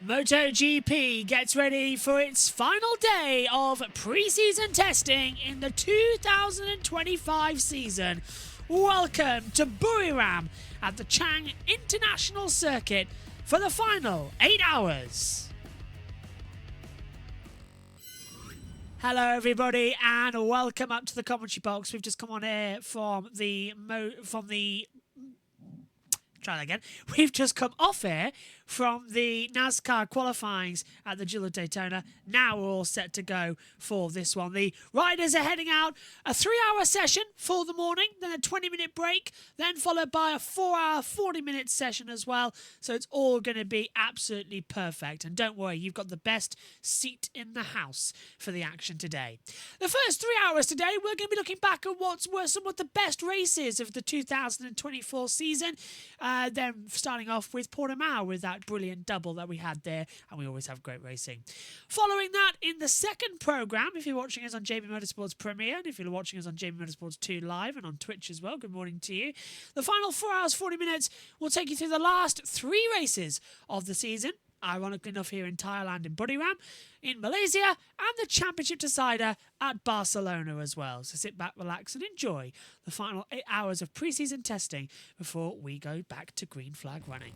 MotoGP gets ready for its final day of pre-season testing in the 2025 season. Welcome to Buriram at the Chang International Circuit for the final 8 hours. Hello everybody and welcome up to the commentary box. We've just come on air We've just come off air from the NASCAR qualifyings at the Gila Daytona. Now we're all set to go for this one. The riders are heading out. A 3-hour session for the morning, then a 20-minute break, then followed by a 4-hour, 40-minute session as well. So it's all going to be absolutely perfect. And don't worry, you've got the best seat in the house for the action today. The first 3 hours today, we're going to be looking back at what were some of the best races of the 2024 season. Then starting off with Portimao with that brilliant double that we had there, and we always have great racing. Following that, in the second programme, if you're watching us on JB Motorsports Premier, and if you're watching us on JB Motorsports 2 Live and on Twitch as well, good morning to you. The final 4 hours, 40 minutes will take you through the last 3 races of the season. Ironically enough, here in Thailand, in Buriram, in Malaysia, and the championship decider at Barcelona as well. So sit back, relax, and enjoy the final 8 hours of pre-season testing before we go back to green flag running.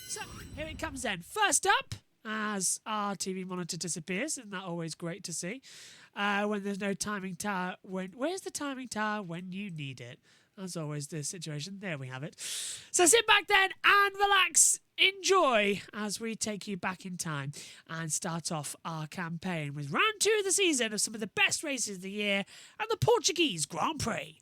So here it comes then. First up, as our TV monitor disappears, isn't that always great to see? When there's no timing tower, where's the timing tower when you need it? As always, the situation. There we have it. So sit back then and relax. Enjoy as we take you back in time and start off our campaign with round 2 of the season of some of the best races of the year and the Portuguese Grand Prix.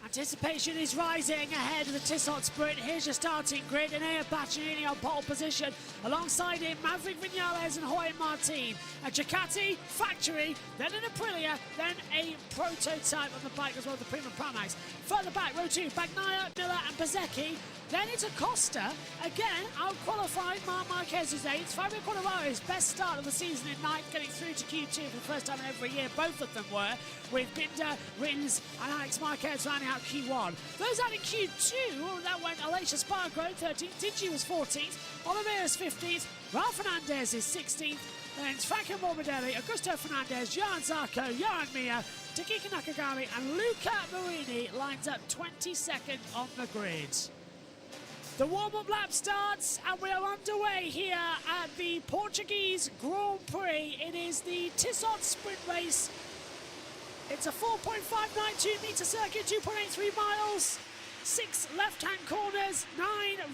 Anticipation is rising ahead of the Tissot Sprint. Here's your starting grid. Enea Bacianini on pole position. Alongside him, Maverick Vinales and Jorge Martin. A Ducati factory, then an Aprilia, then a prototype on the bike as well as the Prima Pramax. Further back, row 2, Bagnaia, Miller and Bsky. Then it's Acosta, again out-qualified Marc Marquez's 8th. Fabio Quartararo's best start of the season in 9th, getting through to Q2 for the first time in over a year. Both of them were, with Binder, Rins and Alex Marquez rounding out Q1. Those out in Q2, that went Aleix Espargaro 13th, Digi was 14th, Oliveira's 15th, Raul Fernandez is 16th, then it's Franco Morbidelli, Augusto Fernandez, Johan Zarco, Johan Mir, Takiki Nakagami and Luca Marini lines up 22nd on the grid. The warm-up lap starts and we are underway here at the Portuguese Grand Prix. It is the Tissot Sprint Race. It's a 4.592 metre circuit, 2.83 miles, 6 left-hand corners, 9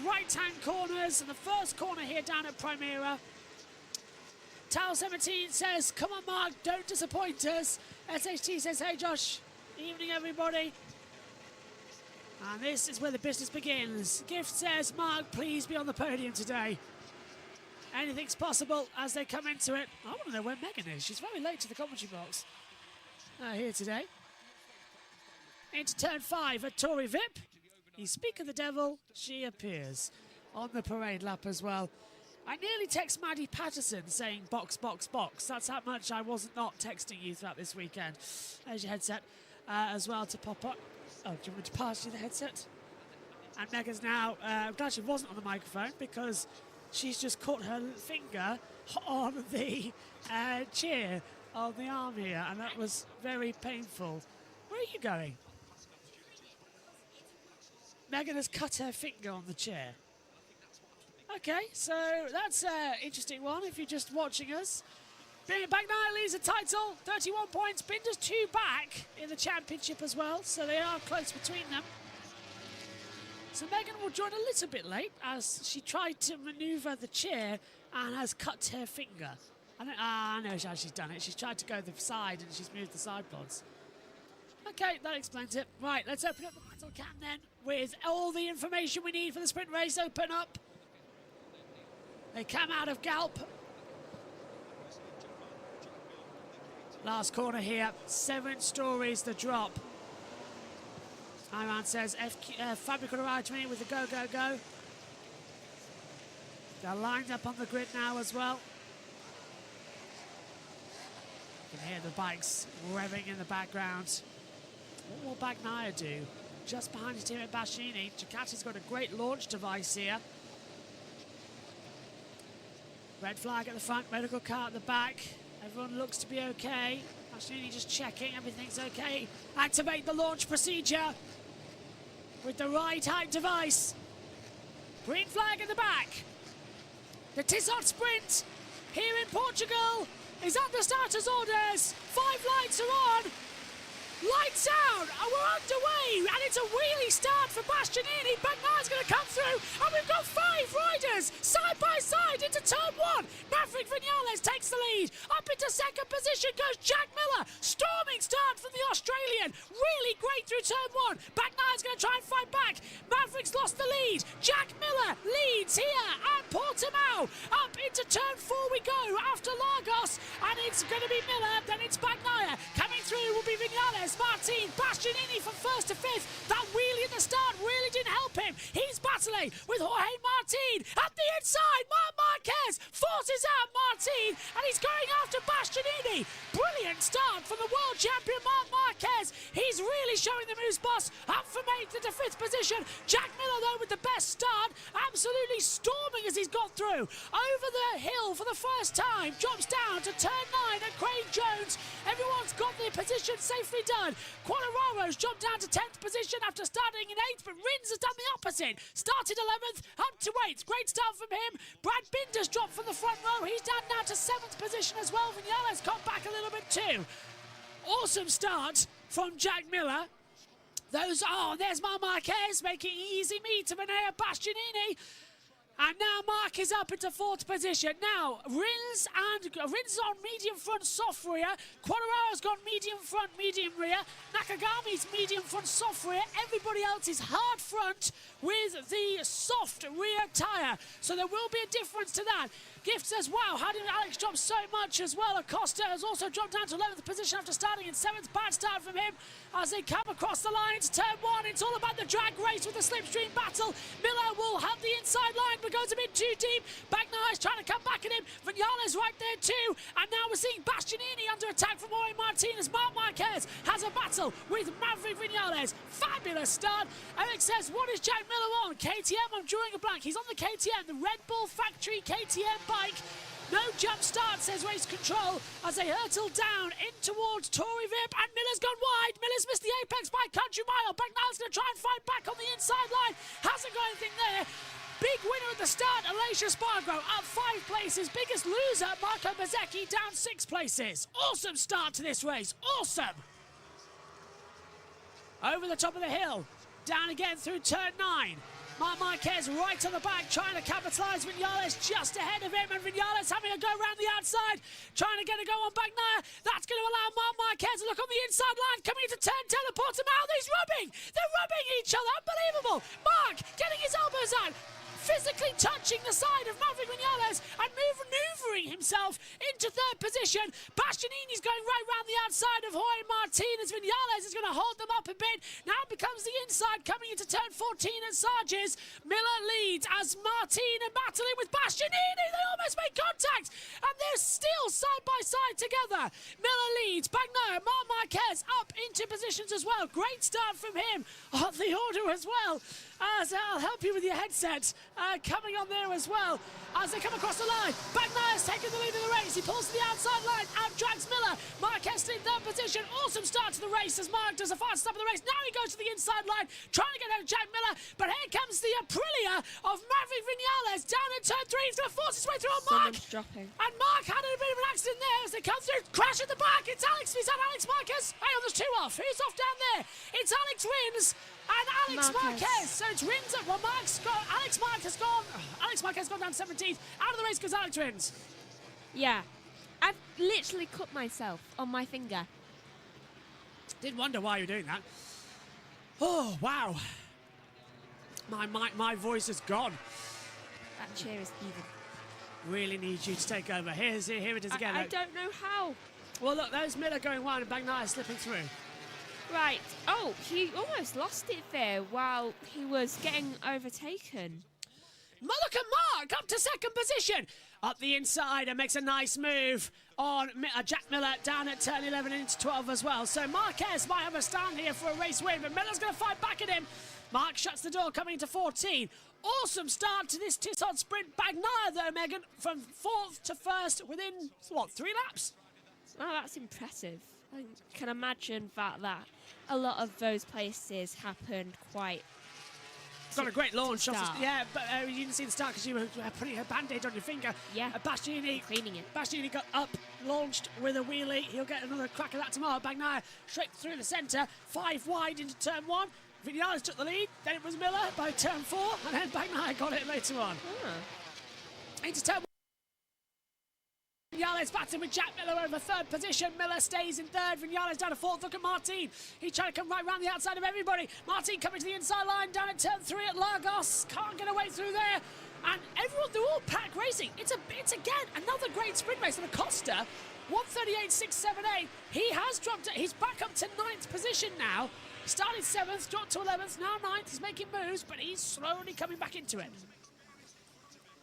right-hand corners, and the first corner here down at Primera. Tau17 says, come on Mark, don't disappoint us. SHT says, hey Josh, evening everybody. And this is where the business begins. Gift says, Mark, please be on the podium today. Anything's possible as they come into it. I want to know where Megan is. She's very late to the commentary box. Here today. Into turn 5 at Tory Vip. You speak of the devil, she appears on the parade lap as well. I nearly text Maddie Patterson saying box, box, box. That's how much I was not texting you throughout this weekend. There's your headset as well to pop up. Oh, do you want me to pass you the headset? And Megan's now, I'm glad she wasn't on the microphone because she's just caught her finger on the chair on the arm here, and that was very painful. Where are you going? Megan has cut her finger on the chair. Okay, so that's an interesting one if you're just watching us. Bagnaia leads the title, 31 points. Binder's 2 back in the championship as well, so they are close between them. So Megan will join a little bit late as she tried to manoeuvre the chair and has cut her finger. I know how she's done it. She's tried to go the side and she's moved the side pods. Okay, that explains it. Right, let's open up the battle cam then with all the information we need for the sprint race. Open up. They come out of Galp. Last corner here, 7 stories the drop. Iran says Fabio Quartararo to me with the go, go, go. They're lined up on the grid now as well. You can hear the bikes revving in the background. What will Bagnaia do? Just behind his team at Bacianini. Ducati's got a great launch device here. Red flag at the front, medical car at the back. Everyone looks to be okay. Actually, just checking everything's okay. Activate the launch procedure with the right height device. Green flag at the back. The Tissot Sprint here in Portugal is under starters orders. 5 lights are on. Lights out, and we're underway, and it's a wheelie start for Bastianini. Bagnaia's going to come through, and we've got 5 riders side by side into turn 1. Maverick Vinales takes the lead. Up into second position goes Jack Miller. Storming start from the Australian. Really great through turn 1. Bagnaia's going to try and fight back. Maverick's lost the lead. Jack Miller leads here at Portimao. Up into turn 4 we go after Lagos, and it's going to be Miller, then it's Bagnaia. Coming through will be Vinales. Martin, Bastianini from 1st to 5th. That wheelie at the start really didn't help him. He's battling with Jorge Martin. At the inside, Marc Marquez forces out Martin, and he's going after Bastianini. Brilliant start from the world champion Marc Marquez. He's really showing them who's boss. Up from 8th into 5th position. Jack Miller, though, with the best start. Absolutely storming as he's got through. Over the hill for the first time. Drops down to turn 9 at Craig Jones. Everyone's got their position safely done. Quartararo's jumped down to 10th position after starting in 8th, but Rins has done the opposite. Started 11th, up to 8th. Great start from him. Brad Binder's dropped from the front row. He's down now to 7th position as well. Vinales come back a little bit too. Awesome start from Jack Miller. There's Marc Marquez making easy meet to Vinaya Bastianini. And now Mark is up into 4th position. Now, Rins is on medium front, soft rear. Quartararo's gone medium front, medium rear. Nakagami's medium front, soft rear. Everybody else is hard front with the soft rear tyre. So there will be a difference to that. Gift says, wow, how did Alex drop so much as well? Acosta has also dropped down to 11th position after starting in 7th. Bad start from him as they come across the line into turn 1. It's all about the drag race with the slipstream battle. Miller will have the inside line, but goes a bit too deep. Bagnaia's trying to come back at him. Vinales right there too. And now we're seeing Bastianini under attack from Jorge Martinez. Marc Marquez has a battle with Maverick Vinales. Fabulous start. Eric says, what is Jack Miller on? KTM, I'm drawing a blank. He's on the KTM, the Red Bull Factory KTM bike. No jump start, says Race Control, as they hurtle down in towards Tory Vip, and Miller's gone wide. Miller's missed the apex by country mile. Bagnaia's going to try and fight back on the inside line. Hasn't got anything there. Big winner at the start, Alicia Spargo, up 5 places. Biggest loser, Marco Bezzecchi, down 6 places. Awesome start to this race. Awesome. Over the top of the hill. Down again through turn 9. Marc Marquez right on the back, trying to capitalise. Vinales just ahead of him, and Vinales having a go around the outside, trying to get a go on Bagnaia. That's going to allow Marc Marquez to look on the inside line, coming into turn 10 and Portimao. He's rubbing. They're rubbing each other. Unbelievable. Marc getting his elbows out, physically touching the side of Maverick Vinales and manoeuvring himself into 3rd position. Bastianini's going right round the outside of Jorge Martinez. Vinales is going to hold them up a bit. Now becomes the inside, coming into turn 14 at Sarges. Miller leads as Martin and battling with Bastianini. They almost make contact, and they're still side by side together. Miller leads. Bagnaia, Marc Marquez up into positions as well. Great start from him on the order as well. As I'll help you with your headset, coming on there as well as they come across the line. Bagnaia's taking the lead of the race. He pulls to the outside line, out drags Miller. Marquez in 3rd position. Awesome start to the race as Marc does a fast stop of the race. Now he goes to the inside line, trying to get out of Jack Miller, but here comes the Aprilia of Maverick Vinales down in turn 3. He's going to force his way through on Marc. Dropping. And Marc had a bit of an accident there as they come through. Crash at the back. It's Alex. Is that Alex Marquez? Hang on, there's 2 off. Who's off down there? It's Alex Rins and Alex Marquez. So it's Rins up. Well, Alex Marquez has gone down 17th. Out of the race goes Alex Rins. Yeah. I've literally cut myself on my finger. Did wonder why you're doing that. Oh, wow. My voice is gone. That chair is even. Really need you to take over. Here it is again. I don't know how. Well, look, there's Miller going wide and Bagnaia slipping through. Right. Oh, he almost lost it there while he was getting overtaken. Look at Marc up to 2nd position. Up the inside and makes a nice move on Jack Miller down at turn 11 into 12 as well. So Marquez might have a stand here for a race win, but Miller's going to fight back at him. Marc shuts the door coming into 14. awesome start to this Tissot sprint. Bagnaia, though, Megan, from 4th to 1st within, what, 3 laps? Oh, that's impressive. I can imagine that a lot of those places happened quite. Got a great launch off. Start. Yeah, but you didn't see the start because you were putting a band-aid on your finger. Yeah. Bastianini Cleaning it. Bastianini got up, launched with a wheelie. He'll get another crack at that tomorrow. Bagnaia straight through the centre, 5 wide into turn 1. Vinales took the lead. Then it was Miller by turn 4, and then Bagnaia got it later on. Into turn 1. Vinales battling with Jack Miller over 3rd position. Miller stays in 3rd. Vinales down to 4th. Look at Martin. He's trying to come right round the outside of everybody. Martin coming to the inside line down at turn 3 at Lagos. Can't get away through there. And everyone, they're all pack racing. It's again another great sprint race. And Acosta, 1:38.678. He has dropped it. He's back up to 9th position now. Started 7th, dropped to 11th, now 9th. He's making moves, but he's slowly coming back into it.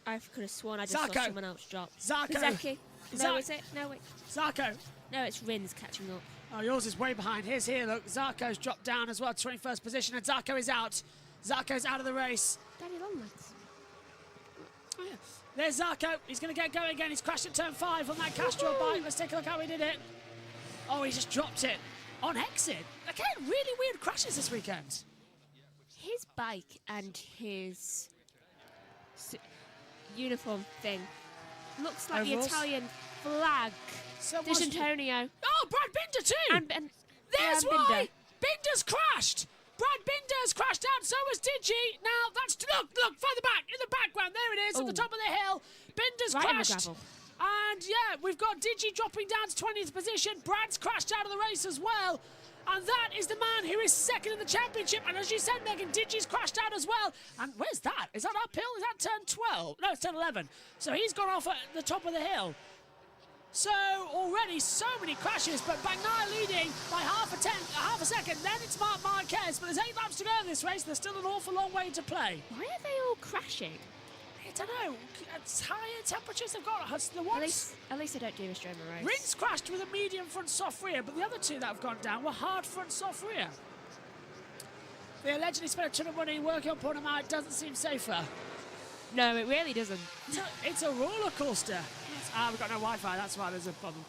I could have sworn I just saw someone else drop. Zarco. Zeki. No, is it? No, wait. Zarco. No, it's Rins catching up. Oh, yours is way behind. Here's here, look. Zarco's dropped down as well, 21st position, and Zarco is out. Zarco's out of the race. Daddy Longlegs. Oh, yeah. There's Zarco. He's going to get going again. He's crashed at turn 5 on that Castro bike. Let's take a look how he did it. Oh, he just dropped it on exit. Again, really weird crashes this weekend. His bike and his uniform thing looks like Overalls? the Italian flag. So There's Antonio. Oh, Brad Binder too. And There's Binder. why Binder's crashed. Brad Binder's crashed out. So was Digi. Now that's look further back in the background. There it is at the top of the hill. Binder's Right in the crashed. gravel. And yeah, we've got Digi dropping down to 20th position. Brad's crashed out of the race as well. And that is the man who is 2nd in the championship. And as you said, Megan, Digi's crashed out as well. And where's that? Is that uphill? Is that turn 12? No, it's turn 11. So he's gone off at the top of the hill. So already so many crashes, but Bagnaia leading by half a second. Then it's Marc Marquez, but there's 8 laps to go in this race. There's still an awful long way to play. Why are they all crashing? I don't know. It's higher temperatures they've got. The At ones least they don't do a Stroma race. Rins crashed with a medium front soft rear, but the other 2 that have gone down were hard front soft rear. They allegedly spent a ton of money working on putting them out. It doesn't seem safer. No, it really doesn't. It's a roller coaster. We've got no Wi-Fi. That's why there's a problem.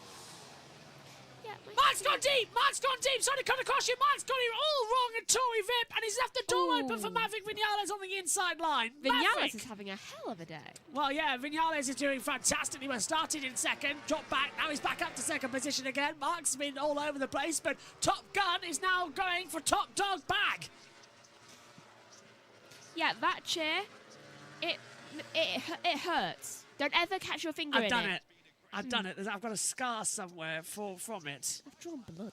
Yeah, Mark's gone deep! Mark's gone deep! Sorry to cut across you. Mark's got it all wrong at Tory Vip, and he's left the door open for Maverick Vinales on the inside line. Vinales is having a hell of a day. Well, yeah, Vinales is doing fantastically well. Started in 2nd, dropped back, now he's back up to 2nd position again. Mark's been all over the place, but Top Gun is now going for top dog bag. Yeah, that chair, it hurts. Don't ever catch your finger in it. I've done it. I've got a scar somewhere from it. I've drawn blood.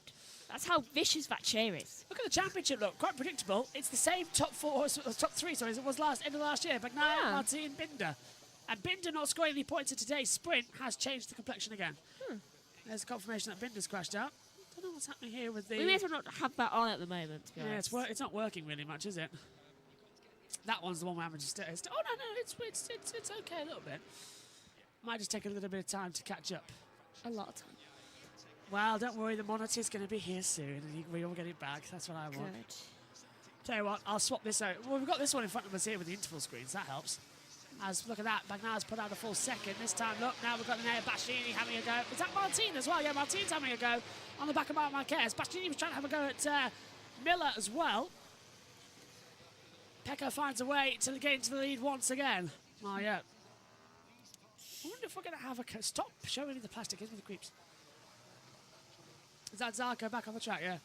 That's how vicious that chair is. Look at the championship, look, quite predictable. It's the same top 3, sorry, as it was end of last year. But now Martin Binder. And Binder not scoring any points in today's sprint has changed the complexion again. There's a confirmation that Binder's crashed out. Don't know what's happening here with the... We may as well not have that on at the moment, to be honest. It's not working really much, is it? That one's the one we're having to stay. Oh, no, it's okay a little bit. Might just take a little bit of time to catch up. A lot of time. Well, don't worry, the monitor's going to be here soon, and we all get it back. That's what I want. Good. Tell you what, I'll swap this out. Well, we've got this one in front of us here with the interval screens. That helps. Look at that. Bagnaia's put out a full 2nd. This time, look, now we've got Nea Bastianini having a go. Is that Martin as well? Yeah, Martin's having a go on the back of Marc Marquez. Bastianini was trying to have a go at Miller as well. Pecco finds a way to get into the lead once again. Oh, yeah. I wonder if we're going to have a... Stop showing me the plastic. Give me the creeps. Is that Zarco back on the track? Yeah.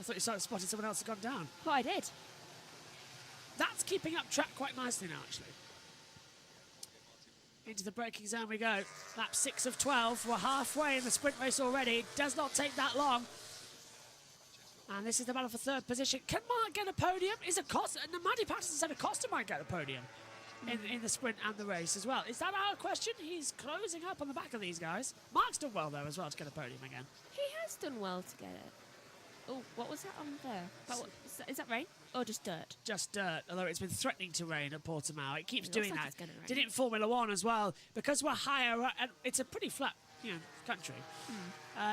I thought you spotted someone else had gone down. Well, I did. That's keeping up track quite nicely now, actually. Into the braking zone we go. Lap 6 of 12. We're halfway in the sprint race already. It does not take that long. And this is the battle for 3rd position. Can Mark get a podium? Is Acosta... And Matty Patterson said Acosta might get a podium in the sprint and the race as well. Is that our question? He's closing up on the back of these guys. Mark's done well, though, as well, to get a podium again. He has done well to get it. Oh, what was that on there? Is that rain or just dirt? Just dirt, although it's been threatening to rain at Portimao. It keeps doing like that. it's gonna rain. Did it in Formula 1 as well. Because we're higher, and it's a pretty flat, country.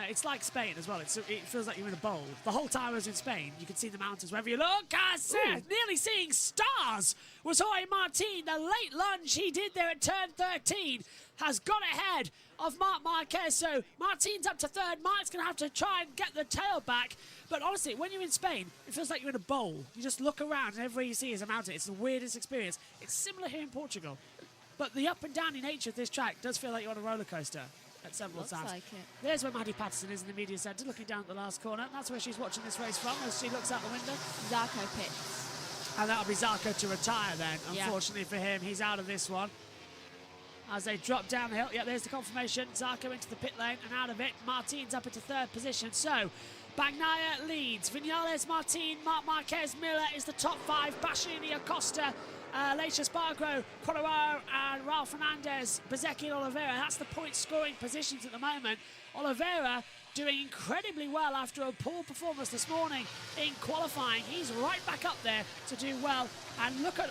It's like Spain as well. It feels like you're in a bowl. The whole time I was in Spain, you could see the mountains wherever you look. Nearly seeing stars was Jorge Martin. The late lunge he did there at turn 13 has got ahead of Marc Marquez. So Martin's up to third. Marc's going to have to try and get the tail back. But honestly, when you're in Spain, it feels like you're in a bowl. You just look around and everywhere you see is a mountain. It's the weirdest experience. It's similar here in Portugal. But the up and downy nature of this track does feel like you're on a roller coaster at several times. Like it. There's where Maddie Patterson is in the media centre, looking down at the last corner. That's where she's watching this race from as she looks out the window. Zarco pits. And that'll be Zarco to retire then. Unfortunately for him, he's out of this one. As they drop down the hill. Yeah, there's the confirmation. Zarco into the pit lane and out of it. Martin's up into third position. So Bagnaia leads. Vinales, Martin, Marc Marquez, Miller is the top five. Bastianini, Acosta, Leica Spargo, Quadraro and Raul Fernandez, Bezzecchi and Oliveira. That's the point scoring positions at the moment. Oliveira doing incredibly well after a poor performance this morning in qualifying. He's right back up there to do well. And look at,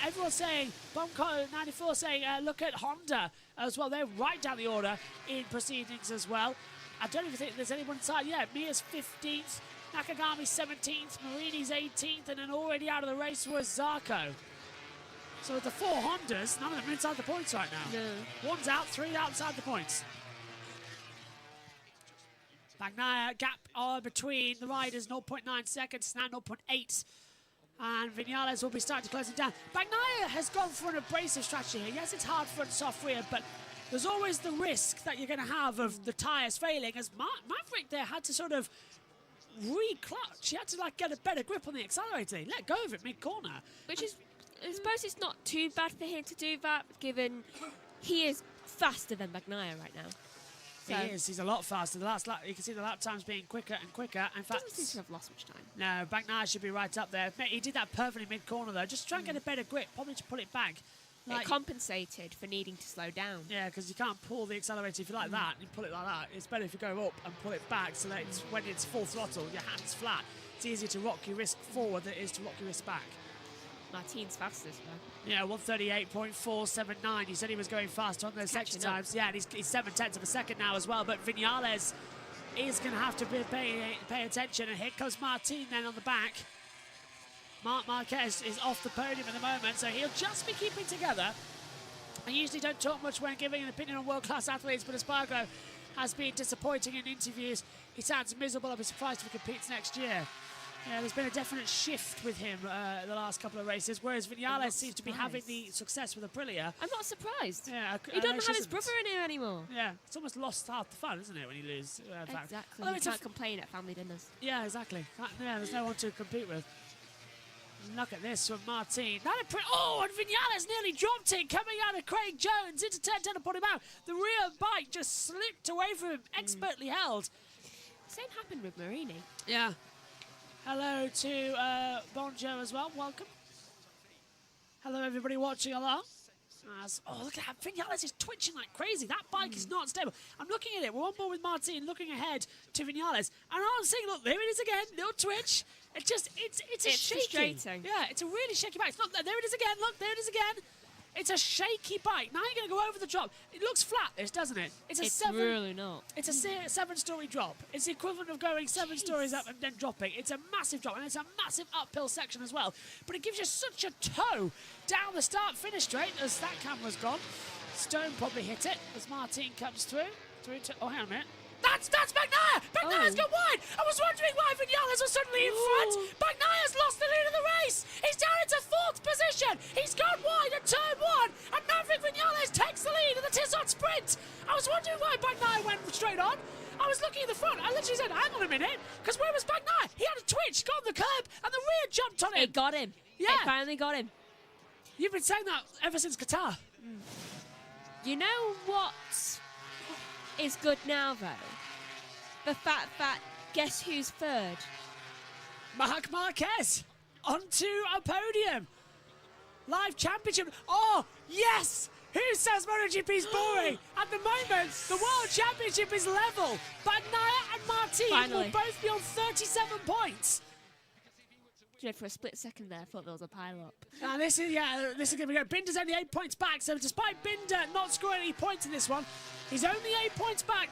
everyone's saying, Bomco94 saying, look at Honda as well. They're right down the order in proceedings as well. I don't even think there's anyone inside. Yeah, Mia's 15th, Nakagami's 17th, Marini's 18th, and then already out of the race was Zarco. So with the four Hondas, none of them are inside the points right now. No. One's out, three outside the points. Bagnaia gap between the riders, 0.9 seconds, now 0.8. And Vinales will be starting to close it down. Bagnaia has gone for an abrasive strategy here. Yes, it's hard front, soft rear, but there's always the risk that you're going to have of the tyres failing, as Maverick there had to sort of re-clutch. He had to get a better grip on the accelerator. He let go of it mid-corner. Which is, I suppose it's not too bad for him to do that, given he is faster than Bagnaia right now. So he is. He's a lot faster. The last lap, you can see the lap times being quicker and quicker. In fact, doesn't seem to have lost much time. No, Bagnaia should be right up there. He did that perfectly mid-corner though. Just try and get a better grip, probably to pull it back. It compensated for needing to slow down. Yeah, because you can't pull the accelerator if you like that. You pull it like that. It's better if you go up and pull it back so that it's, when it's full throttle, your hand's flat. It's easier to rock your wrist forward than it is to rock your wrist back. Martin's fastest, though. Yeah, 138.479. He said he was going faster on those section times. Yeah, and he's 7/10 of a second now as well. But Vinales is going to have to pay attention. And here comes Martin then on the back. Marc Marquez is off the podium at the moment, so he'll just be keeping together. I usually don't talk much when giving an opinion on world-class athletes, but Espargaro has been disappointing in interviews. He sounds miserable. I'll be surprised if he competes next year. Yeah, there's been a definite shift with him the last couple of races, whereas Vinales seems to be having the success with Aprilia. I'm not surprised. Yeah, he doesn't have his brother in here anymore. Yeah, it's almost lost half the fun, isn't it, when you lose? Exactly. Although You can't complain at family dinners. Yeah, exactly. Yeah, there's no one to compete with. Look at this from Martin. Oh, and Vinales nearly dropped it, coming out of Craig Jones into turn 10 to put him out. The rear bike just slipped away from him, expertly held. Same happened with Marini. Yeah. Hello to Bonjo as well. Welcome. Hello, everybody watching along. Oh, look at that. Vinales is twitching like crazy. That bike is not stable. I'm looking at it. We're on board with Martin, looking ahead to Vinales. And I'm saying, look, there it is again. Little twitch. It's a shaky. Yeah, it's a really shaky bike. It's not, there it is again. Look, there it is again. It's a shaky bike. Now you're going to go over the drop. It looks flat, this, doesn't it? It's really not. It's a 7-story drop. It's the equivalent of going 7 stories up and then dropping. It's a massive drop, and it's a massive uphill section as well. But it gives you such a toe down the start-finish straight as that camera's gone. Stone probably hit it as Martin comes through. Oh, hang on a minute. That's Bagnaia! Bagnaia's gone wide! I was wondering why Vinales was suddenly in front! Bagnaia's lost the lead of the race! He's down into 4th position! He's gone wide at turn 1! And Maverick Vinales takes the lead in the Tissot sprint! I was wondering why Bagnaia went straight on. I was looking at the front. I literally said, hang on a minute, because where was Bagnaia? He had a twitch, got on the curb, and the rear jumped on him. It got him. Yeah. It finally got him. You've been saying that ever since Qatar. You know what is good now, though? The fact that, guess who's third? Marc Marquez onto a podium. Live championship. Oh, yes! Who says MotoGP's boring? At the moment, the World Championship is level. Bagnaia and Martin will both be on 37 points. You know, for a split second there, I thought there was a pile-up. This is going to be good. Binder's only 8 points back, so despite Binder not scoring any points in this one, he's only 8 points back.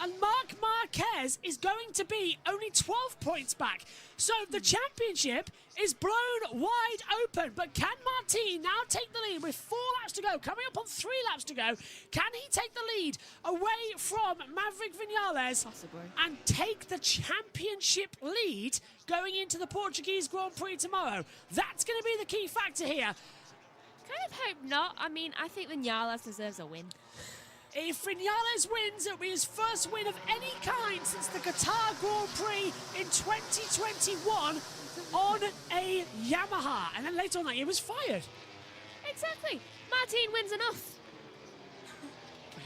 And Marc Marquez is going to be only 12 points back. So the championship is blown wide open. But can Martin now take the lead with 4 laps to go, coming up on 3 laps to go? Can he take the lead away from Maverick Vinales? Possibly. And take the championship lead going into the Portuguese Grand Prix tomorrow? That's going to be the key factor here. Kind of hope not. I mean, I think Vinales deserves a win. If Vinales wins, it'll be his first win of any kind since the Qatar Grand Prix in 2021 on a Yamaha. And then later on that year was fired. Exactly. Martin wins enough.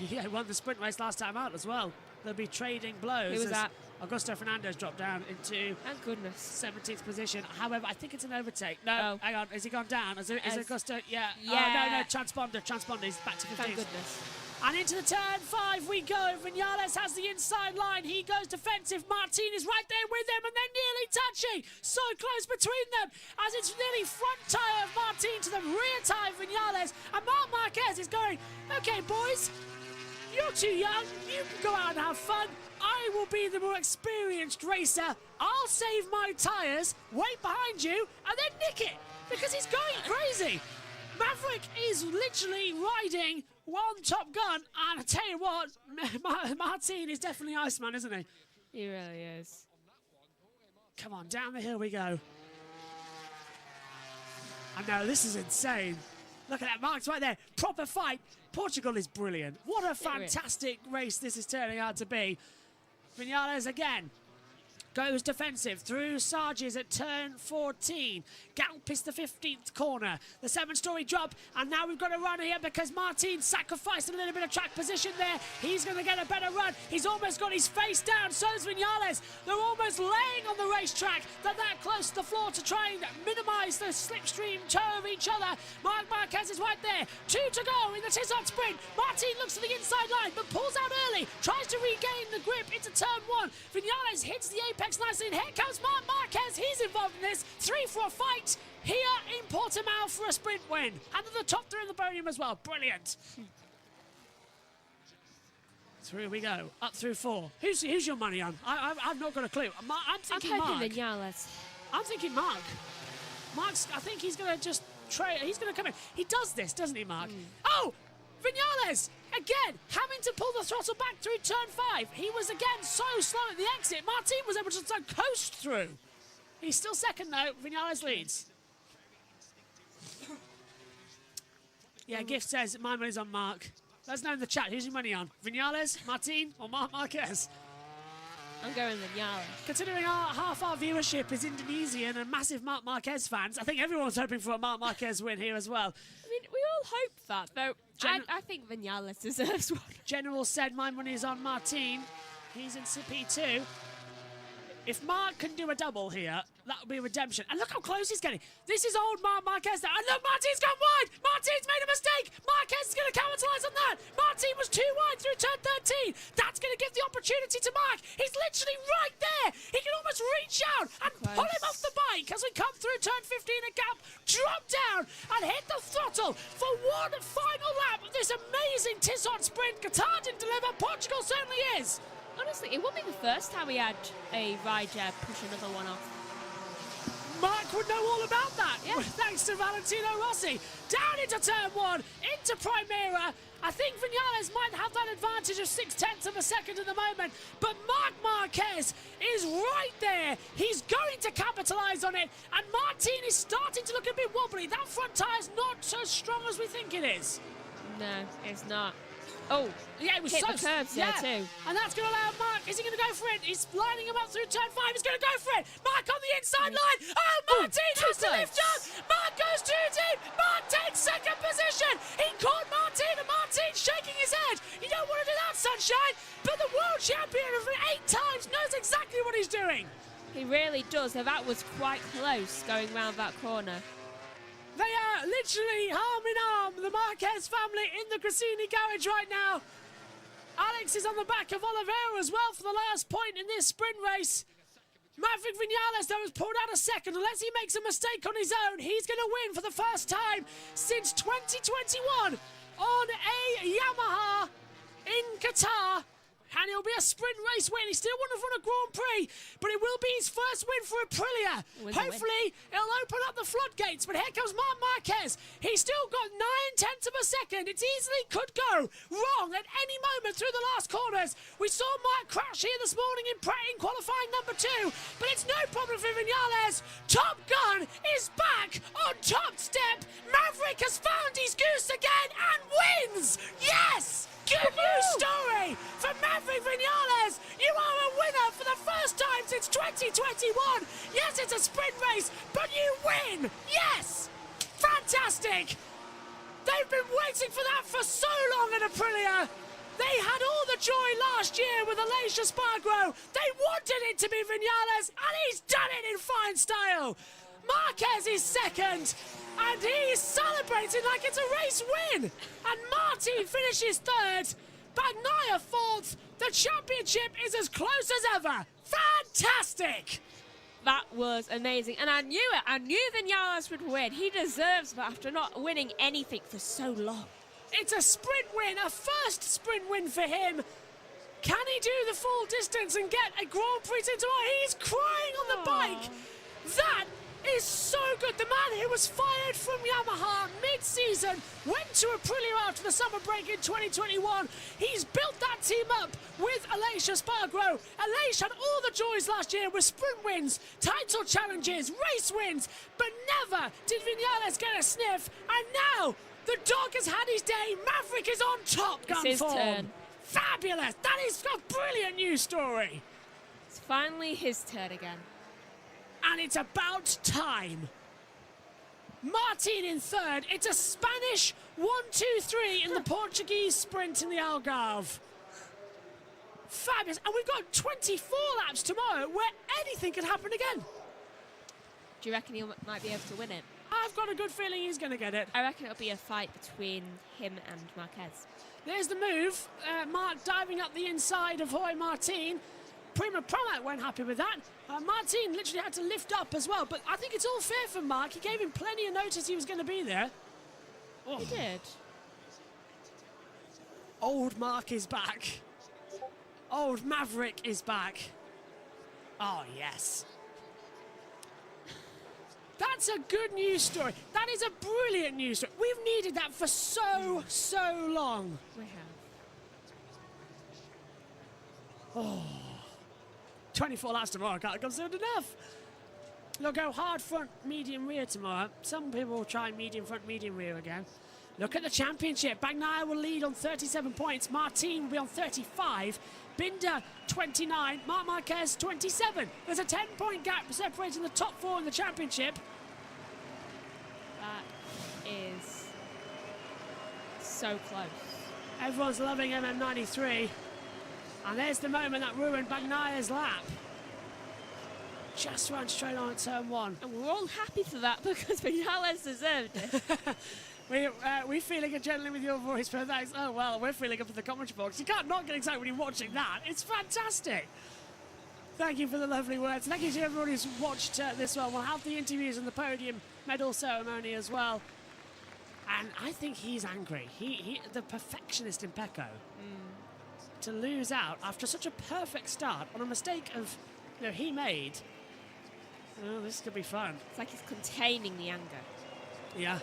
Yeah, he won the sprint race last time out as well. They'll be trading blows. Who was that? Augusto Fernandez dropped down into Thank goodness. 17th position. However, I think it's an overtake. No, hang on. Has he gone down? Is Augusto? Yeah. Yeah. Oh, no. Transponder. He's back to 15th. Thank goodness. And into the turn 5 we go. Vinales has the inside line. He goes defensive. Martin is right there with him, and they're nearly touching. So close between them, as it's nearly front tyre of Martin to the rear tyre of Vinales. And Marc Marquez is going, okay, boys, you're too young. You can go out and have fun. I will be the more experienced racer. I'll save my tyres, wait behind you, and then nick it, because he's going crazy. Maverick is literally riding one Top Gun, and I tell you what, Martin is definitely Iceman, isn't he? He really is. Come on, down the hill we go. I know, this is insane. Look at that, Mark's right there. Proper fight. Portugal is brilliant. What a fantastic race this is turning out to be. Vinales again goes defensive through Sarges at turn 14. Galp is the 15th corner. The 7-story drop, and now we've got a run here because Martin sacrificed a little bit of track position there. He's going to get a better run. He's almost got his face down. So's Vinales. They're almost laying on the racetrack. They're that close to the floor to try and minimise the slipstream toe of each other. Marc Marquez is right there. 2 to go in the Tizot sprint. Martin looks to the inside line, but pulls out early. Tries to regain the grip into turn 1. Vinales hits the apex nicely, and here comes Marc Marquez. He's involved in this. 3 for a fight here in Portimao for a sprint win. And the top 3 in the podium as well. Brilliant. Through we go. Up through 4. Who's your money on? I've not got a clue. I'm thinking Marc. Vinales. I'm thinking Marc. Marc's, I think he's going to just try. He's going to come in. He does this, doesn't he, Marc? Oh! Vinales, again, having to pull the throttle back through turn 5. He was, again, so slow at the exit. Martin was able to coast through. He's still second, though. Vinales leads. Yeah, Gift says, my money's on Marc. Let us know in the chat, who's your money on? Vinales, Martin, or Marc Marquez? I'm going Vinales. Considering half our viewership is Indonesian and massive Marc Marquez fans, I think everyone's hoping for a Marc Marquez win here as well. I mean, we all hope that, though. I think Vinales deserves one. General said my money is on Martin. He's in P2. If Marc can do a double here, that would be a redemption. And look how close he's getting. This is old Marc Marquez now. And look, Martin's gone wide. Martin's made a mistake. Marquez is going to capitalise on that. Martin was too wide through turn 13. That's going to give the opportunity to Marc. He's literally right there. He can almost reach out and pull him off the bike as we come through turn 15 and Gap. Drop down and hit the throttle for one final lap of this amazing Tizot sprint. Qatar didn't deliver. Portugal certainly is. Honestly, it won't be the first time we had a rider push another one off. Marc would know all about that, thanks to Valentino Rossi. Down into turn 1, into Primera. I think Vinales might have that advantage of 0.6 of a second at the moment, but Marc Marquez is right there. He's going to capitalise on it, and Martin is starting to look a bit wobbly. That front tyre's not as strong as we think it is. No, it's not. Oh, yeah, it was hit so the curbs there too. And that's going to allow Marc. Is he going to go for it? He's lining him up through turn 5. He's going to go for it. Marc on the inside line. Oh, Martin has to lift up. Marc goes too deep. Marc takes second position. He caught Martin, and Martin's shaking his head. You don't want to do that, Sunshine. But the world champion of 8 times knows exactly what he's doing. He really does. Now, that was quite close going round that corner. They are literally arm in arm, the Marquez family in the Grassini garage right now. Alex is on the back of Oliveira as well for the last point in this sprint race. Maverick Vinales, though, has pulled out a second. Unless he makes a mistake on his own, he's going to win for the first time since 2021 on a Yamaha in Qatar. And it'll be a sprint race win. He still wouldn't have won a Grand Prix, but it will be his first win for Aprilia. Hopefully, it'll open up the floodgates. But here comes Marc Marquez. He's still got 9/10 of a second. It easily could go wrong at any moment through the last corners. We saw Marc crash here this morning in qualifying number 2, but it's no problem for Vinales. Top Gun is back on top step. Maverick has found his goose again and wins. Yes! Good news story for Maverick Vinales. You are a winner for the first time since 2021. Yes, it's a sprint race, but you win. Yes! Fantastic. They've been waiting for that for so long at Aprilia. They had all the joy last year with Aleix Espargaro. They wanted it to be Vinales, and he's done it in fine style. Marquez is second, and he's celebrating like it's a race win. And Martin finishes third, Bagnaia fourth. The championship is as close as ever. Fantastic! That was amazing, and I knew it. I knew Vinales would win. He deserves it after not winning anything for so long. It's a sprint win, a first sprint win for him. Can he do the full distance and get a Grand Prix into it? He's crying on the bike. That is so good. The man who was fired from Yamaha mid-season went to Aprilia after the summer break in 2021. He's built that team up with Aleix Espargaro. Aleix had all the joys last year with sprint wins, title challenges, race wins, but never did Vinales get a sniff. And now the dog has had his day. Maverick is on top gun It's his form. turn. Fabulous. That is a brilliant news story. It's finally his turn again. And it's about time. Martin in third. It's a Spanish 1-2-3 in the Portuguese sprint in the Algarve. Fabulous. And we've got 24 laps tomorrow where anything could happen again. Do you reckon he might be able to win it? I've got a good feeling he's going to get it. I reckon it'll be a fight between him and Marquez. There's the move. Mark diving up the inside of Jorge Martin. Prima Promac weren't happy with that. Martin literally had to lift up as well, but I think it's all fair for Mark. He gave him plenty of notice he was going to be there. Oh. He did. Old Mark is back. Old Maverick is back. Oh, yes. That's a good news story. That is a brilliant news story. We've needed that for so long. We have. Oh. 24 laps tomorrow, can't come soon enough. They'll go hard front, medium rear tomorrow. Some people will try medium front, medium rear again. Look at the championship. Bagnaia will lead on 37 points. Martin will be on 35. Binder, 29. Marc Marquez, 27. There's a 10-point gap separating the top 4 in the championship. That is so close. Everyone's loving MM93. And there's the moment that ruined Bagnaia's lap. Just ran straight on at turn 1. And we're all happy for that because Vinales deserved it. We're feeling adrenaline with your voice, but thanks. Oh, well, we're feeling up in the commentary box. You can't not get excited when you're watching that. It's fantastic. Thank you for the lovely words. Thank you to everyone who's watched this one. We'll have the interviews and the podium medal ceremony as well. And I think he's angry. He the perfectionist in Pecco. To lose out after such a perfect start on a mistake of, he made. Oh, this could be fun. It's like he's containing the anger. Yeah.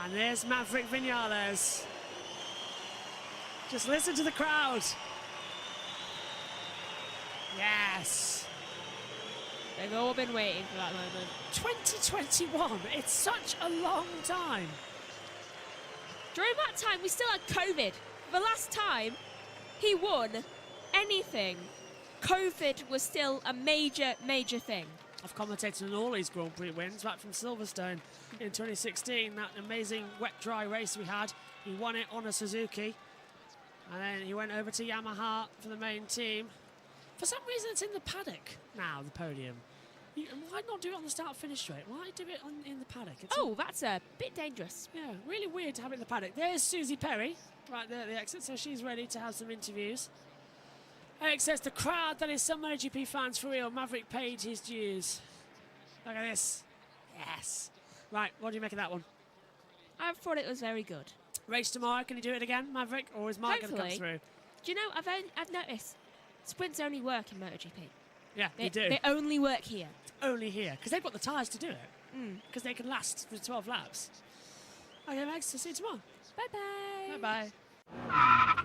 And there's Maverick Vinales. Just listen to the crowd. Yes. They've all been waiting for that moment. 2021. It's such a long time. During that time, we still had COVID. The last time he won anything, COVID was still a major thing. I've commentated on all his Grand Prix wins back from Silverstone in 2016. That amazing wet-dry race we had. He won it on a Suzuki. And then he went over to Yamaha for the main team. For some reason, it's in the paddock now, the podium. Why not do it on the start-finish straight? Why do it in the paddock? That's a bit dangerous. Yeah, really weird to have it in the paddock. There's Susie Perry, right there at the exit, so she's ready to have some interviews. Eric says the crowd that is some MotoGP fans for real. Maverick paid his dues. Look at this. Yes. Right, what do you make of that one? I thought it was very good. Race tomorrow, can you do it again, Maverick? Or is Mark going to come through? Do you know, I've noticed sprints only work in MotoGP. Yeah, they do. They only work here. It's only here, because they've got the tyres to do it. Because they can last for 12 laps. Okay, Max, I'll see you tomorrow. Bye-bye. Bye-bye.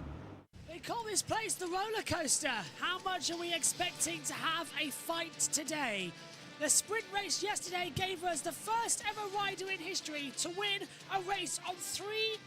They call this place the roller coaster. How much are we expecting to have a fight today? The sprint race yesterday gave us the first ever rider in history to win a race on 3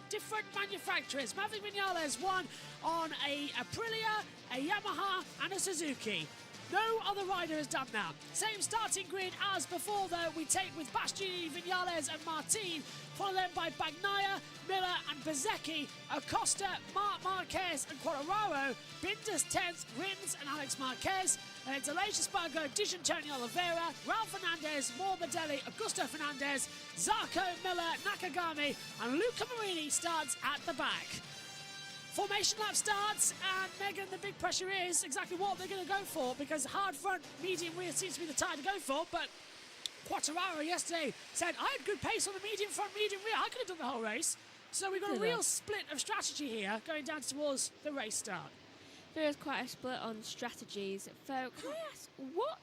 different manufacturers. Maverick Vinales won on a Aprilia, a Yamaha and a Suzuki. No other rider has done that. Same starting grid as before, though. We take with Bastianini, Vinales and Martin, followed them by Bagnaia, Miller and Bezzecchi, Acosta, Marc Marquez and Quartararo, Binder's 10th, Rins and Alex Marquez, and it's Aleix Espargo, D'Antonio Oliveira, Ralph Fernandez, Morbidelli, Augusto Fernandez, Zarco, Miller, Nakagami, and Luca Marini starts at the back. Formation lap starts, and Megan, the big pressure is exactly what they're going to go for, because hard front, medium rear seems to be the tyre to go for, but Quartararo yesterday said, I had good pace on the medium front, medium rear, I could have done the whole race. So we've got a real split of strategy here, going down towards the race start. There is quite a split on strategies. So, can I ask, what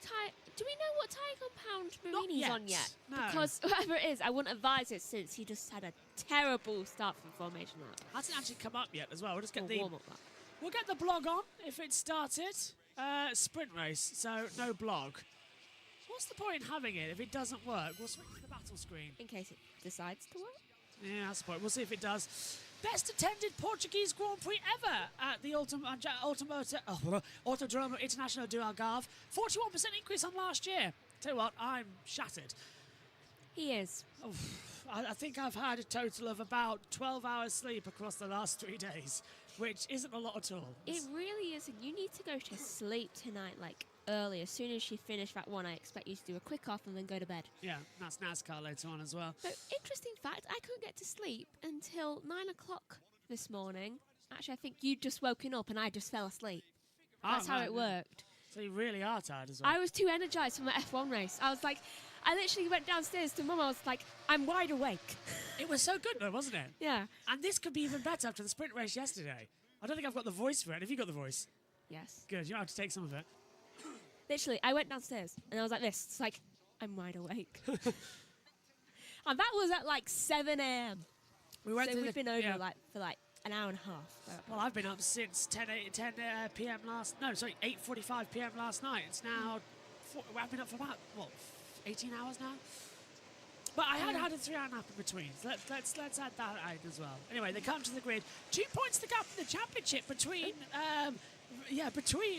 tyre... Do we know what tyre compound Marini's on yet? No. Because whoever it is, I wouldn't advise it since he just had a terrible start from formation lap. Hasn't actually come up yet as well. We'll just get warm-up lap. We'll get the blog on if it started. Sprint race, so no blog. What's the point in having it if it doesn't work? We'll switch to the battle screen. In case it decides to work? Yeah, that's the point. We'll see if it does. Best attended Portuguese Grand Prix ever at the Autodromo International do Algarve. 41% increase on last year. Tell you what, I'm shattered. He is. Oh, I think I've had a total of about 12 hours sleep across the last 3 days, which isn't a lot at all. It really isn't. You need to go to sleep tonight, like, early. As soon as you finish that one, I expect you to do a quick off and then go to bed. Yeah, that's NASCAR later on as well. So, interesting fact, I couldn't get to sleep until 9 o'clock this morning. Actually, I think you'd just woken up and I just fell asleep. That's how it worked. So you really are tired as well. I was too energised from the F1 race. I was like, I literally went downstairs to Mum. I was like, I'm wide awake. It was so good though, wasn't it? Yeah. And this could be even better after the sprint race yesterday. I don't think I've got the voice for it. Have you got the voice? Yes. Good, you have to take some of it. Literally, I went downstairs and I was like this. It's like, I'm wide awake. And that was at like 7 a.m. We've been over for like an hour and a half. Well, I've been up since 10 p.m. 8:45 p.m. last night. It's now, I've been up for about, 18 hours now? But I had a 3 hour nap in between. So let's add that out as well. Anyway, they come to the grid. 2 points the gap in the championship between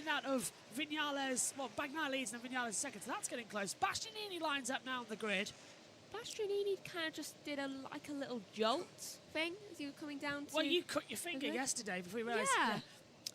that of Vinales, Bagnaia leads and Vinales second. So that's getting close. Bastianini lines up now on the grid. Bastianini kind of just did a little jolt thing as you were coming down to... Well, you cut your finger yesterday before you realised... Yeah.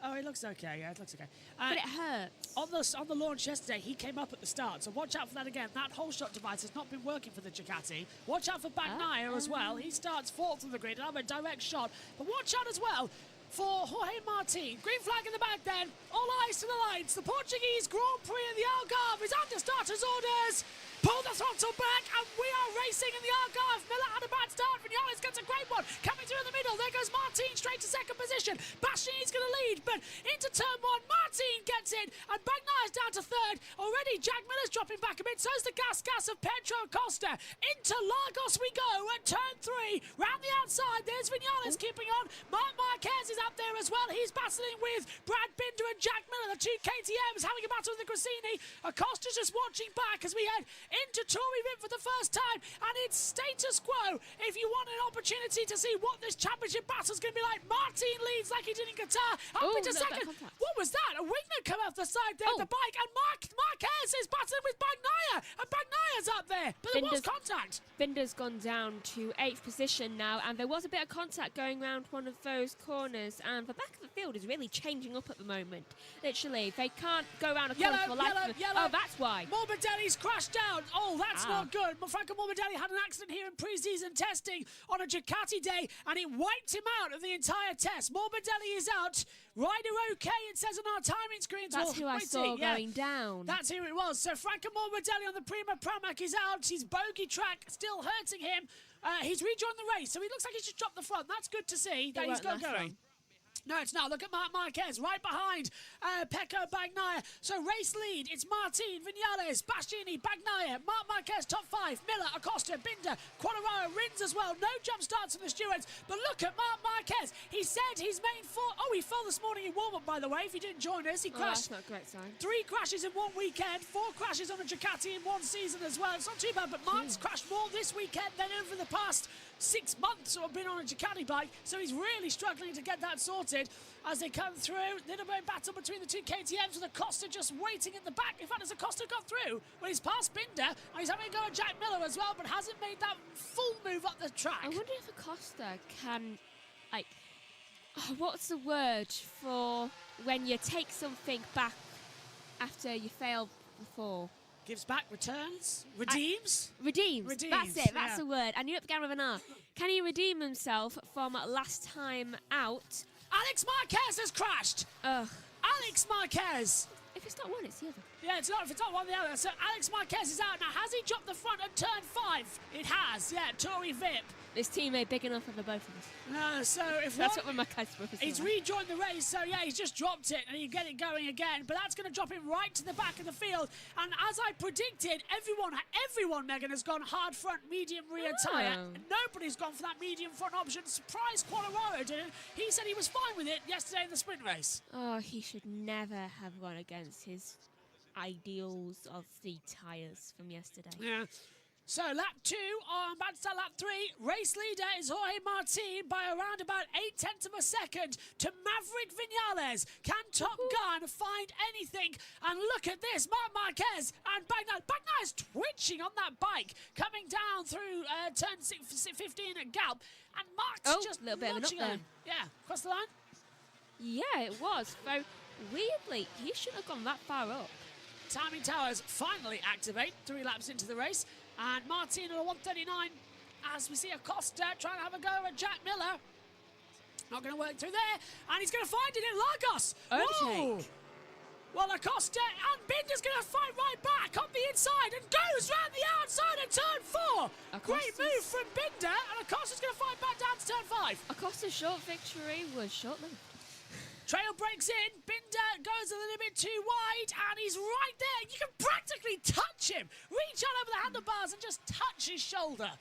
Oh, it looks okay. Yeah, it looks okay. But it hurts. On the launch yesterday, he came up at the start, so watch out for that again. That whole shot device has not been working for the Ducati. Watch out for Bagnaia as well. He starts fourth on the grid. Another direct shot. But watch out as well for Jorge Martin. Green flag in the back then. All eyes to the lights. The Portuguese Grand Prix in the Algarve is under starters' orders. Pull the throttle back, and we are racing in the Algarve. Miller had a bad start. Vinales gets a great one. Coming through in the middle. There goes Martin straight to second position. Bastianini's going to lead, but into turn one. Martin gets in, and Bagnaia's down to third. Already, Jack Miller's dropping back a bit. So's the gas of Pedro Acosta. Into Lagos we go at turn 3. Round the outside, there's Vinales keeping on. Marc Marquez is up there as well. He's battling with Brad Binder and Jack Miller, the 2 KTMs, having a battle with the Grassini. Acosta's just watching back as we head into Tory Rip for the first time, and it's status quo. If you want an opportunity to see what this championship battle's going to be like, Martin leads like he did in Qatar, up into second. What was that? A winglet come off the side there of the bike, and Marquez is battling with Bagnaia, and Bagnaia's up there, but there was contact. Binder's gone down to 8th position now, and there was a bit of contact going around one of those corners, and the back of the field is really changing up at the moment. Literally, they can't go around a corner for life. Yellow. Oh, that's why. Morbidelli's crashed down. Oh, that's not good. Franco Morbidelli had an accident here in pre-season testing on a Ducati day, and it wiped him out of the entire test. Morbidelli is out. Rider okay, it says on our timing screens. That's who I saw going down. That's who it was. So Franco Morbidelli on the Prima Pramac is out. His bogey track still hurting him. He's rejoined the race, so he looks like he's just dropped the front. That's good to see that he's got going. No, it's not. Look at Marc Marquez right behind Pecco Bagnaia. So race lead, it's Martin, Vinales, Bastianini, Bagnaia, Marc Marquez top 5, Miller, Acosta, Binder, Quartararo, Rins as well. No jump starts from the stewards. But look at Marc Marquez. He said his main four. Oh, he fell this morning in warm-up, by the way. If you didn't join us, he crashed. That's not a great sign. 3 crashes in one weekend, 4 crashes on a Ducati in one season as well. It's not too bad, but Marc's crashed more this weekend than over the past 6 months or been on a Ducati bike, so he's really struggling to get that sorted as they come through. Little bit of battle between the 2 KTMs with Acosta just waiting at the back. In fact, as Acosta got through, well, he's past Binder, and he's having a go at Jack Miller as well, but hasn't made that full move up the track. I wonder if Acosta can, like, what's the word for when you take something back after you failed before? Gives back, returns, redeems? Redeems. That's it. That's the word. I knew it began with an R. Can he redeem himself from last time out? Alex Marquez has crashed. Ugh. Alex Marquez. If it's not one, it's the other. Yeah, it's not. If it's not one, the other. So Alex Marquez is out now. Has he dropped the front at turn 5? It has. Yeah, Tory Vip. This team ain't big enough for the both of us. No, so if that's what my cat's he's rejoined the race, so yeah, he's just dropped it and you get it going again. But that's going to drop him right to the back of the field. And as I predicted, everyone, Megan, has gone hard front, medium rear tyre. Nobody's gone for that medium front option. Surprised Quartararo didn't. He said he was fine with it yesterday in the sprint race. Oh, he should never have gone against his ideals of the tyres from yesterday. Yeah. So lap 2, on about to start lap 3. Race leader is Jorge Martin by around about 0.8 of a second to Maverick Vinales. Can Top Gun find anything? And look at this, Marc Marquez and Bagnaia. Bagnaia's twitching on that bike, coming down through turn 15 at Galp. And Mark's just a little bit of an up there. Yeah, across the line. Yeah, it was. So weirdly, he shouldn't have gone that far up. Timing towers finally activate 3 laps into the race. And Martin at a 139 as we see Acosta trying to have a go at Jack Miller. Not going to work through there. And he's going to find it in Lagos. Overtake. Well, Acosta and Binder's going to fight right back on the inside and goes round the outside of turn 4. Great move from Binder. And Acosta's going to fight back down to turn 5. Acosta's short victory was short-lived. Trail breaks in, Binder goes a little bit too wide, and he's right there. You can practically touch him. Reach out over the handlebars and just touch his shoulder.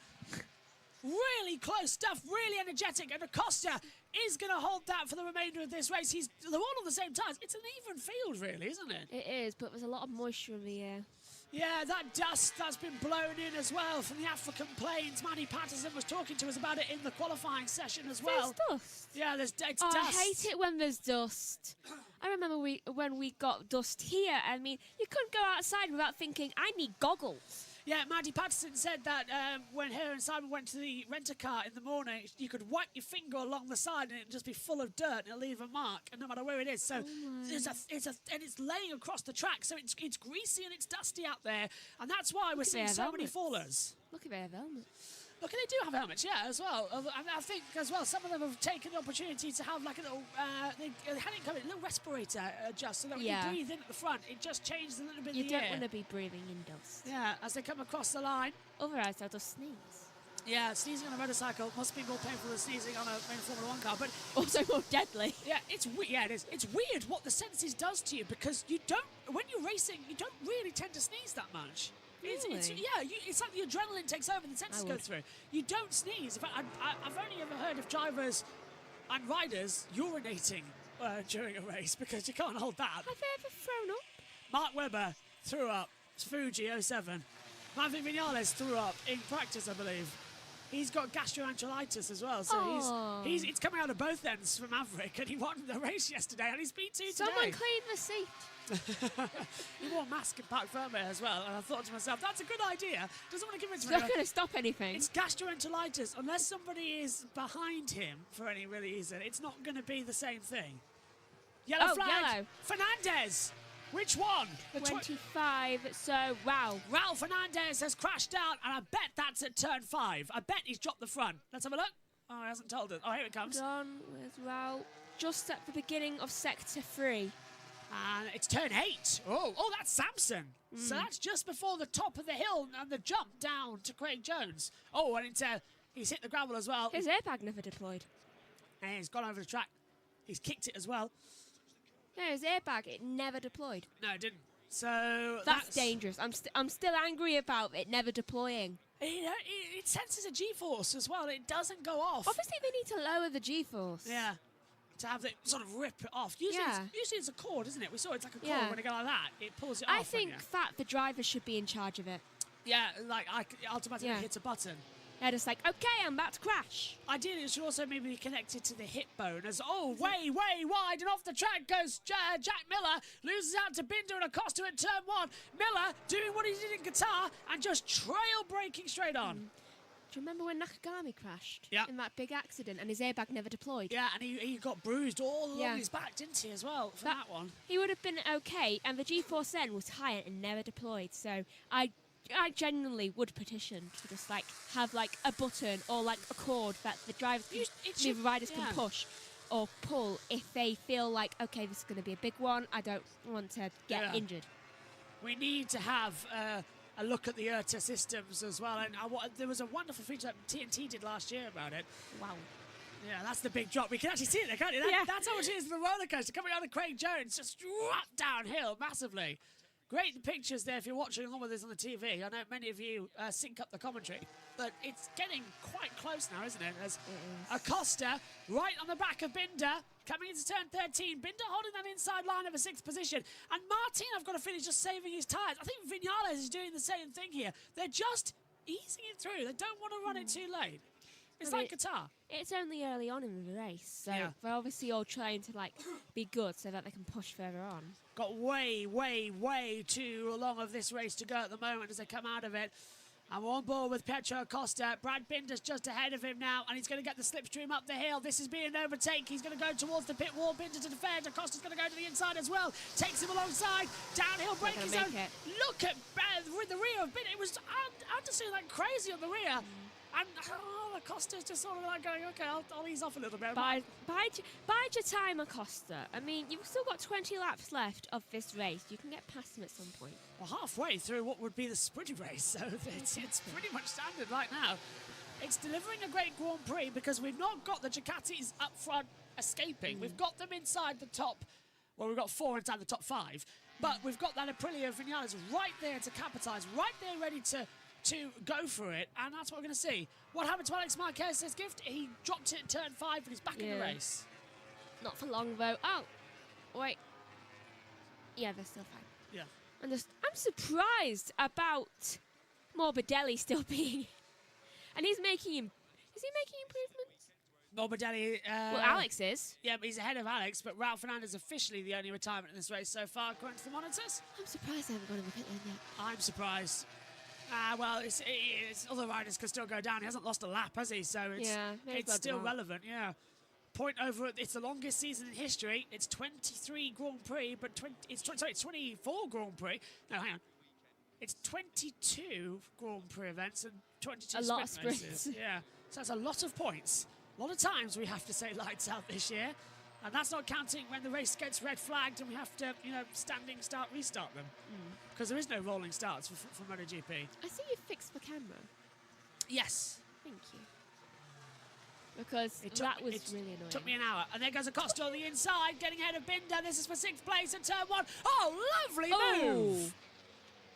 Really close stuff, really energetic, and Acosta is going to hold that for the remainder of this race. They're all on the same tyres. It's an even field, really, isn't it? It is, but there's a lot of moisture in the air. Yeah, that dust that's been blown in as well from the African plains. Manny Patterson was talking to us about it in the qualifying session as well. There's dust. Yeah, it's dust. I hate it when there's dust. I remember when we got dust here. I mean, you couldn't go outside without thinking, I need goggles. Yeah, Mandy Patterson said that when her and Simon went to the rent-a-car in the morning, you could wipe your finger along the side and it'd just be full of dirt and it'll leave a mark, and no matter where it is. So it's laying across the track, so it's greasy and it's dusty out there, and that's why we're seeing so many fallers. Look at their helmets. Look, they do have helmets, yeah, as well. I think, as well, some of them have taken the opportunity to have, like, a little, they had it coming, a little respirator just so that when you breathe in at the front, it just changes a little bit of the air. You don't want to be breathing in dust. Yeah, as they come across the line. Otherwise, they'll just sneeze. Yeah, sneezing on a motorcycle must be more painful than sneezing on a main Formula 1 car, but also more deadly. Yeah, it is. It's weird what the senses does to you, because you don't, when you're racing, you don't really tend to sneeze that much. Really? It's like the adrenaline takes over and the senses go through. You don't sneeze. In fact, I've only ever heard of drivers and riders urinating during a race, because you can't hold that. Have they ever thrown up? Mark Webber threw up. It's Fuji 07. Maverick Vinales threw up in practice, I believe. He's got gastroenteritis as well, so it's coming out of both ends for Maverick, and he won the race yesterday, and he's P2 today. Someone clean the seat. He wore a mask and parked firmware as well, and I thought to myself, that's a good idea. Doesn't want to give it to me. It's not going to stop anything. It's gastroenteritis. Unless somebody is behind him for any reason, it's not going to be the same thing. Yellow flag. Yellow. Fernandez. Which one? 25, so wow. Raul Fernandez has crashed out, and I bet that's at turn 5. I bet he's dropped the front. Let's have a look. Oh, he hasn't told us. Oh, here it comes. Hold on, where's Raul? just at the beginning of Sector 3. And it's turn 8. Oh, that's Samson. So that's just before the top of the hill and the jump down to Craig Jones. Oh, and he's hit the gravel as well. His airbag never deployed. And he's gone over the track. He's kicked it as well. No, his airbag, it never deployed. No, it didn't. So that's dangerous. I'm still angry about it never deploying. It senses a G-force as well. It doesn't go off. Obviously, they need to lower the G-force. Yeah. To have it sort of rip it off. Usually it's a cord, isn't it? We saw it's like a cord when it goes like that. It pulls it off. I think that the driver should be in charge of it. Yeah, like automatically hits a button. Yeah, just like, okay, I'm about to crash. Ideally, it should also maybe be connected to the hip bone as, way wide and off the track goes Jack Miller, loses out to Binder and Acosta at turn 1. Miller doing what he did in Qatar and just trail braking straight on. Do you remember when Nakagami crashed? Yeah. In that big accident and his airbag never deployed? Yeah, and he got bruised all along his back, didn't he, as well, for that one? He would have been okay, and the G-force then was higher and never deployed, so I genuinely would petition to just have a button or a cord that the drivers, the riders can push or pull if they feel like, okay, this is going to be a big one. I don't want to get injured. We need to have a look at the IRTA systems as well. And there was a wonderful feature that TNT did last year about it. Wow. Yeah, that's the big drop. We can actually see it there, can't you? That's how much it is for the roller coaster coming out of Craig Jones, just downhill massively. Great pictures there if you're watching along with us on the TV. I know many of you sync up the commentary, but it's getting quite close now, isn't it? As Acosta right on the back of Binder, coming into turn 13. Binder holding that inside line of a 6th position. And Martin, I've got to finish just saving his tyres. I think Viñales is doing the same thing here. They're just easing it through. They don't want to run it too late. It's like Qatar. It's only early on in the race, so they're obviously all trying to be good so that they can push further on. Got way too long of this race to go at the moment as they come out of it. I'm on board with Pietro Acosta. Brad Binder's just ahead of him now, and he's going to get the slipstream up the hill. This is being an overtake. He's going to go towards the pit wall. Binder to defend. Acosta's going to go to the inside as well. Takes him alongside. Downhill braking zone. Look at the rear of Binder. It was understeering like crazy on the rear. And Acosta's just sort of going, okay, I'll ease off a little bit. Bide your time, Acosta. I mean, you've still got 20 laps left of this race. You can get past him at some point. Well, halfway through what would be the sprint race, so it's pretty much standard right now. It's delivering a great Grand Prix because we've not got the Ducatis up front escaping. We've got them inside the top. Well, we've got 4 inside the top 5. But we've got that Aprilia Viñales right there to capitalise, right there ready to go for it, and that's what we're going to see. What happened to Alex Marquez's gift? He dropped it in turn 5 and he's back in the race. Not for long though. Oh, wait. Yeah, they're still fine. Yeah. I'm surprised about Morbidelli still being. And he's making Is he making improvements? Morbidelli. Well, Alex is. Yeah, but he's ahead of Alex. But Ralph Fernandez officially the only retirement in this race so far, according to the monitors. I'm surprised they haven't gone in the pit lane yet. I'm surprised. Well, it's other riders can still go down. He hasn't lost a lap, has he? So it's still relevant. Yeah. Point over. It's the longest season in history. It's 23 Grand Prix, but it's 24 Grand Prix. No, hang on. It's 22 Grand Prix events and 22 sprint races. Yeah. So that's a lot of points. A lot of times we have to say lights out this year. And that's not counting when the race gets red flagged and we have to, standing start, restart them. Because there is no rolling starts for MotoGP. I see you fixed the camera. Yes. Thank you. Because that was really annoying. It took me an hour. And there goes Acosta on the inside, getting ahead of Binder. This is for 6th place at turn 1. Oh, lovely move!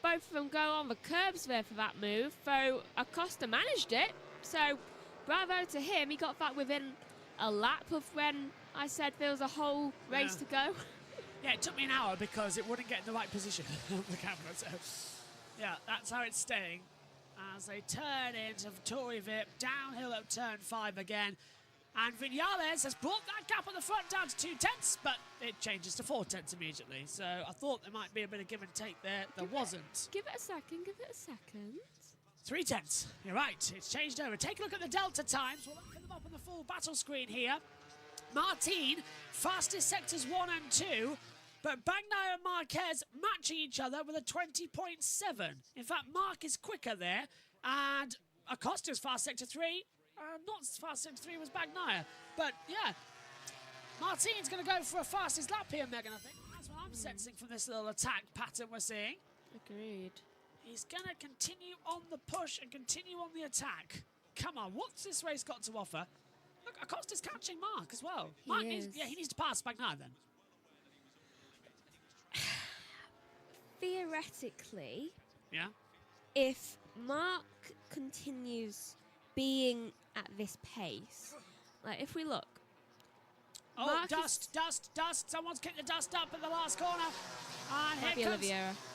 Both of them go on the curbs there for that move. So Acosta managed it. So bravo to him. He got that within a lap of when I said there was a whole race to go. Yeah, it took me an hour because it wouldn't get in the right position on the camera. So, yeah, that's how it's staying. As they turn into Tory Vip, downhill at turn 5 again. And Viñales has brought that gap on the front down to 2 tenths, but it changes to 4 tenths immediately. So I thought there might be a bit of give and take there. There wasn't. Give it a second, give it a second. 3 tenths. You're right. It's changed over. Take a look at the Delta times. We'll open them up on the full battle screen here. Martin, fastest sectors 1 and 2, but Bagnaia and Marquez matching each other with a 20.7. In fact, Mark is quicker there, and Acosta's fast sector 3. Not as fast sector 3 was Bagnaia. But, yeah, Martin's going to go for a fastest lap here, Megan, I think. That's what I'm sensing from this little attack pattern we're seeing. Agreed. He's going to continue on the push and continue on the attack. Come on, what's this race got to offer? Look, Acosta's catching Mark as well. Mark needs to pass Bagnaia then. Theoretically, yeah. If Mark continues being at this pace, like if we look. Oh, Mark dust. Someone's kicked the dust up at the last corner. And here comes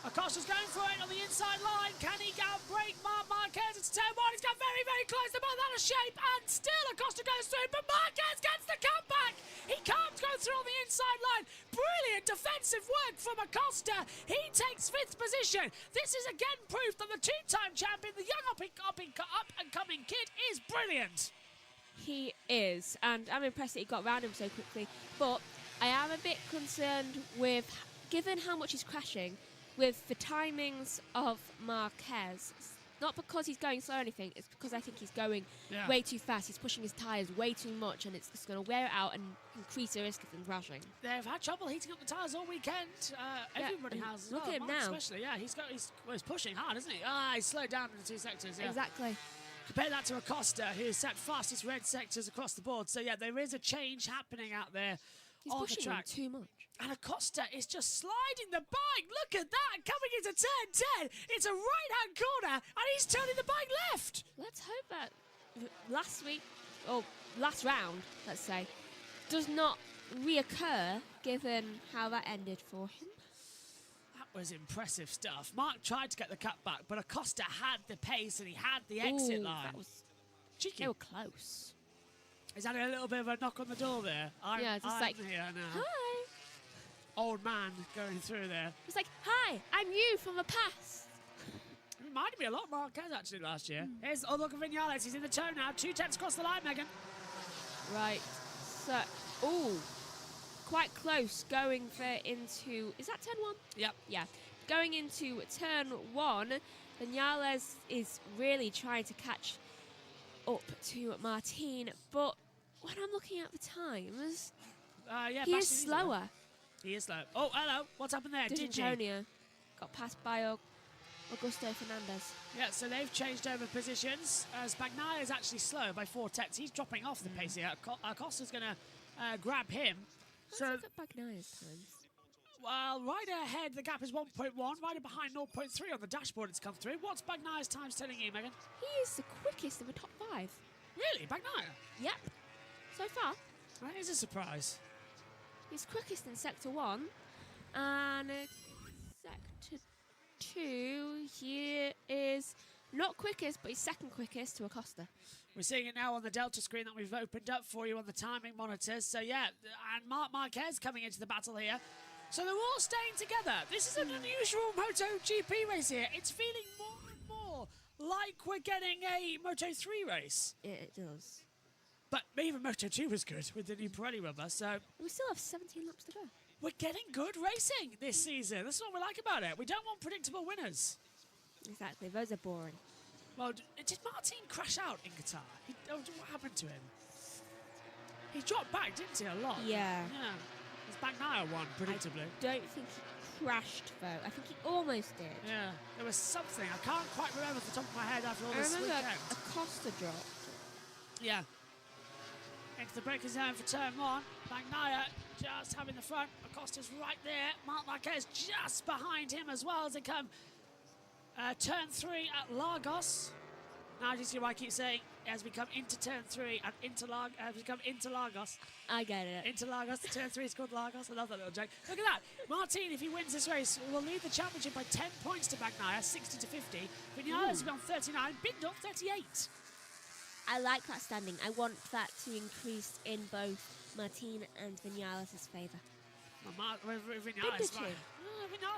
Acosta's going for it on the inside line. Can he outbrake Mark Marquez? It's turn one. He's got very, very close. They're both out of shape. And still Acosta goes through. But Marquez gets the comeback. He can't go through on the inside line. Brilliant defensive work from Acosta. He takes 5th position. This is again proof that the 2-time champion, the young up-and-coming kid, is brilliant. He is, and I'm impressed that he got around him so quickly. But I am a bit concerned with, given how much he's crashing, with the timings of Marquez. Not because he's going slow or anything, it's because I think he's going way too fast. He's pushing his tyres way too much, and it's just going to wear it out and increase the risk of him crashing. They've had trouble heating up the tyres all weekend. Everybody has. Look at him now. Especially, he's pushing hard, isn't he? He's slowed down in the 2 sectors. Yeah. Exactly. Compare that to Acosta, who set fastest red sectors across the board. So, there is a change happening out there on the track. He's pushing too much. And Acosta is just sliding the bike. Look at that, coming into turn 10. It's a right-hand corner, and he's turning the bike left. Let's hope that last round, let's say, does not reoccur, given how that ended for him. That was impressive stuff. Mark tried to get the cut back, but Acosta had the pace and he had the exit line. That was cheeky. They were close. Is that a little bit of a knock on the door there? I'm like, here now. Hi. Old man going through there. It's like, hi, I'm you from the past. Reminded me a lot of Marquez actually last year. Here's look at Vinales. He's in the toe now. 2 tenths across the line, Megan. Right. So, quite close going into. Is that turn 1? Yep. Yeah. Going into turn 1, Vinales is really trying to catch up to Martin, but when I'm looking at the times, he is slower. He is slow. Oh, hello. What's happened there? Antonio got passed by Augusto Fernandez. Yeah, so they've changed over positions. As Bagnaia is actually slow by 4 tenths. He's dropping off the pace here. Acosta's going to grab him. Let's look at Bagnaia's times. Well, right ahead, the gap is 1.1. Right behind 0.3 on the dashboard it's come through. What's Bagnaia's times telling you, Megan? He is the quickest in the top 5. Really? Bagnaia? Yep. So far. That is a surprise. He's quickest in Sector 1. And Sector 2, he is not quickest, but he's second quickest to Acosta. We're seeing it now on the Delta screen that we've opened up for you on the timing monitors. So, and Marc Marquez coming into the battle here. So they're all staying together. This is an unusual MotoGP race here. It's feeling more and more like we're getting a Moto3 race. It does. But even Moto2 was good with the new Pirelli rubber, so... We still have 17 laps to go. We're getting good racing this season. That's what we like about it. We don't want predictable winners. Exactly. Those are boring. Well, did Martin crash out in Qatar? What happened to him? He dropped back, didn't he, a lot? Yeah. Yeah. His Bagnaia won, predictably. I don't think he crashed, though. I think he almost did. Yeah. There was something. I can't quite remember off the top of my head after all this weekend. I remember Acosta dropped. Yeah. Into the braking zone for turn 1. Bagnaia just having the front. Acosta's right there. Marc Marquez just behind him as well as they come. Turn 3 at Lagos. Now do you see why I keep saying it has become into turn 3 and into Lagos. I get it. Into Lagos. Turn 3 is called Lagos. I love that little joke. Look at that. Martin, if he wins this race, will lead the championship by 10 points to Bagnaia, 60 to 50. Vinales has been on 39. Bindorf 38. I like that standing. I want that to increase in both Martin and Vinales' favour. Vinales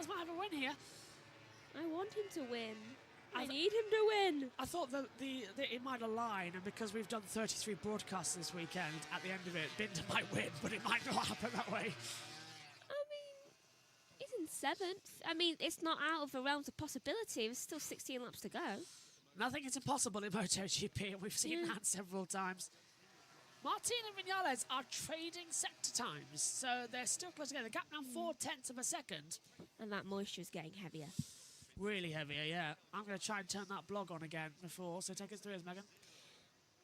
might have a win here. I want him to win. I need him to win. I thought that it might align, and because we've done 33 broadcasts this weekend, at the end of it, Binder might win, but it might not happen that way. I mean, he's in 7th. I mean, it's not out of the realms of possibility. There's still 16 laps to go. Nothing is impossible in MotoGP, and we've seen that several times. Martin and Vinales are trading sector times, so they're still close together. The gap now 0.4 of a second. And that moisture is getting heavier. Really heavier, yeah. I'm going to try and turn that blog on again before, so take us through, Megan.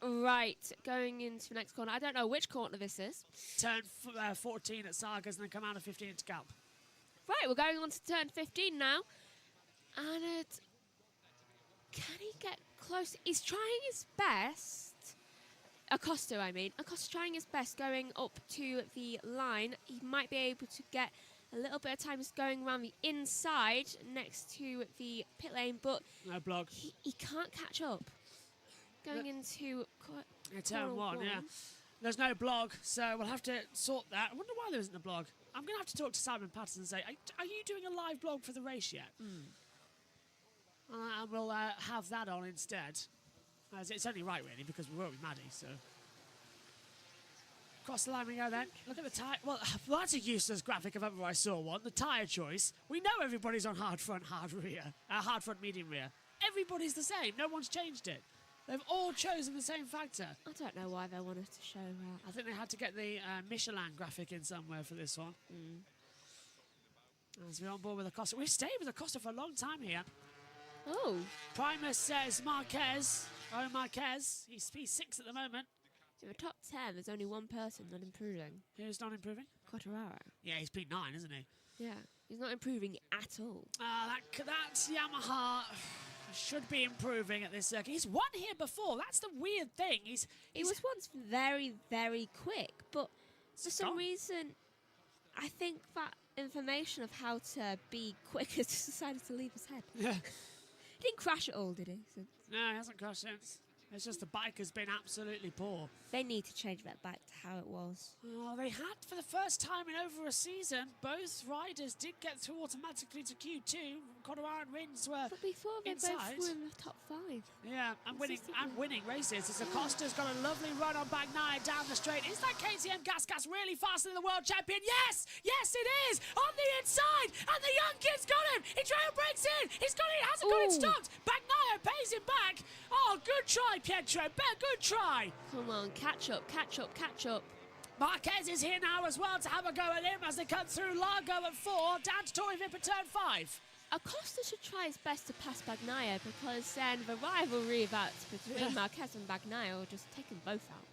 Right, going into the next corner. I don't know which corner this is. Turn 14 at Sagas and then come out of 15 into Gap. Right, we're going on to turn 15 now. And can he get close? He's trying his best. Acosta, I mean. Acosta's trying his best going up to the line. He might be able to get a little bit of time going around the inside next to the pit lane, but no blog. He can't catch up. Going into turn one, yeah. There's no blog, so we'll have to sort that. I wonder why there isn't a blog. I'm going to have to talk to Simon Patterson and say, are you doing a live blog for the race yet? And we'll have that on instead. As it's only right, really, because we won't be Maddie, so... Cross the line we go then. Look at the tyre. Well, that's a useless graphic if ever I saw one. The tyre choice. We know everybody's on hard front, hard rear. Hard front, medium rear. Everybody's the same. No one's changed it. They've all chosen the same factor. I don't know why they wanted to show that. I think they had to get the Michelin graphic in somewhere for this one. As we're on board with Acosta. We've stayed with Acosta for a long time here. Oh. Primus says Marquez. Oh, Marquez. He's P6 at the moment. In the top 10, there's only one person not improving. Who's not improving? Quartararo. Yeah, he's P9, isn't he? Yeah, he's not improving at all. That Yamaha should be improving at this circuit. He's won here before. That's the weird thing. He was once very, very quick, but for some reason, I think that information of how to be quick has decided to leave his head. Yeah. He didn't crash at all, did he? No, he hasn't crashed since. It's just the bike has been absolutely poor. They need to change that back to how it was. Oh, they had, for the first time in over a season, both riders did get through automatically to Q2. Quartararo and Rins were But before they inside. both were in the top 5. Yeah, and winning races. As Acosta's got a lovely run on Bagnaia down the straight. Is that KTM Gas really faster than the world champion? Yes! Yes, it is! On the inside! And the young kid's got him! He trail breaks in! He's got it! Hasn't got it stopped! Bagnaia pays him back! Oh, good try, Pietro! Good try! Come on, catch up, catch up, catch up. Marquez is here now as well to have a go at him as they come through Largo at 4, down to Torrey Vip at turn 5. Acosta should try his best to pass Bagnaia because then the rivalry that's between Marquez and Bagnaia will just take them both out.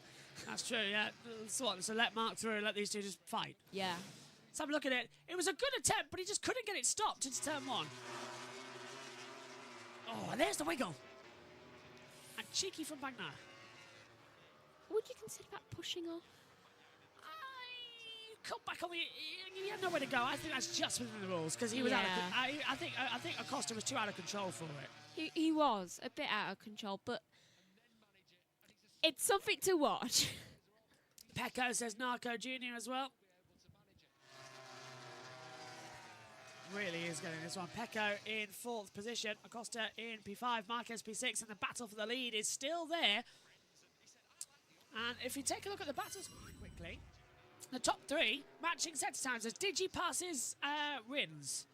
That's true, yeah. So let Mark through and let these two just fight. Yeah. Let's have a look at it. It was a good attempt, but he just couldn't get it stopped into turn 1. Oh, and there's the wiggle. And cheeky from Bagnaia. Would you consider that pushing off? Cut back on the... He had nowhere to go. I think that's just within the rules because he was out of... I think Acosta was too out of control for it. He was a bit out of control, but it's something to watch. Pecco says Narco Jr. as well. Really is getting this one. Pecco in 4th position. Acosta in P5. Marquez P6. And the battle for the lead is still there. And if you take a look at the battles quickly, the top 3 matching set times as Digi passes Rins.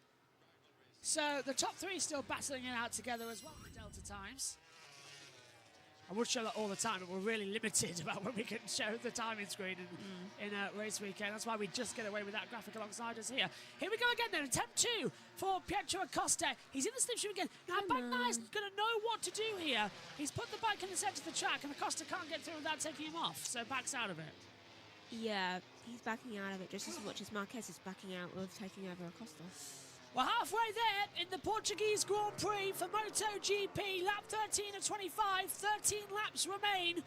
So the top 3 still battling it out together as well with Delta times. I would show that all the time, but we're really limited about when we can show the timing screen in a race weekend. That's why we just get away with that graphic alongside us here. Here we go again then, attempt 2 for Pietro Acosta. He's in the slipstream again. Now Bagnaia's going to know what to do here. He's put the bike in the centre of the track and Acosta can't get through without taking him off, so backs out of it. Yeah, he's backing out of it just as much as Marquez is backing out of taking over Acosta. We're halfway there in the Portuguese Grand Prix for MotoGP. Lap 13 of 25, 13 laps remain.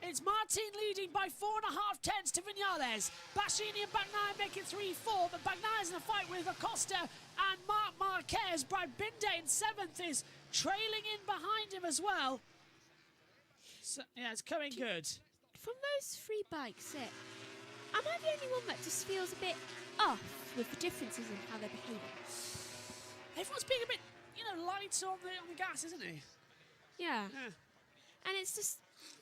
It's Martin leading by 4.5 tenths to Vinales. Bassini and Bagnaia make it 3-4, but Bagnaia's in a fight with Acosta and Marc Marquez. Brad Binder in 7th is trailing in behind him as well. So, yeah, it's coming good. From those 3 bikes, am I the only one that just feels a bit off with the differences in how they're behaving? Everyone's being a bit, light on the gas, isn't he? Yeah. And it's just,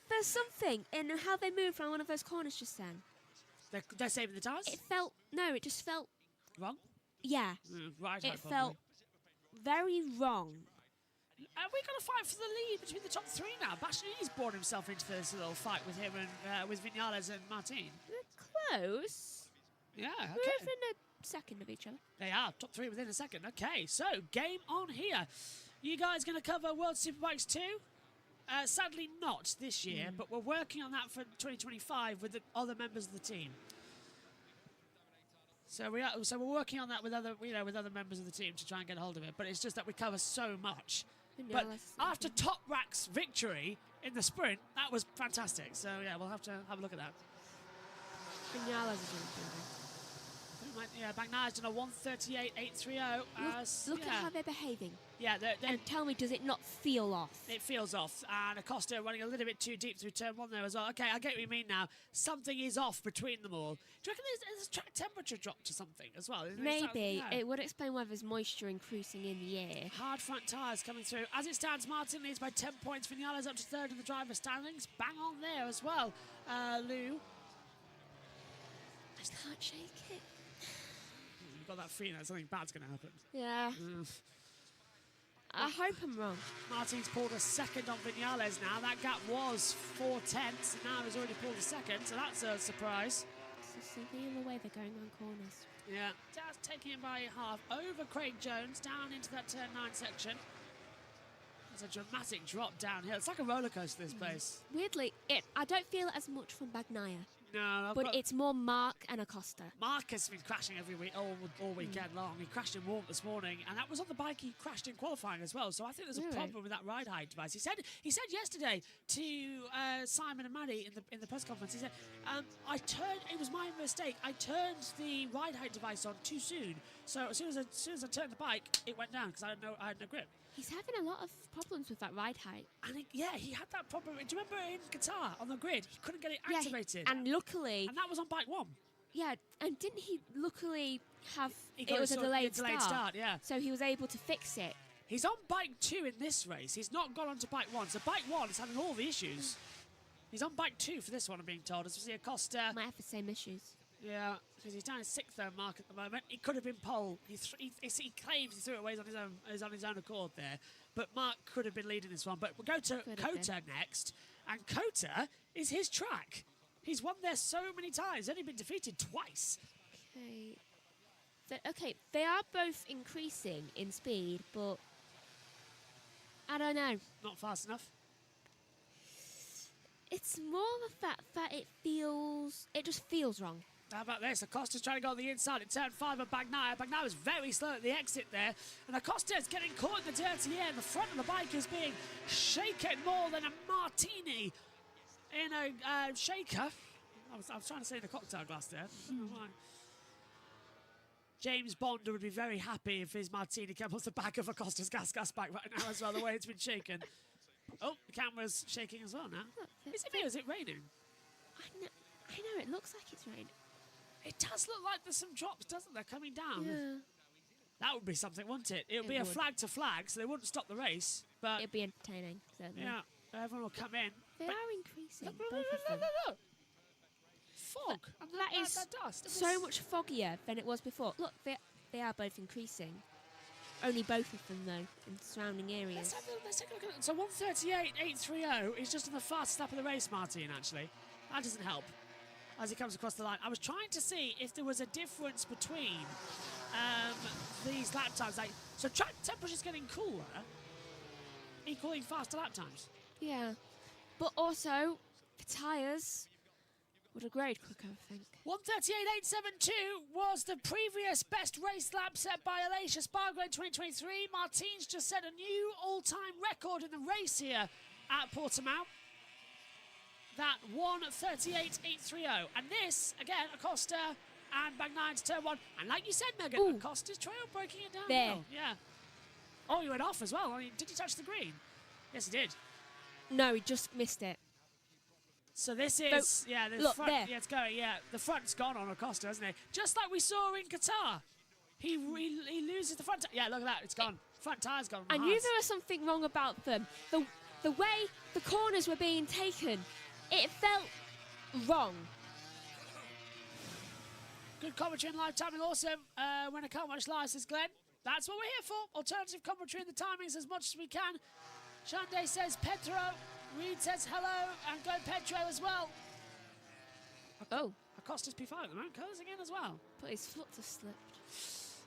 there's something in how they moved around one of those corners just then. They're saving the tyres? It just felt... Wrong? Yeah. Right. It felt very wrong. And we've got a fight for the lead between the top three now. Bastianini's brought himself into this little fight with him and with Vinales and Martin. They're close. Yeah, okay. We're within a second of each other. They are, top three within a second. Okay, so game on here. You guys going to cover World Superbikes 2? Sadly not this year, but we're working on that for 2025 with the other members of the team. So we're working on that with other members of the team to try and get a hold of it. But it's just that we cover so much. But after Top Rack's victory in the sprint, that was fantastic. So yeah, we'll have to have a look at that. Vinales is improving. Yeah, Bagnai's done a 1:38.830. Look at how they're behaving. Yeah, and tell me, does it not feel off? It feels off. And Acosta running a little bit too deep through turn 1 there as well. Okay, I get what you mean now. Something is off between them all. Do you reckon there's a track temperature drop to something as well? Maybe. It would explain why there's moisture increasing in the air. Hard front tyres coming through. As it stands, Martin leads by 10 points. Vinales up to third in the driver's standings. Bang on there as well. Lou. I just can't shake it. You've got that feeling that something bad's going to happen. Yeah. I hope I'm wrong. Martin's pulled a second on Vinales now. That gap was 4 tenths, and now he's already pulled a second, so that's a surprise. So in the way they're going on corners. Yeah. That's taking him by half over Craig Jones, down into that turn 9 section. There's a dramatic drop downhill. It's like a roller coaster, this place. Weirdly, I don't feel it as much from Bagnaia. No, but it's more Mark and Acosta. Mark has been crashing every week, all weekend long. He crashed in warm this morning, and that was on the bike he crashed in qualifying as well. So I think there's a problem with that ride height device. He said yesterday to Simon and Maddie in the press conference. He said, it was my mistake. I turned the ride height device on too soon. So as soon as I turned the bike, it went down because I had no grip. He's having a lot of problems with that ride height. And he had that problem. Do you remember in Qatar on the grid? He couldn't get it activated. And luckily... And that was on bike 1. Yeah, and didn't he luckily have... It was a delayed start. Yeah. So he was able to fix it. He's on bike 2 in this race. He's not gone on to bike 1. So bike 1 is having all the issues. He's on bike 2 for this one, I'm being told. As we see Acosta... Might have the same issues. Yeah, because he's down in 6th though, Mark, at the moment. He could have been pole. He claims he threw it away on his own accord there. But Mark could have been leading this one. But we'll go to Kota next. And Kota is his track. He's won there so many times. Only been defeated twice. Okay, they are both increasing in speed, but I don't know. Not fast enough? It's more the fact that it just feels wrong. How about this? Acosta's trying to go on the inside at turn 5 of Bagnaia. Bagnaia was very slow at the exit there. And Acosta's getting caught in the dirty air. The front of the bike is being shaken more than a martini in a shaker. I was trying to say the cocktail glass there. James Bond would be very happy if his martini came off the back of Acosta's gas bike right now as well, the way it's been shaken. Oh, the camera's shaking as well now. Look, is it me or is it raining? I know, it looks like it's raining. It does look like there's some drops, doesn't there, coming down? Yeah. That would be something, wouldn't it? It would be a flag to flag, so they wouldn't stop the race. But it'd be entertaining, certainly. Yeah, everyone will come in. They are increasing, look, both of them. Look. Fog. That is so much foggier than it was before. Look, they are both increasing. Only both of them, though, in surrounding areas. Let's take a look at it. So 1:38.830 is just on the fastest lap of the race, Martin, actually. That doesn't help as he comes across the line. I was trying to see if there was a difference between these lap times. So track temperature's getting cooler, equaling faster lap times. Yeah, but also the tyres would have grade quicker, I think. 1:38.872 was the previous best race lap set by Alicia Spargo in 2023. Martin's just set a new all-time record in the race here at Portimao. That 1:38.830. And this, again, Acosta and Bagnaia to turn 1. And like you said, Megan, Acosta's trail breaking it down. There. Yeah. Oh, he went off as well. I mean, did he touch the green? Yes, he did. No, he just missed it. So this is, the look, front, there. yeah, it's going, the front's gone on Acosta, hasn't it? Just like we saw in Qatar. He loses the front, yeah, look at that, it's gone. Front tyre's gone. I knew there was something wrong about them. The way the corners were being taken, it felt wrong. Good commentary and live timing, awesome. When I can't watch live, says Glenn. That's what we're here for. Alternative commentary and the timings as much as we can. Shande says Pedro. Reed says hello. And go Pedro as well. Oh. Acosta's P5 at the moment. Closing in as well. But his foot has slipped.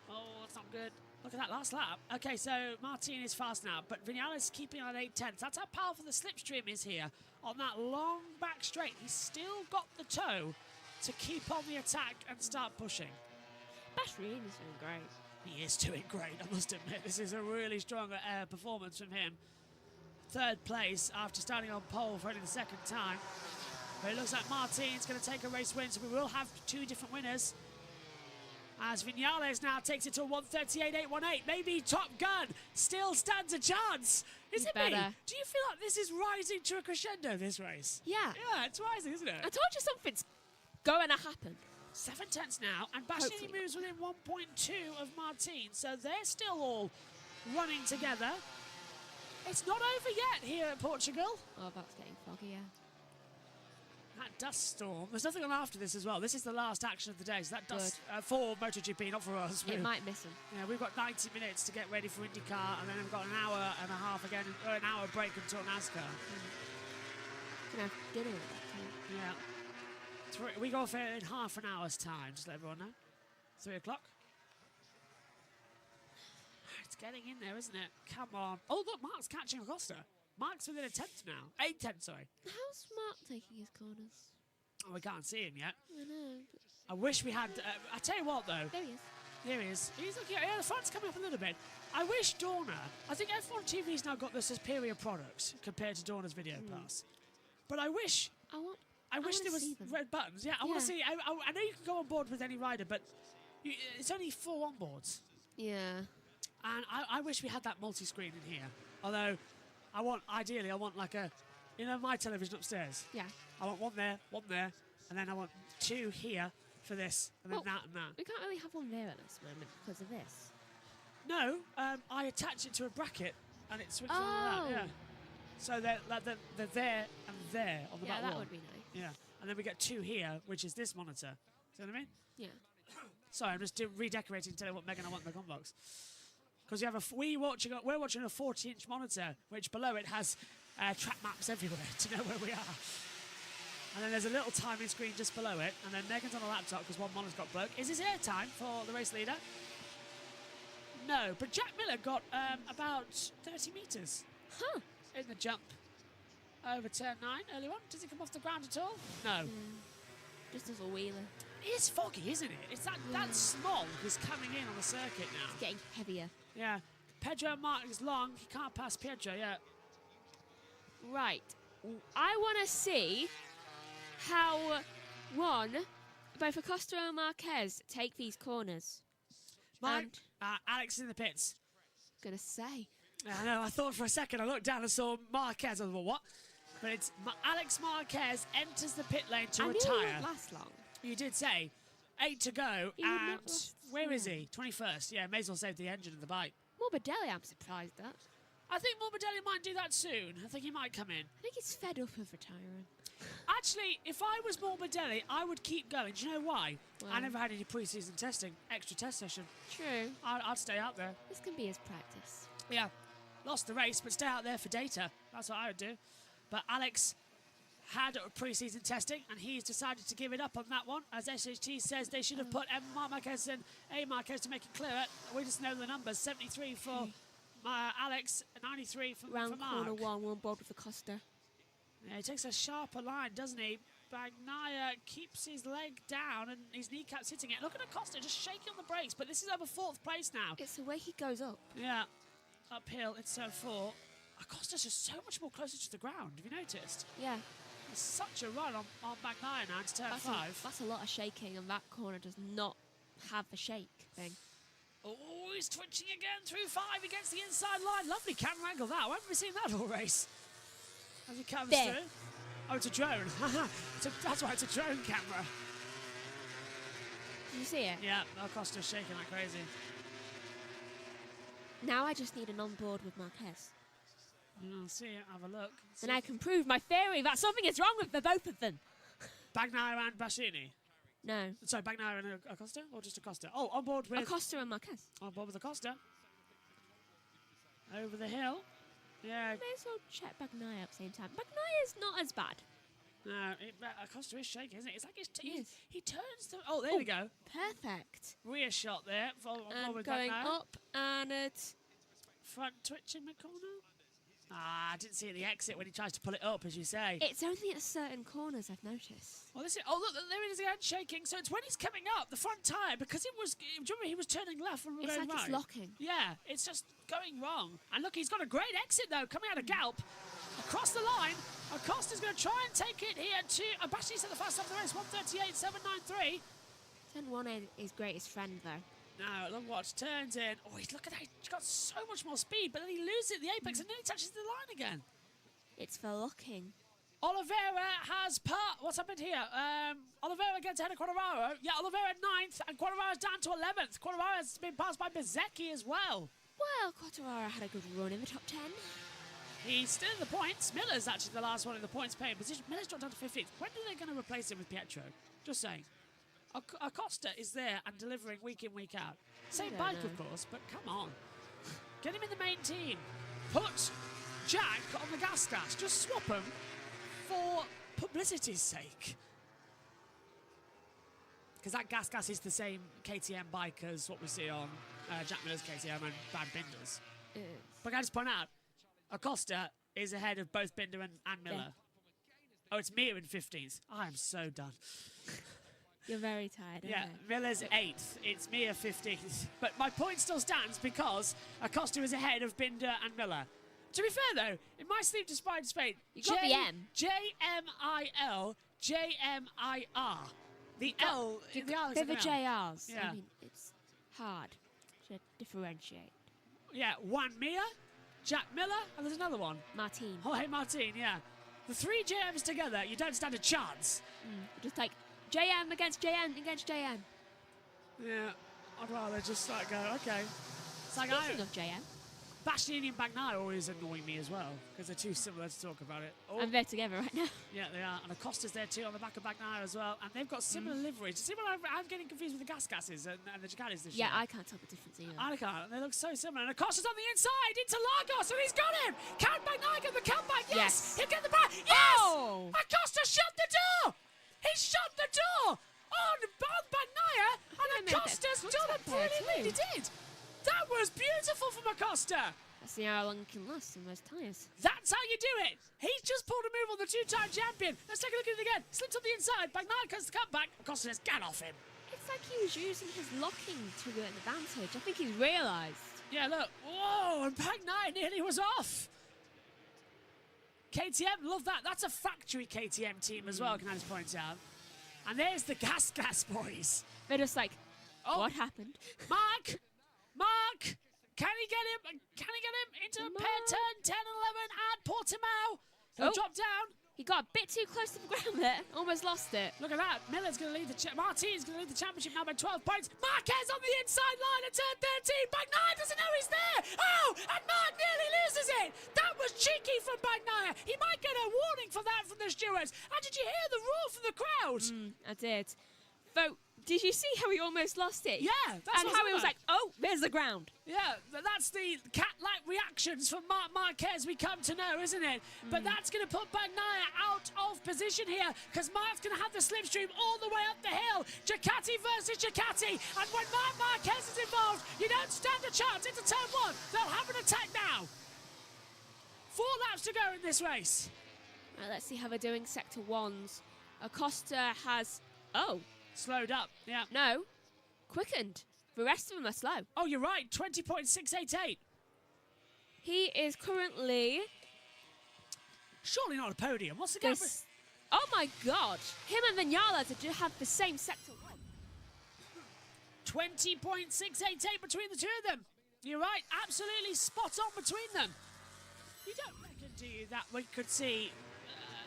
Oh, that's not good. Look at that last lap. Okay, so Martin is fast now, but Vinales keeping on 8/10. That's how powerful the slipstream is here. On that long back straight, he's still got the toe to keep on the attack and start pushing. Bashrin is doing great. He is doing great, I must admit. This is a really strong performance from him. 3rd place after starting on pole for only the 2nd time. But it looks like Martin's going to take a race win, so we will have 2 different winners. As Vinales now takes it to 1:38.818. Maybe Top Gun still stands a chance. Is it me? Do you feel like this is rising to a crescendo, this race? Yeah. Yeah, it's rising, isn't it? I told you something's going to happen. 7/10 now, and Bastianini moves within 1.2 of Martin, so they're still all running together. It's not over yet here at Portugal. Oh, that's getting foggy, yeah. That dust storm. There's nothing on after this as well. This is the last action of the day, so that dust for MotoGP, not for us. It might miss them. Yeah, we've got 90 minutes to get ready for IndyCar, and then we've got an hour and a half again, or an hour break until NASCAR. Can have dinner with that too. Yeah. We go off in half an hour's time, just let everyone know. 3 o'clock. It's getting in there, isn't it? Come on. Oh, look, Mark's catching Acosta. Mark's within a 10th now. 8/10, sorry. How's Mark taking his corners? Oh, we can't see him yet. I know. I wish we had... I tell you what, though. There he is. There he is. He's looking at... Yeah, the front's coming up a little bit. I wish Dorna... I think F1 TV's now got the superior product compared to Dorna's Video Pass. But I wish... I wish there was red buttons. Yeah, I want to see... I know you can go on board with any rider, but it's only 4 onboards. Yeah. And I wish we had that multi-screen in here. Although, ideally, I want like a... You know, my television upstairs? Yeah. I want one there, and then I want 2 here for this, and then that and that. We can't really have one there at this moment because of this. No, I attach it to a bracket, and it switches on like that, yeah. So they're there and there on the back wall. Yeah, that would be nice. Yeah, and then we get 2 here, which is this monitor. See what I mean? Yeah. Sorry, I'm just redecorating to tell you what Megan I want in the combox. Because we're watching a 40-inch monitor, which below it has track maps everywhere to know where we are. And then there's a little timing screen just below it, and then Megan's on a laptop because one monitor's got broke. Is this airtime for the race leader? No, but Jack Miller got about 30 metres in the jump over turn 9 early on. Does he come off the ground at all? No. Just as a wheeler. It's foggy, isn't it? It's that smog is coming in on the circuit now. It's getting heavier. Yeah. Pedro Mark is long. He can't pass Pedro yet. Right. I want to see how both Acosta and Marquez take these corners. Alex is in the pits. Gonna say. I know. I thought for a second. I looked down and saw Marquez. I was like, what? But it's Alex Marquez enters the pit lane to retire. He won't last long. You did say 8 to go, and where is he? 21st. Yeah, may as well save the engine of the bike. Morbidelli, I'm surprised at. I think Morbidelli might do that soon. I think he might come in. I think he's fed up of retiring. Actually, if I was Morbidelli, I would keep going. Do you know why? I never had any pre-season testing, extra test session. True. I'd stay out there. This can be his practice. Yeah. Lost the race, but stay out there for data. That's what I would do. But Alex had pre-season testing, and he's decided to give it up on that one. As SHT says, they should have put M. Marquez and A. Marquez to make it clearer. We just know the numbers. 73 for Alex, 93 for Mark. Round corner 1, we're on board with Acosta. Yeah, he takes a sharper line, doesn't he? Bagnaia keeps his leg down and his kneecap's hitting it. Look at Acosta just shaking on the brakes, but this is over 4th place now. It's the way he goes up. Yeah, uphill, it's so 4. Acosta's just so much more closer to the ground, have you noticed? Yeah. It's such a run on Bagnaia now to turn 5. That's a lot of shaking, and that corner does not have the shake thing. Oh, he's twitching again through 5 against the inside line. Lovely camera angle that. Why haven't we seen that all race? As he comes through. Oh, it's a drone. That's why it's a drone camera. Did you see it? Yeah, Acosta's shaking like crazy. Now I just need an on-board with Marquez. I'll see it, have a look. And I can prove my theory that something is wrong with the both of them. Bagnaia and Bassini. No. Sorry, Bagnaia and Acosta, or just Acosta? Oh, on board with Acosta and Marquez. On board with Acosta. Over the hill. Yeah. May as well check Bagnaia at the same time. Bagnaia's not as bad. No, Acosta is shaking, isn't it? It's like he turns the... Oh, there we go. Perfect. Rear shot there. And going up and it's... Front twitching McConnell. I didn't see the exit when he tries to pull it up, as you say. It's only at certain corners, I've noticed. Well, look, there it is again, shaking. So it's when he's coming up, the front tyre, because it was... Do you remember he was turning left when we were going right? It's like it's locking. Yeah, it's just going wrong. And look, he's got a great exit, though, coming out of Galp. Across the line, Acosta's going to try and take it here to... Abashi said the fast off the race, 1:38.793. Turn 1 is his greatest friend, though. Now, look what turns in. Oh, look at that. He's got so much more speed, but then he loses it at the apex and then he touches the line again. It's for locking. Oliveira has what's happened here? Oliveira gets ahead of Quartararo. Yeah, Oliveira at 9th and Quartararo's down to 11th. Quartararo's been passed by Bezzecchi as well. Well, Quartararo had a good run in the top 10. He's still in the points. Miller's actually the last one in the points paying position. Miller's dropped down to 15th. When are they going to replace him with Pietro? Just saying. Acosta is there and delivering week in, week out. Same bike, of course, but come on. Get him in the main team. Put Jack on the gas gas. Just swap him for publicity's sake. Because that gas gas is the same KTM bike as what we see on Jack Miller's KTM and Van Binder's. But can I just point out, Acosta is ahead of both Binder and Miller. Yeah. Oh, it's Mir in 15th. I am so done. You're very tired. Yeah, Miller's 8th. It's Mir 15th. But my point still stands because Acosta is ahead of Binder and Miller. To be fair, though, in my sleep despite fate, you got the M. JMIL, JMIR. The L. They're the JRs. Yeah. I mean, it's hard to differentiate. Yeah, Juan Mir, Jack Miller, and there's another one. Martin. Oh, hey, Martin, yeah. The 3 JMs together, you don't stand a chance. Just like JM against JM against JM. Yeah, I'd rather just like go, okay. It's like Speaking of JM. Bastianini and Bagnaia always annoy me as well, because they're too similar to talk about it. And they're together right now. Yeah, they are. And Acosta's there too on the back of Bagnaia as well. And they've got similar liveries. See what I'm getting confused with the gas gases and the Ducatis this year. Yeah, I can't tell the difference either. I can't. They look so similar. And Acosta's on the inside into Lagos, and he's got him. Can Bagnaia get the comeback? Yes. He'll get the back. Yes! Oh! Acosta shut the door! He shut the door on Bagnaia, and Acosta's done it brilliantly. He did. That was beautiful from Acosta. Let's see how long he can last in those tyres. That's how you do it. He's just pulled a move on the 2-time champion. Let's take a look at it again. Slips on the inside. Bagnaia comes to come back. Acosta says, get off him. It's like he was using his locking to an advantage. I think he's realised. Yeah, look. Whoa, and Bagnaia nearly was off. KTM, love that. That's a factory KTM team as well, can I just point out. And there's the gas boys. They're just like, what happened? Mark, can he get him? Can he get him into a pair turn 10 and 11 at Portimao? He'll drop down. He got a bit too close to the ground there. Almost lost it. Look at that. Miller's going to lead Martin's going to lead the championship now by 12 points. Marquez on the inside line at turn 13. Bagnaia doesn't know he's there. Oh, and Mark nearly loses it. That was cheeky from Bagnaia. He might get a warning for that from the stewards. And did you hear the roar from the crowd? I did. Though, did you see how he almost lost it? Yeah. That's and how he was like, oh, there's the ground. Yeah, that's the cat-like reactions from Marc Marquez we come to know, isn't it? But that's going to put Bagnaia out of position here because Marc's going to have the slipstream all the way up the hill. Ducati versus Ducati. And when Marc Marquez is involved, you don't stand a chance. Into turn 1. They'll have an attack now. 4 laps to go in this race. Right, let's see how they're doing sector 1s. Acosta has... Oh. Slowed up, yeah. No. Quickened. The rest of them are slow. Oh, you're right. 20.688. He is currently... Surely not a podium. What's the gap? Oh, my God. Him and Viñales do have the same sector 1. 20.688 between the two of them. You're right. Absolutely spot on between them. You don't reckon, do you, that we could see...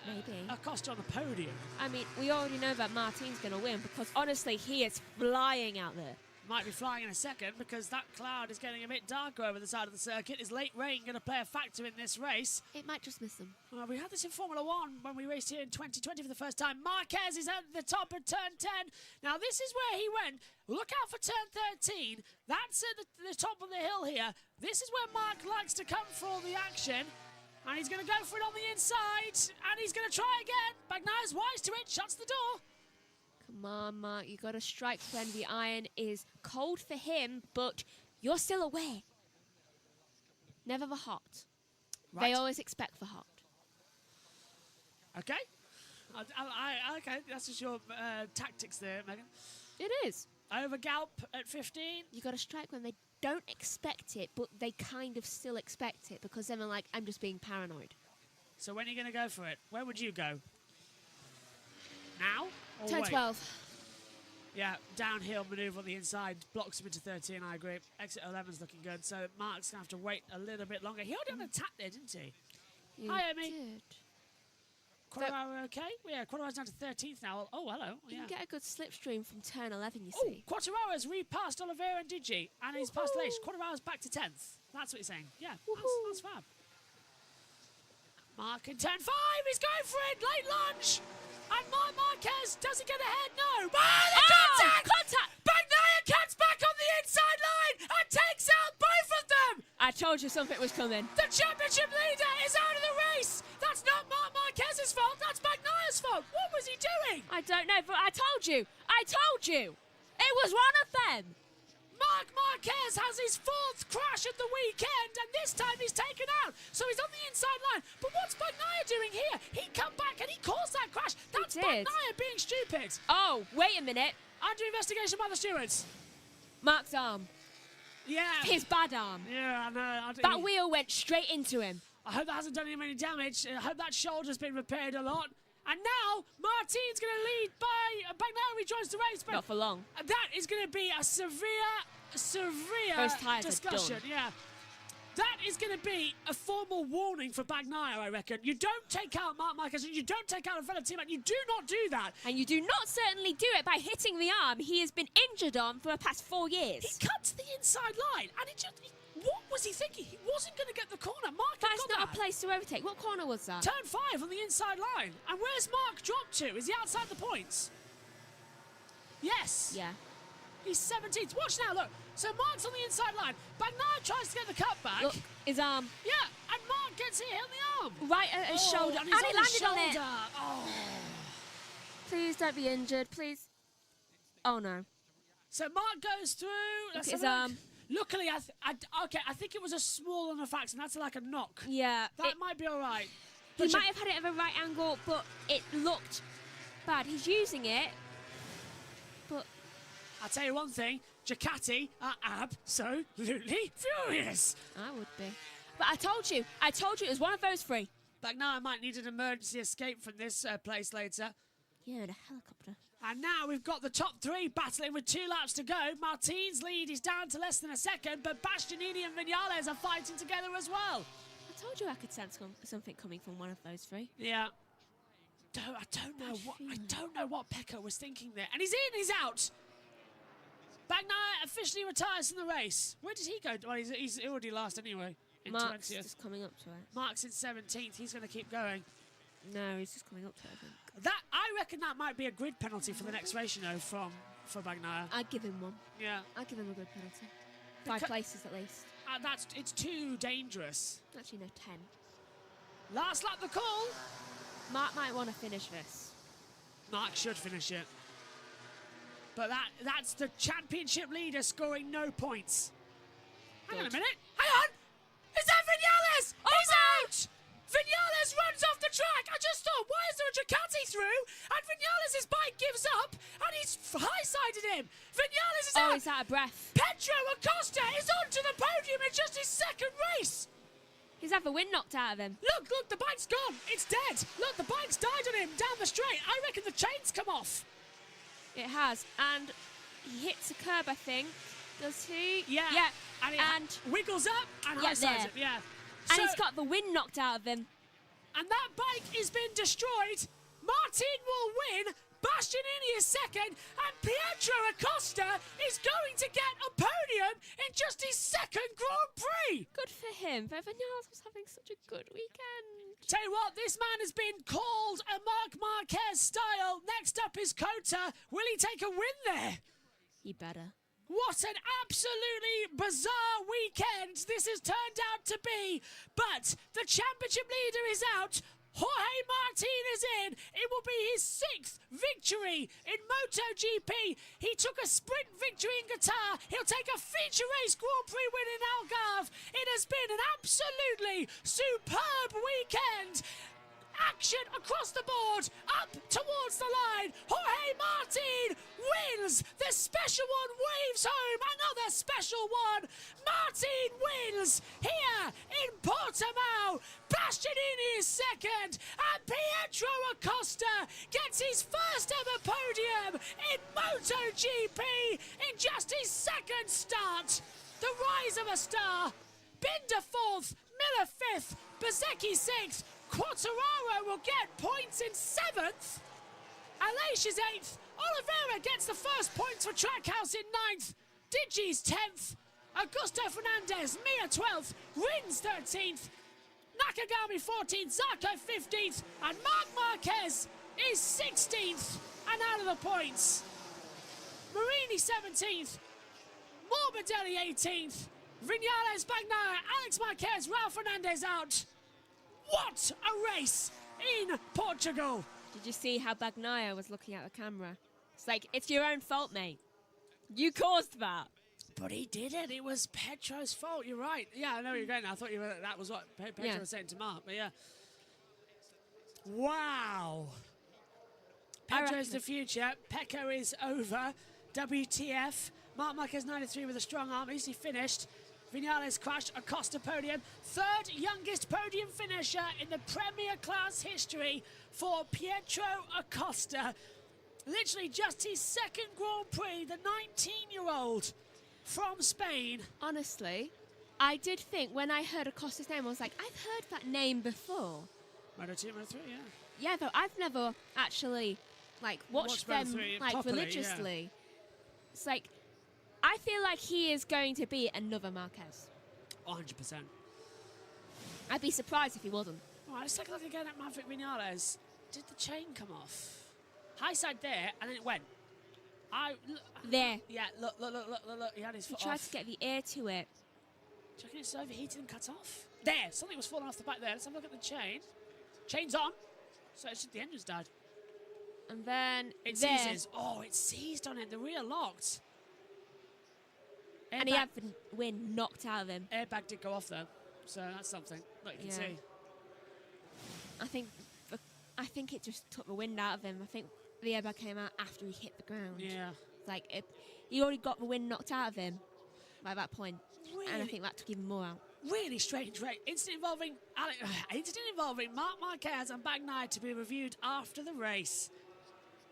Maybe. Acosta on the podium. I mean, we already know that Martin's going to win because, honestly, he is flying out there. might be flying in a second because that cloud is getting a bit darker over the side of the circuit. Is late rain going to play a factor in this race? It might just miss them. Well, we had this in Formula 1 when we raced here in 2020 for the first time. Marquez is at the top of turn 10. Now, this is where he went. Look out for turn 13. That's at the top of the hill here. This is where Mark likes to come for all the action. And he's going to go for it on the inside. And he's going to try again. Bagnaia's wise to it. Shuts the door. Come on, Mark. You got to strike when the iron is cold for him, but you're still away. Never the hot. Right. They always expect the hot. Okay. Okay, that's just your tactics there, Megan. It is. Over Galp at 15. You got to strike when they don't expect it, but they kind of still expect it because then they're like, I'm just being paranoid. So when are you going to go for it? Where would you go? Now? Or Turn wait? 12. Yeah, downhill manoeuvre on the inside. Blocks him into 13, I agree. Exit 11's looking good, so Mark's going to have to wait a little bit longer. He already had an attack there, didn't he? Hi, Amy. Did. Quattro okay? Yeah, Quattro's down to 13th now. Oh, hello. You Yeah. can get a good slipstream from turn 11, you Oh, see. Quattro's repassed Oliveira and Digi, and he's passed Leish. Quattro's back to 10th. That's what he's saying. Yeah, that's fab. Mark in turn 5. He's going for it. Late lunge. And Mark Marquez, does he get ahead? No. Contact! Bagnaia cuts back on the inside line and takes out both of them. I told you something was coming. The championship leader is out of the race. That's not Mark Marquez's fault. That's Bagnaia's fault. What was he doing? I don't know, but I told you. It was one of them. Mark Marquez has his 4th crash of the weekend, and this time he's taken out. So he's on the inside line. But what's Bagnaia doing here? He come back and he caused that crash. That's Bagnaia being stupid. Oh, wait a minute. Under investigation by the stewards. Mark's arm. Yeah. His bad arm. Yeah, I know. That wheel went straight into him. I hope that hasn't done him any damage. I hope that shoulder's been repaired a lot. And now, Martin's going to lead by Bagnaia rejoins the race. But not for long. That is going to be a severe discussion. Yeah. That is going to be a formal warning for Bagnaia, I reckon. You don't take out Mark Marquez and you don't take out a fellow teammate. You do not do that. And you do not certainly do it by hitting the arm he has been injured on for the past 4 years. He cut to the inside line and what was he thinking? He wasn't going to get the corner. Mark That's not a place to overtake. What corner was that? Turn 5 on the inside line. And where's Mark dropped to? Is he outside the points? Yes. Yeah. He's 17th. Watch now, look. So Mark's on the inside line. Bagnaia tries to get the cut back. Look, his arm. Yeah, and Mark gets hit on the arm. Right at his shoulder. And he landed on it. Oh. Please don't be injured, please. Oh, no. So Mark goes through. Look at his arm. Luckily, I think it was a small enough accident. That's like a knock. Yeah. That might be all right. He might have had it at a right angle, but it looked bad. He's using it, but... I'll tell you one thing. Ducati are absolutely furious. I would be. But I told you it was one of those 3. Bagnaia might need an emergency escape from this place later. Yeah, in a helicopter. And now we've got the top 3 battling with 2 laps to go. Martin's lead is down to less than a second, but Bastianini and Vinales are fighting together as well. I told you I could sense something coming from one of those 3. Yeah. I don't know what Pecco was thinking there. And he's in, he's out. Bagnaia officially retires from the race. Where did he go? Well, he's already last anyway. In Mark's 20th. just coming up to it. Mark's in 17th. He's going to keep going. No, he's just coming up to it, I think. I reckon that might be a grid penalty for the next race, you know, for Bagnaia. I'd give him one. Yeah. I'd give him a grid penalty. 5 places at least. It's too dangerous. Actually, no, 10. Last lap, the call. Mark might want to finish this. Mark should finish it. But that's the championship leader scoring no points. Hang on a minute. Hang on. Is that Vinales? Oh, he's out. Vinales runs off the track. I just thought, why is there a Ducati through? And Vinales' bike gives up, and he's high-sided him. Vinales is out. Oh, he's out of breath. Pedro Acosta is onto the podium in just his 2nd race. He's had the wind knocked out of him. Look, the bike's gone. It's dead. Look, the bike's died on him down the straight. I reckon the chain's come off. It has, and he hits a curb, I think. Does he? Yeah. Yeah. And wiggles up and high-sides it. Yeah. And he's got the wind knocked out of him. And that bike has been destroyed. Martin will win. Bastianini is second, and Pietro Acosta is going to get a podium in just his second Grand Prix. Good for him. But Vinales was having such a good weekend. Tell you what, this man has been called a Marc Marquez style. Next up is Cota. Will he take a win there? He better. What an absolutely bizarre weekend this has turned out to be. But the championship leader is out. Jorge Martin is in. It will be his 6th victory in MotoGP. He took a sprint victory in Qatar. He'll take a feature race Grand Prix win in Algarve. It has been an absolutely superb weekend. Action across the board, up towards the line. Jorge Martin wins. The special one waves home another special one. Martin wins here in Portimao. Bastianini is second, and Pietro Acosta gets his first ever podium in MotoGP in just his second start. The rise of a star. Binder 4th, Miller 5th, Bezzecchi 6th. Quartararo will get points in 7th. Aleix is 8th. Oliveira gets the first points for Trackhouse in 9th. Digi's 10th. Augusto Fernandez, Mia 12th. Rins 13th. Nakagami 14th. Zarco 15th. And Marc Marquez is 16th and out of the points. Marini 17th. Morbidelli 18th. Vinales, Bagnaia, Alex Marquez, Raul Fernandez out. What a race in Portugal! Did you see how Bagnaia was looking at the camera? It's like, it's your own fault, mate. You caused that. But he didn't. It was Petro's fault. You're right. Yeah, I know where you're going. I thought that was what Petro was saying to Mark. But yeah. Wow. Petro's the future. Pecco is over. WTF. Marc Marquez 93 with a strong arm. Easy finished. Vinales crashed. Acosta podium. 3rd youngest podium finisher in the Premier Class history for Pietro Acosta. Literally just his 2nd Grand Prix. The 19-year-old from Spain. Honestly, I did think when I heard Acosta's name, I was like, I've heard that name before. Moto 2, Moto 3, yeah. Yeah, though I've never actually watched them properly, religiously. Yeah. It's like, I feel like he is going to be another Marquez. 100%. I'd be surprised if he wasn't. All right, let's take a look again at Maverick Vinales. Did the chain come off? High side there, and then it went. There. Yeah, look. He had his foot off. He tried to get the air to it. Do you reckon it's overheated and cut off? There, something was falling off the back there. Let's have a look at the chain. Chain's on. So it's just the engine's died. And then it seizes. Oh, it seized on it. The rear locked. And he had the wind knocked out of him. Airbag did go off though, so that's something. Look, you can see. I think it just took the wind out of him. I think the airbag came out after he hit the ground. Yeah. It's like he already got the wind knocked out of him by that point. Really? And I think that took even more out. Really strange race. Incident involving Marc Marquez and Bagnaia to be reviewed after the race.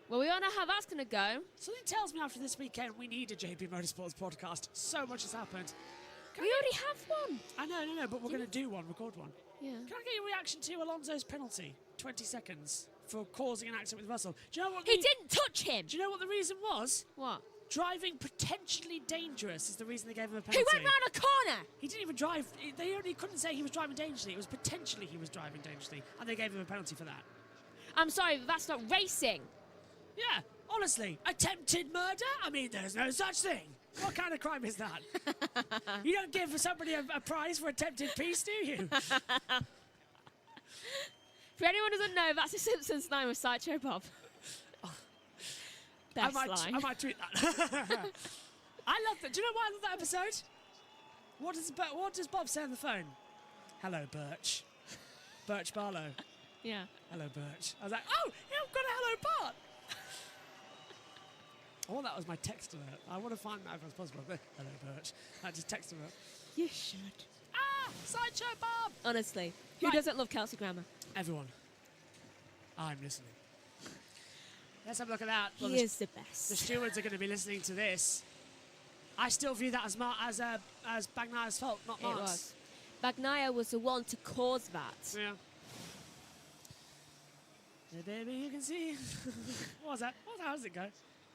Well, we all know how that's going to go. Something tells me after this weekend we need a JB Motorsports podcast. So much has happened. We already have one. I know, but we're going to do one, record one. Yeah. Can I get your reaction to Alonso's penalty? 20 seconds for causing an accident with Russell. Do you know what he didn't touch him. Do you know what the reason was? What? Driving potentially dangerous is the reason they gave him a penalty. He went round a corner. He didn't even drive. They only couldn't say he was driving dangerously. It was potentially he was driving dangerously, and they gave him a penalty for that. I'm sorry, but that's not racing. Yeah, honestly, attempted murder? I mean, there's no such thing. What kind of crime is that? You don't give somebody a prize for attempted peace, do you? For anyone who doesn't know, that's a Simpsons line with Sideshow Bob. Oh. Best line. I might tweet that. I love that. Do you know why I love that episode? What does Bob say on the phone? Hello, Birch. Birch Barlow. Yeah. Hello, Birch. I was like, oh, you've got a hello, Bart. Oh, that was my text alert. I want to find that if it's possible. Hello, Birch. I just texted her. You should. Ah, Sideshow Bob. Honestly, who doesn't love Kelsey Grammer? Everyone. I'm listening. Let's have a look at that. Well, he is the best. The stewards are going to be listening to this. I still view that as Bagnaia's fault, not Mark's. It was. Bagnaia was the one to cause that. Yeah. Hey, baby, you can see. What was that? How does it go?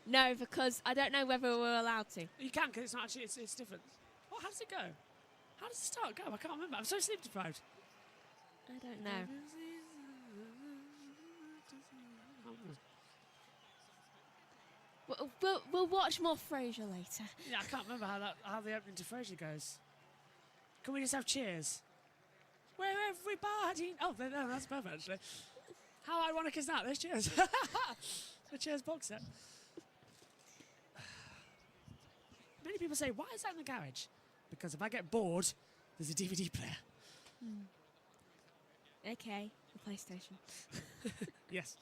No, because I don't know whether we're allowed to. You can, because it's not actually, it's different. How does it go? How does the start go? I can't remember. I'm so sleep deprived. I don't know. We'll watch more Frasier later. Yeah, I can't remember how the opening to Frasier goes. Can we just have cheers? Where everybody... Oh, no, that's perfect, actually. How ironic is that? There's cheers. The cheers box set. Many people say, why is that in the garage? Because if I get bored, there's a DVD player. Okay, the PlayStation. Yes.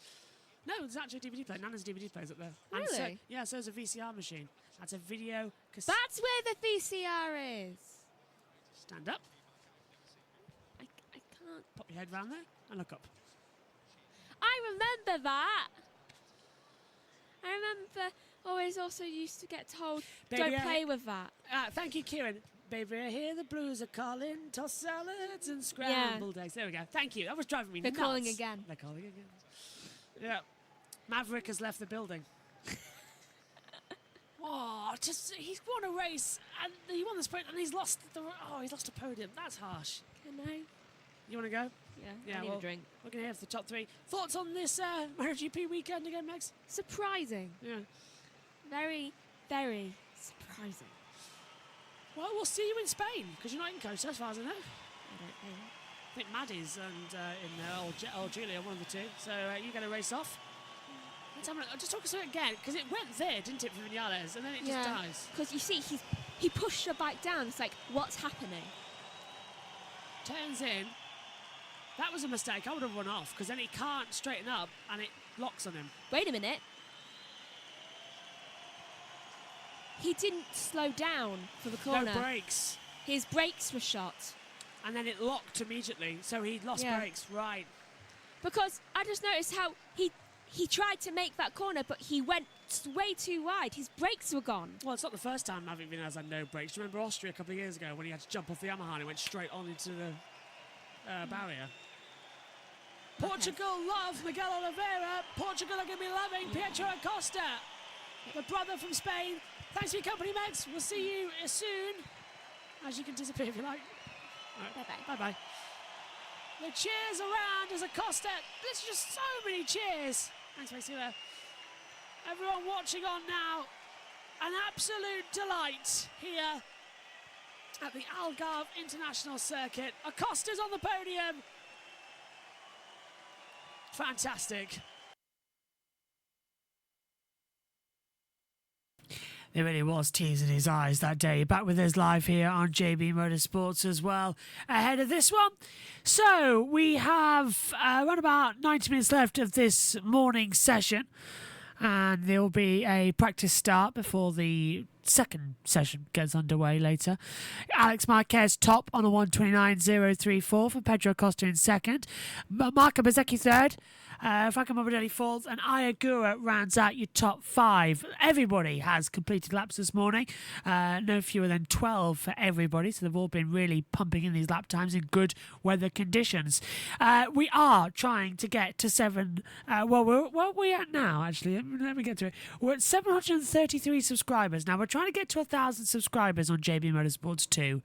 No, there's actually a DVD player. Nana's DVD player's up there. Really? And so there's a VCR machine. That's a video cassette. That's where the VCR is. Stand up. I can't. Pop your head round there and look up. I remember that. I remember always also used to get told, Baby, don't play with that. Thank you, Kieran. Baby, I hear the blues are calling. Tossed salads and scrambled eggs. There we go. Thank you. That was driving me nuts. They're calling again. They're calling again. Yeah. Maverick has left the building. He's won a race and he won the sprint and he's lost a podium. That's harsh. Can I? You want to go? Yeah, I need a drink. We're going to hear the top three. Thoughts on this MotoGP weekend again, Megs? Surprising. Yeah. Very, very surprising. Well, we'll see you in Spain because you're not in Costa as far as I know. I don't know. I think Maddie's and in there, old Julia, one of the two. So you get a race off. Just talk us through it again, because it went there, didn't it, for Vinales, and then it just dies. Because you see, he pushed the bike down. It's like, what's happening? Turns in. That was a mistake. I would have run off, because then he can't straighten up, and it locks on him. Wait a minute. He didn't slow down for the corner. No brakes. His brakes were shot. And then it locked immediately, so he lost brakes. Right. Because I just noticed how he tried to make that corner, but he went way too wide. His brakes were gone. Well, it's not the first time Maverick Vinales had no brakes. Do you remember Austria a couple of years ago when he had to jump off the Yamaha and he went straight on into the barrier? Okay. Portugal love Miguel Oliveira. Portugal are going to be loving Pietro Acosta, the brother from Spain. Thanks for your company, Megs. We'll see you soon. As you can disappear if you like. Right. Bye-bye. Bye-bye. The cheers around as Acosta. There's just so many cheers. Thanks, Maxima. Everyone watching on now. An absolute delight here at the Algarve International Circuit. Acosta's on the podium. Fantastic. There really was tears in his eyes that day. Back with us live here on JB Motorsports as well, ahead of this one. So we have around about 90 minutes left of this morning session, and there will be a practice start before the second session gets underway later. Alex Marquez top on a 1:29.034 for Pedro Costa in second. Marco Bezzecchi third. Franco Morbidelli fourth, and Ayagura rounds out your top five. Everybody has completed laps this morning. No fewer than 12 for everybody, so they've all been really pumping in these lap times in good weather conditions. We are trying to get to seven. Where are we at now, actually? Let me get to it. We're at 733 subscribers. Now, we're trying to get to 1,000 subscribers on JB Motorsports 2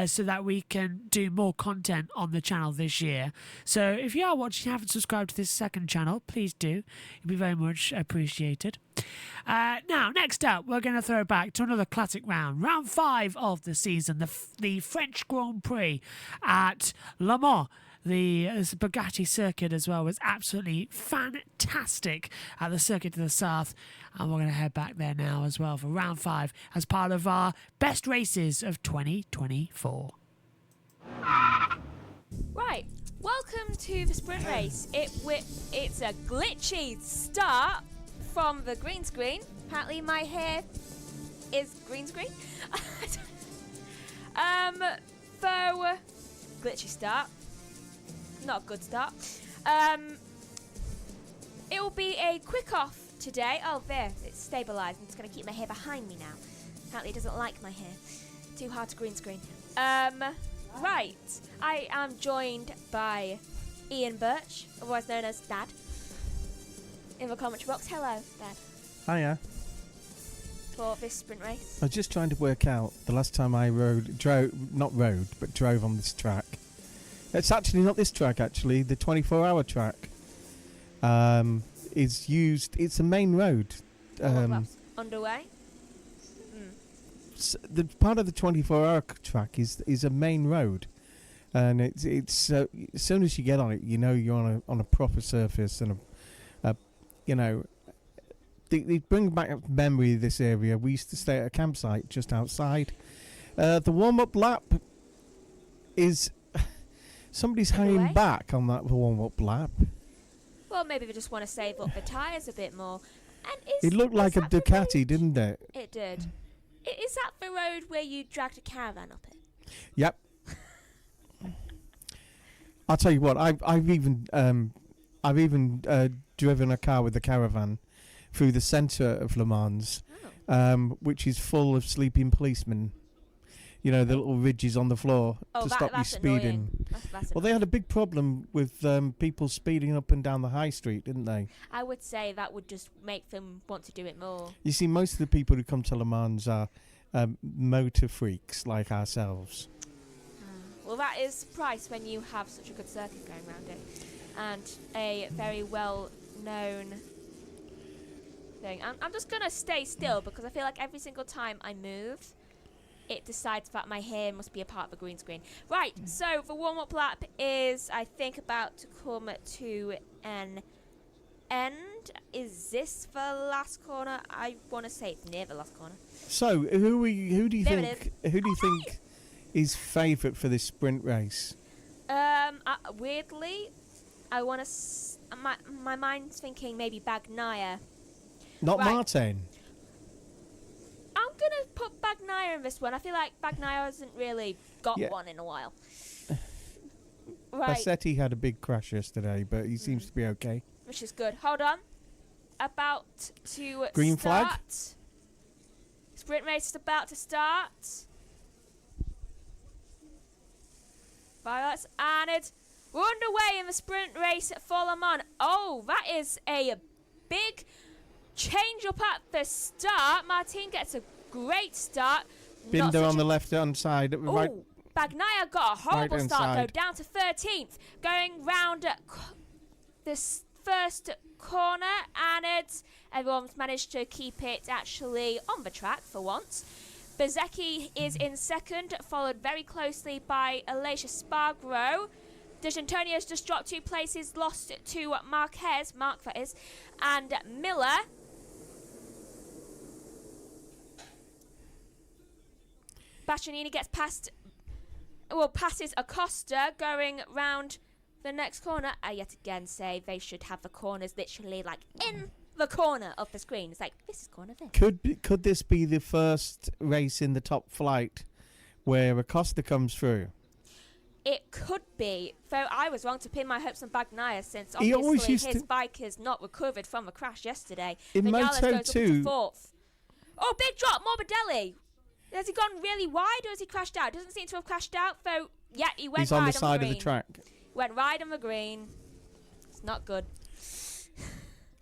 so that we can do more content on the channel this year. So if you are watching and haven't subscribed to this second channel, please do. It'd be very much appreciated. Now, next up, we're going to throw back to another classic round. Round 5 of the season, the French Grand Prix at Le Mans. The Bugatti circuit as well was absolutely fantastic at the circuit to the south, and we're going to head back there now as well for round 5 as part of our best races of 2024. Right, welcome to the sprint race. It's a glitchy start from the green screen. Apparently my hair is green screen. So glitchy start. Not a good start. It will be a quick off today. Oh, there, it's stabilised. I'm just going to keep my hair behind me now. Apparently it doesn't like my hair. Too hard to green screen. Right, I am joined by Ian Birch, otherwise known as Dad. in the commentary box. Hello, Dad. Hiya. For this sprint race. I was just trying to work out the last time I drove on this track. It's actually not this track, actually. The 24-hour track is used. It's a main road. Underway? The part of the 24-hour track is a main road. And it's as soon as you get on it, you know you're on a proper surface. And, they bring back memory of this area. We used to stay at a campsite just outside. The warm-up lap is... Somebody's hanging back on that warm-up lap. Well, maybe they just want to save up the tyres a bit more. And it looked like a Ducati, didn't it? It did. Is that the road where you dragged a caravan up it? Yep. I'll tell you what. I've even driven a car with a caravan through the centre of Le Mans, which is full of sleeping policemen. You know, the little ridges on the floor to stop you speeding. Well, they had a big problem with people speeding up and down the high street, didn't they? I would say that would just make them want to do it more. You see, most of the people who come to Le Mans are motor freaks like ourselves. Well, that is the price when you have such a good circuit going around it. And a very well-known thing. I'm just going to stay still because I feel like every single time I move... it decides that my hair must be a part of the green screen. Right, so the warm-up lap is, I think, about to come to an end. Is this the last corner? I want to say it's near the last corner. So, who do you think is favourite for this sprint race? Weirdly, I want to. My mind's thinking maybe Bagnaia. Not right. Martin. I'm going to put Bagnaia in this one. I feel like Bagnaia hasn't really got one in a while. Right. Bassetti had a big crash yesterday, but he seems to be okay. Which is good. Hold on. About to Green start. flag. Sprint race is about to start. Violet, and we're underway in the sprint race for Le Mans. Oh, that is a big... change up at the start. Martin gets a great start. Binder on the left-hand side. Right. Bagnaia got a horrible start, side. though, down to 13th. Going round this first corner, and everyone's managed to keep it actually on the track for once. Bezzecchi is in second, followed very closely by Alicia Spargro. D'Antonio's just dropped 2 places, lost to Mark that is, and Miller. Bastianini gets passes Acosta going round the next corner. I yet again say they should have the corners literally like in the corner of the screen. It's like, this is corner there. Could this be the first race in the top flight where Acosta comes through? It could be, though I was wrong to pin my hopes on Bagnaia since obviously his bike has not recovered from the crash yesterday. In Vinales Moto2, goes up to 4th. Oh, big drop, Morbidelli. Has he gone really wide or has he crashed out? Doesn't seem to have crashed out, though. Yeah, he went He's wide on the side of the track. Went right on the green. It's not good.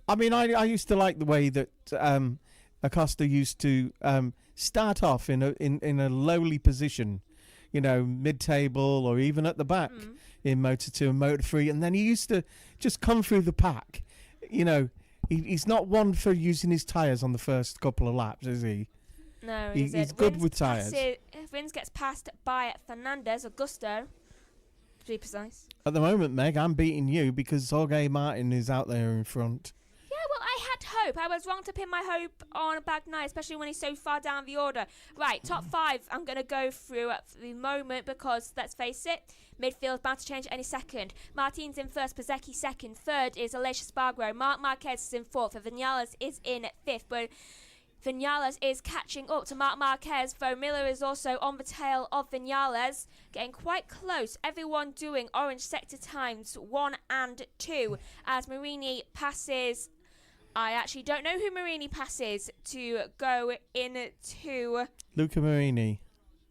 I mean, I used to like the way that Acosta used to start off in a lowly position, you know, mid-table or even at the back in Moto2 and Moto3, and then he used to just come through the pack. You know, he's not one for using his tyres on the first couple of laps, is he? No, he's good with tyres. Rins gets passed by Fernandez, Augusto, to be precise. At the moment, Meg, I'm beating you because Jorge Martin is out there in front. Yeah, well, I had hope. I was wrong to pin my hope on Bagnaia, especially when he's so far down the order. Right, top 5 I'm going to go through at the moment because, let's face it, midfield's bound to change any second. Martin's in first, Bezzecchi second. Third is Alicia Spargro. Marc Marquez is in fourth, and Vinales is in fifth. But Vinales is catching up to Marc Marquez, though Miller is also on the tail of Vinales, getting quite close. Everyone doing orange sector times 1 and 2 as Marini passes. I actually don't know who Marini passes to go into... Luca Marini.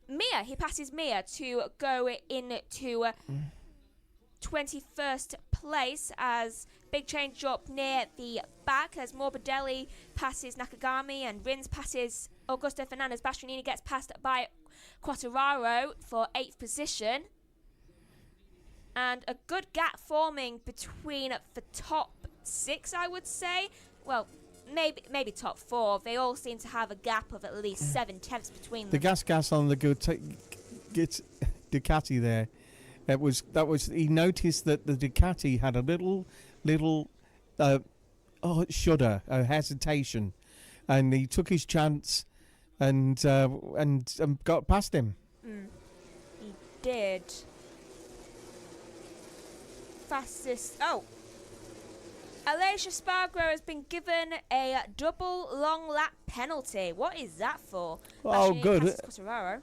Mia. He passes Mia to go into 21st place as big change up near the back as Morbidelli passes Nakagami and Rins passes Augusto Fernandez. Bastianini gets passed by Quartararo for 8th position. And a good gap forming between the top 6, I would say. Well, maybe top 4. They all seem to have a gap of at least 7 tenths between them. The gas on the good Ducati there. He noticed that the Ducati had a little shudder, a hesitation, and he took his chance and got past him. He did. Fastest. Oh. Aleix Espargaro has been given a double long lap penalty. What is that for? Oh, good. Quartararo.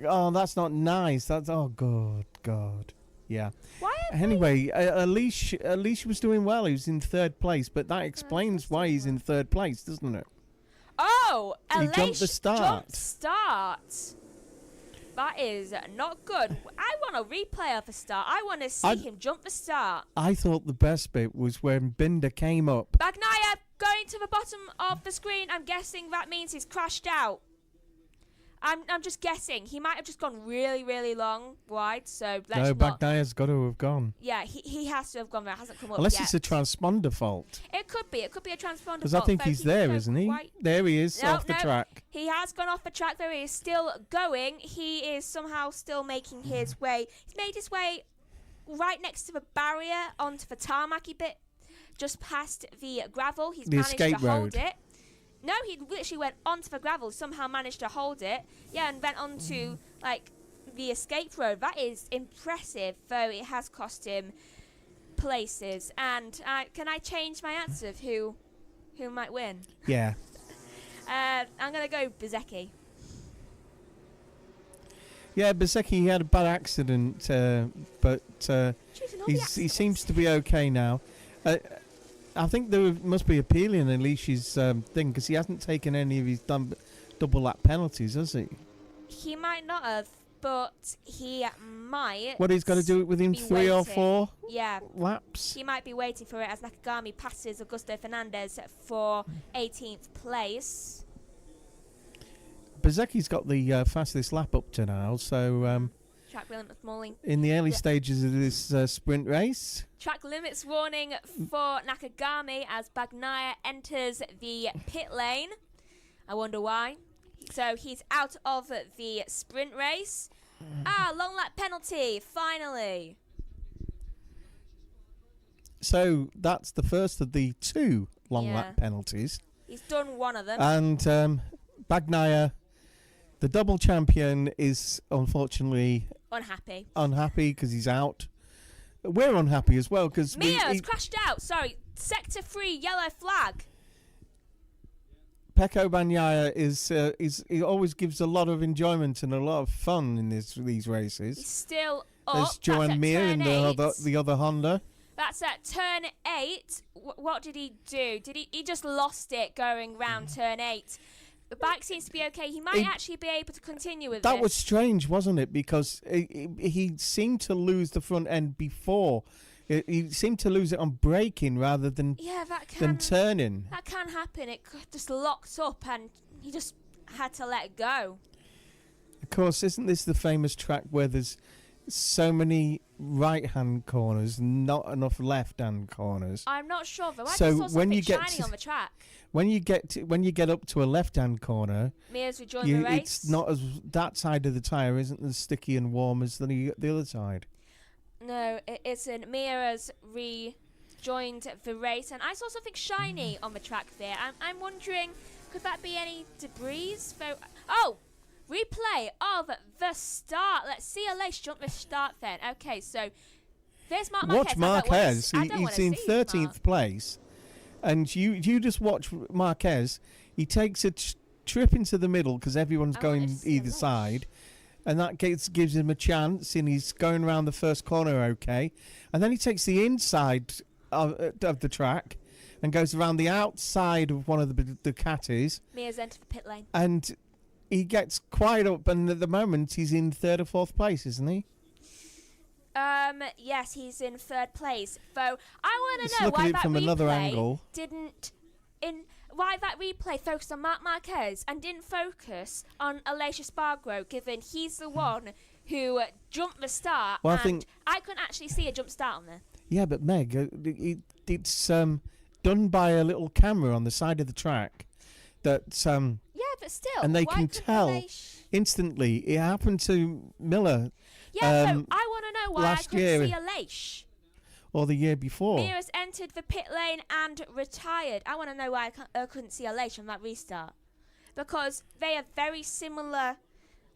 Oh, that's not nice. That's God. Yeah. Why? Anyway, Aleix was doing well. He was in 3rd place, but that explains why he's in 3rd place, doesn't it? Oh, he Aleix jumped the start. That is not good. I want a replay of the start. I want to see him jump the start. I thought the best bit was when Binder came up. Bagnaia going to the bottom of the screen. I'm guessing that means he's crashed out. I'm just guessing. He might have just gone really, really long wide. So let's Bagnaia's got to have gone. Yeah, he has to have gone there. It hasn't come up Unless yet. it's a transponder fault. It could be. It could be a transponder fault. Because I think he's there, isn't he? There he is, off the track. He has gone off the track, though. He is still going. He is somehow still making his way. He's made his way right next to the barrier onto the tarmacy bit, just past the gravel. He's managed to hold it. No, he literally went onto the gravel, somehow managed to hold it. Yeah, and went onto, the escape road. That is impressive, though it has cost him places. And can I change my answer of who might win? Yeah. I'm going to go Bezzecchi. Yeah, Bezzecchi had a bad accident, but he seems to be okay now. I think there must be appealing Aleix's thing, because he hasn't taken any of his double lap penalties, has he? He might not have, but he might. What, he's got to do it within 3 or 4 laps? He might be waiting for it as Nakagami passes Augusto Fernandez for 18th place. Bezzecchi's got the fastest lap up to now, so... Track limits warning. In the early stages of this sprint race. Track limits warning for Nakagami as Bagnaia enters the pit lane. I wonder why. So he's out of the sprint race. Long lap penalty, finally. So that's the first of the 2 long lap penalties. He's done one of them. And Bagnaia, the double champion, is unfortunately... Unhappy because he's out. We're unhappy as well because Mia's crashed out. Sorry, sector 3, yellow flag. Pecco Bagnaia he always gives a lot of enjoyment and a lot of fun in these races. He's still up. There's Joan Mir in the other Honda. That's at turn 8. What did he do? He just lost it going round turn 8. The bike seems to be okay. He might actually be able to continue with this. That was strange, wasn't it? Because he seemed to lose the front end before. He seemed to lose it on braking rather than turning. That can happen. It just locked up and he just had to let go. Of course, isn't this the famous track where there's so many right-hand corners, not enough left-hand corners? I'm not sure though. I just saw something shiny on the track. When you get up to a left-hand corner, Mia's rejoined the race. It's not as that side of the tyre isn't as sticky and warm as the other side. No, it isn't. Mia's rejoined the race, and I saw something shiny on the track there. I'm wondering, could that be any debris? Replay of the start. Let's see Aleix jump the start then. Okay, so there's Marquez. Watch Marquez. He's in 13th place. And you just watch Marquez. He takes a trip into the middle because everyone's going either side. And that gives him a chance. And he's going around the first corner okay. And then he takes the inside of the track and goes around the outside of one of the Ducatis. Mia's entered the pit lane. And he gets quite up. And at the moment, he's in 3rd or 4th place, isn't he? Yes, he's in 3rd place. So I want Let's to know look at why it that from another replay angle. why that replay focused on Marc Marquez and didn't focus on Aleix Espargaro, given he's the one who jumped the start, Well, and I couldn't actually see a jump start on there. Yeah, but Meg, it's done by a little camera on the side of the track. Yeah, but still, and they why can couldn't tell Aleix... instantly. It happened to Miller. Yeah, so I want to know why I couldn't see Aleix. Or the year before. Mir has entered the pit lane and retired. I want to know why I couldn't see Aleix on that restart. Because they are very similar,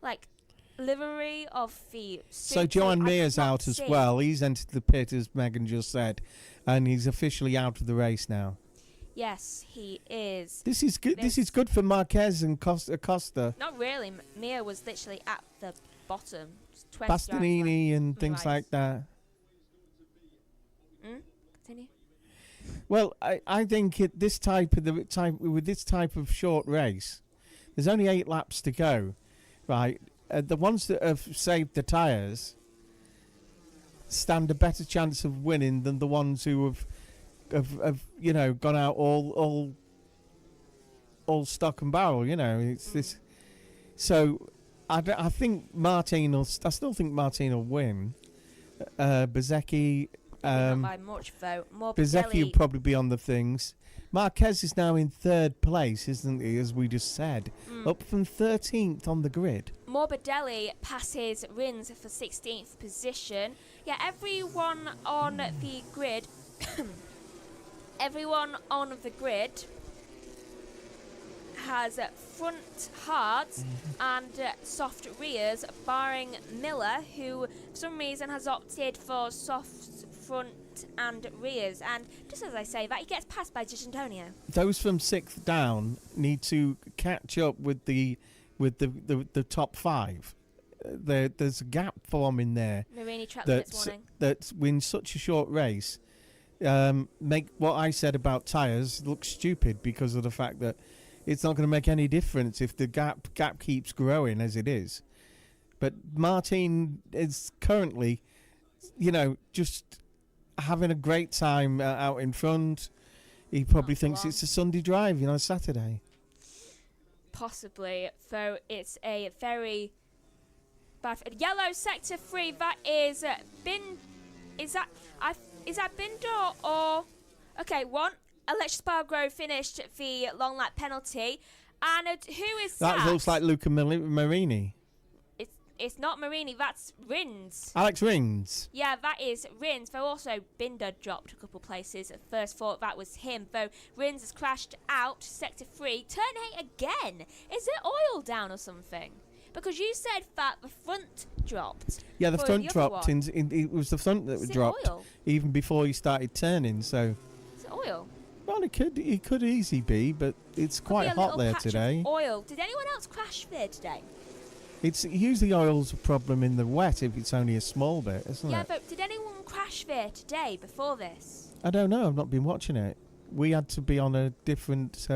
like, livery of the suit. So Johan Mir's out as well. He's entered the pit, as Megan just said. And he's officially out of the race now. Yes, he is. This is good. This is good for Marquez and Costa. Not really. Mir was literally at the bottom. Bastianini and things like that. Continue. Well, I think with this type of short race, there's only 8 laps to go, right? The ones that have saved the tyres stand a better chance of winning than the ones who have gone out all stock and barrel. It's this. So I think Martin will. I still think Martin will win. Bezzecchi. Not by much, though. Bezzecchi will probably be on the things. Marquez is now in 3rd place, isn't he, as we just said? Up from 13th on the grid. Morbidelli passes Rins for 16th position. Yeah, everyone on the grid... everyone on the grid has front hards and soft rears, barring Miller, who for some reason has opted for soft front and rears. And just as I say that, he gets passed by Giantonio. Those from 6th down need to catch up with the top 5. There's a gap forming there. Marini trapped this morning. That's in such a short race. Make what I said about tyres look stupid because of the fact that it's not going to make any difference if the gap keeps growing as it is. But Martin is currently, just having a great time out in front. He probably thinks it's a Sunday drive, Saturday. Possibly, though it's a very bad... Yellow sector 3, that is Is that Binder or... Okay, one. Aleix Espargaro finished the long lap penalty. And who is that? That looks like Luca Marini. It's not Marini, that's Rins. Alex Rins. Yeah, that is Rins. Though also Binder dropped a couple places. At first thought that was him. Though Rins has crashed out, sector 3. Turn 8 again. Is it oil down or something? Because you said that the front dropped. Yeah, the front dropped. It was the front that dropped oil? Even before he started turning. So. Is it oil? Well, it could easily be, but it's quite hot there today. Oil. Did anyone else crash there today? It's usually oil's a problem in the wet if it's only a small bit, isn't it? Yeah, but did anyone crash there today before this? I don't know. I've not been watching it. We had to be on a different...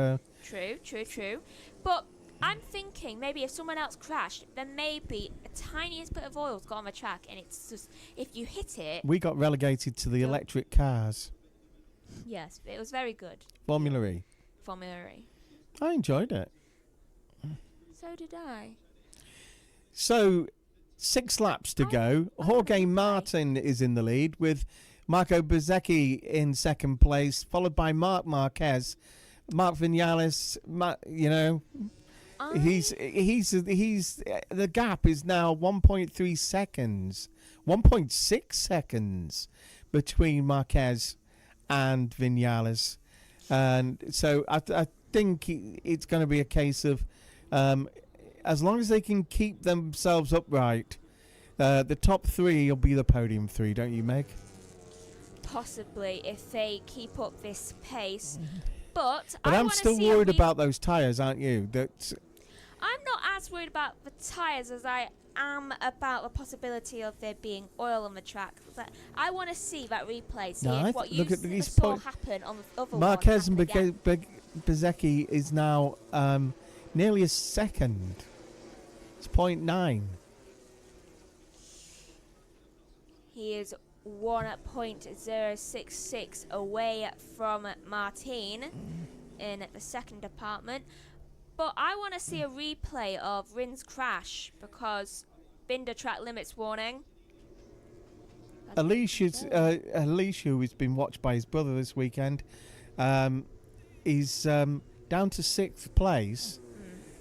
True. But I'm thinking maybe if someone else crashed, then maybe a tiniest bit of oil's got on the track, and it's just, if you hit it... We got relegated to the electric cars. Yes, it was very good. Formula E. I enjoyed it. So did I. So, 6 laps to go. Jorge Martin is in the lead with Marco Bezzecchi in 2nd place, followed by Marc Marquez. Marc Vinales, he's the gap is now 1.3 seconds, 1.6 seconds between Marquez and Vinales. And so I think it's going to be a case of as long as they can keep themselves upright, the top 3 will be the podium 3, don't you, Meg? Possibly, if they keep up this pace. But I'm still worried about those tyres, aren't you? I'm not as worried about the tyres as I am about the possibility of there being oil on the track. I want to see that replay, see if what you saw happen on the other Marquez one. Marquez and Bezzecchi is now nearly a second. It's 0.9. He is 1.066 away from Martin in the second department. But I want to see a replay of Rin's crash because Binder track limits warning. Alicia, who's been watched by his brother this weekend, is down to 6th place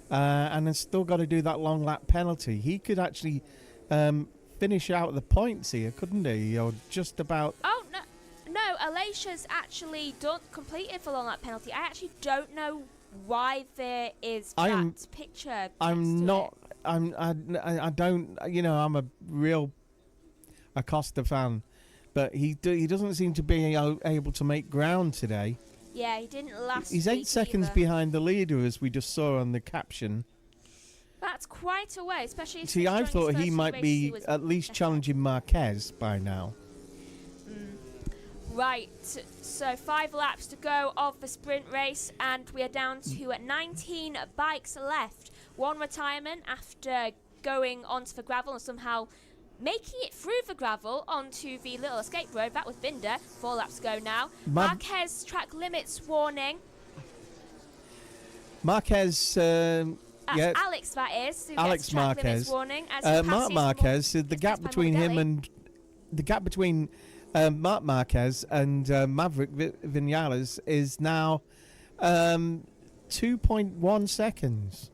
and has still got to do that long lap penalty. He could actually finish out the points here, couldn't he? Or just about. Oh, no, Alicia's actually completed for long lap penalty. I actually don't know why there is that picture. I don't. I'm a real Acosta fan, but he doesn't seem to be able to make ground today. Yeah, he didn't last. He's 8 seconds behind the leader, as we just saw on the caption. That's quite a way, especially. See, I thought he might be at least challenging Marquez by now. Right, so 5 laps to go of the sprint race, and we are down to 19 bikes left. One retirement after going onto the gravel and somehow making it through the gravel onto the little escape road. That was Binder. 4 laps to go now. Marquez track limits warning. Marquez, yeah. Alex, that is. Alex Marquez. Warning Mark Marquez. The gap between him and Mark Marquez and Maverick Vinales is now 2.1 seconds.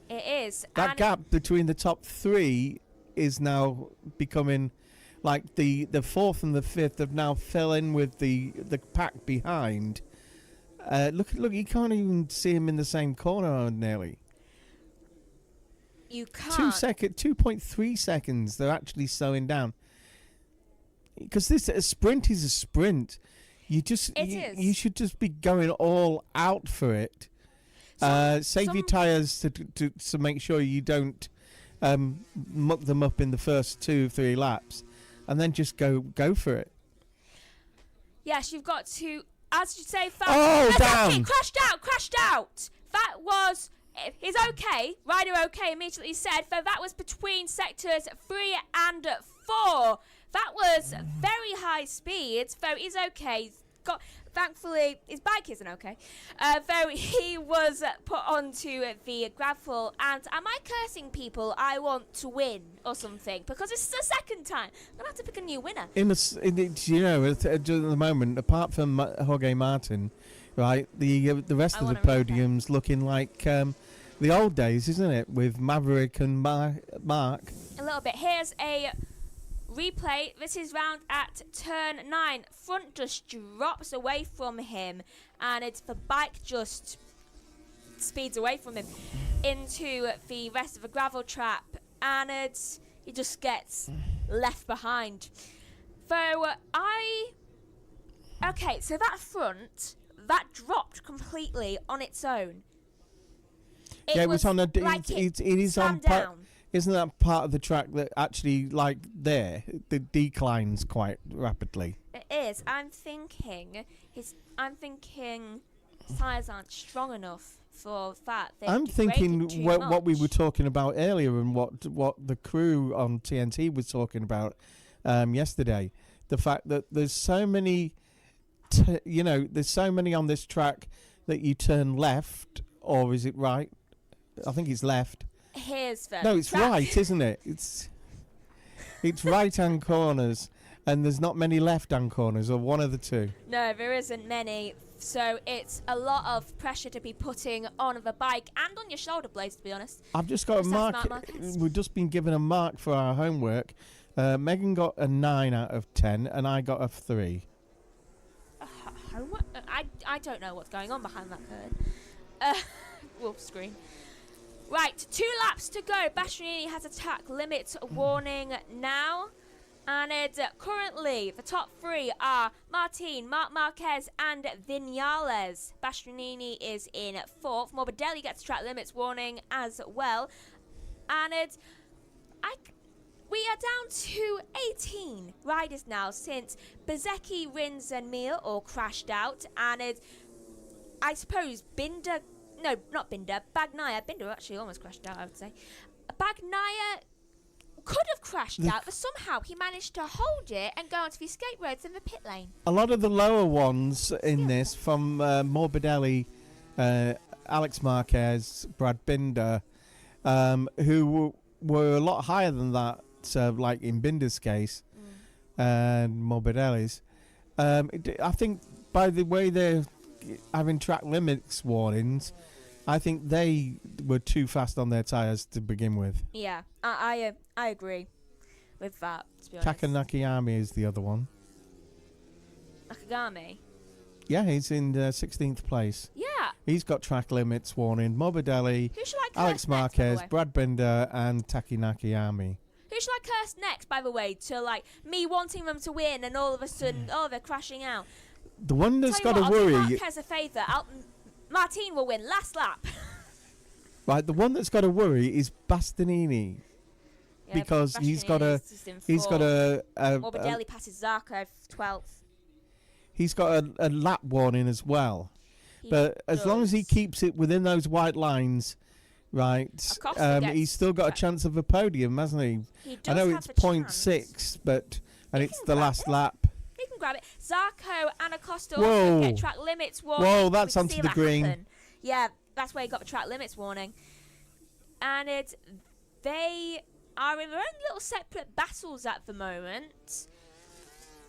It is. That gap between the top 3 is now becoming like the 4th and the 5th have now fell in with the pack behind. Look! You can't even see him in the same corner nearly. You can't. 2.3 seconds. They're actually slowing down because a sprint is a sprint. You should just be going all out for it. Save your tyres to make sure you don't muck them up in the first 2-3 laps, and then just go for it. Yes, you've got to, as you say, damn! Crashed out. That was, he's okay. Rider okay immediately said, though that was between sectors 3 and 4. That was very high speeds, though he's okay. Thankfully, his bike isn't okay. Though he was put onto the gravel, and am I cursing people? I want to win or something because it's the second time. I'm gonna have to pick a new winner. At the moment, apart from Jorge Martin, right, the rest of the podium's looking like the old days, isn't it? With Maverick and Mark. A little bit. Here's a replay. This is round at turn 9. Front just drops away from him, and the bike just speeds away from him into the rest of the gravel trap, and he just gets left behind. So so that front that dropped completely on its own. It was on a. It is on down. Isn't that part of the track that actually, like, the declines quite rapidly? It is. I'm thinking tyres aren't strong enough for that. I'm thinking what we were talking about earlier and what the crew on TNT was talking about yesterday. The fact that there's so many, there's so many on this track that you turn left, or is it right? I think it's left. No, it's right, isn't it? It's right-hand corners, and there's not many left-hand corners, or one of the two. No, there isn't many. So it's a lot of pressure to be putting on the bike and on your shoulder blades, to be honest. I've just got a mark. We've just been given a mark for our homework. Megan got a 9 out of 10, and I got a 3. Homework? I don't know what's going on behind that curtain. Wolf screen. Right, 2 laps to go. Bastianini has a track limit warning now. And currently, the top 3 are Martin, Marc Marquez, and Vinales. Bastianini is in 4th. Morbidelli gets track limits warning as well. And we are down to 18 riders now since Bezzecchi, Rins, and Mir all crashed out. And I suppose Binder... No, not Binder. Bagnaia. Binder actually almost crashed out, I would say. Bagnaia could have crashed out, but somehow he managed to hold it and go onto the escape roads in the pit lane. A lot of the lower ones in this, from Morbidelli, Alex Marquez, Brad Binder, who were a lot higher than that, like in Binder's case and Morbidelli's. I think by the way they're having track limits warnings, I think they were too fast on their tyres to begin with. Yeah, I agree with that, to be honest. Taka Nakayami is the other one. Nakagami? Yeah, he's in 16th place. Yeah. He's got track limits warning. Morbidelli, Who should I curse Alex Marquez, next, by the way? Brad Binder, and Taki Nakayami. Who should I curse next, by the way, to like me wanting them to win and all of a sudden, they're crashing out? The one that's Tell got you to what, I'll do worry... Marquez a favour. Martin will win last lap. Right, the one that's got to worry is Bastianini. Yeah, Because he's got a Morbidelli passes Zarco 12th. he's got a lap warning as well. But as long as he keeps it within those white lines, right, he's still got a chance of a podium, hasn't he? I know it's 0.6, but it's the last lap. He can grab it. Zarco and Acosta also get track limits warning. Whoa, that's onto the green. Happen. Yeah, that's where he got the track limits warning. And they are in their own little separate battles at the moment.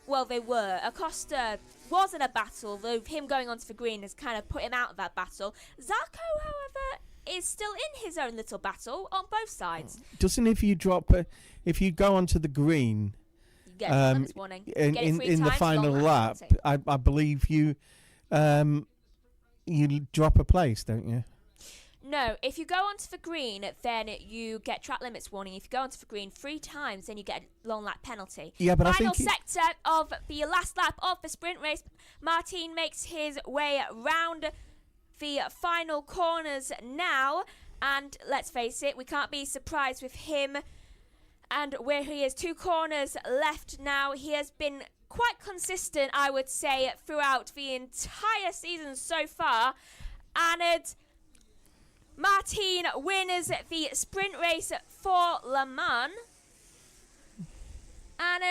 Well, they were. Acosta was in a battle, though him going onto the green has kind of put him out of that battle. Zarco, however, is still in his own little battle on both sides. Doesn't if you go onto the green, You get a limits warning. in the final lap, I believe you drop a place, don't you? No, if you go onto the green, then you get track limits warning. If you go onto the green 3 times, then you get a long lap penalty. Yeah, but Final I think sector of the last lap of the sprint race. Martin makes his way round the final corners now. And let's face it, we can't be surprised with him. And where he is 2 corners left now. He has been quite consistent, I would say, throughout the entire season so far. And Martin wins the sprint race for Le Mans. And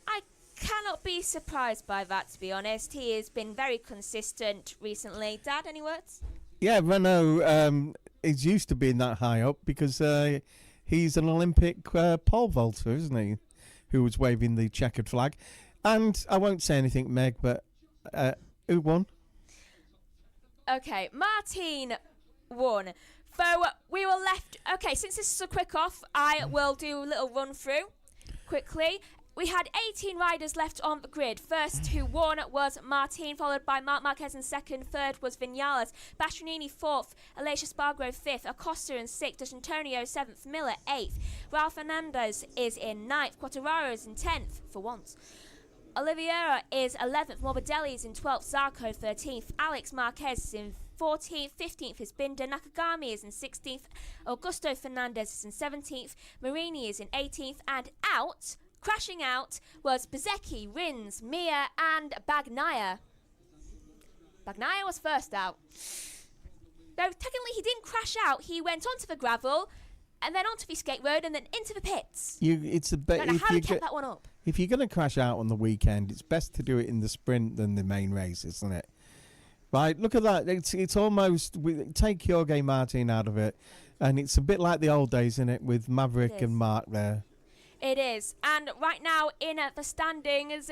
I cannot be surprised by that, to be honest. He has been very consistent recently. Dad, any words? Yeah, Renault is used to being that high up because he's an Olympic pole vaulter, isn't he? Who was waving the checkered flag. And I won't say anything, Meg, but who won? Okay, Martin won. So we were left... Okay, since this is a quick off, I will do a little run through quickly. We had 18 riders left on the grid. First who won was Martin, followed by Marc Marquez in second. Third was Vinales. Bastianini fourth. Aleix Espargaro fifth. Acosta in sixth. D'Antonio seventh. Miller eighth. Ralph Fernandez is in ninth. Quartararo is in 10th for once. Oliveira is 11th. Morbidelli is in 12th. Zarco 13th. Alex Marquez is in 14th. 15th is Binder. Nakagami is in 16th. Augusto Fernandez is in 17th. Marini is in 18th. And crashing out, was Bezzecchi, Rins, Mir and Bagnaia. Bagnaia was first out. Though technically he didn't crash out. He went onto the gravel and then onto the skate road and then into the pits. It's a bit. I don't know how he kept that one up. If you're going to crash out on the weekend, it's best to do it in the sprint than the main race, isn't it? Right, look at that. It's almost... take Jorge Martin out of it. And it's a bit like the old days, isn't it, with Maverick and Mark there. It is. And right now in the standings,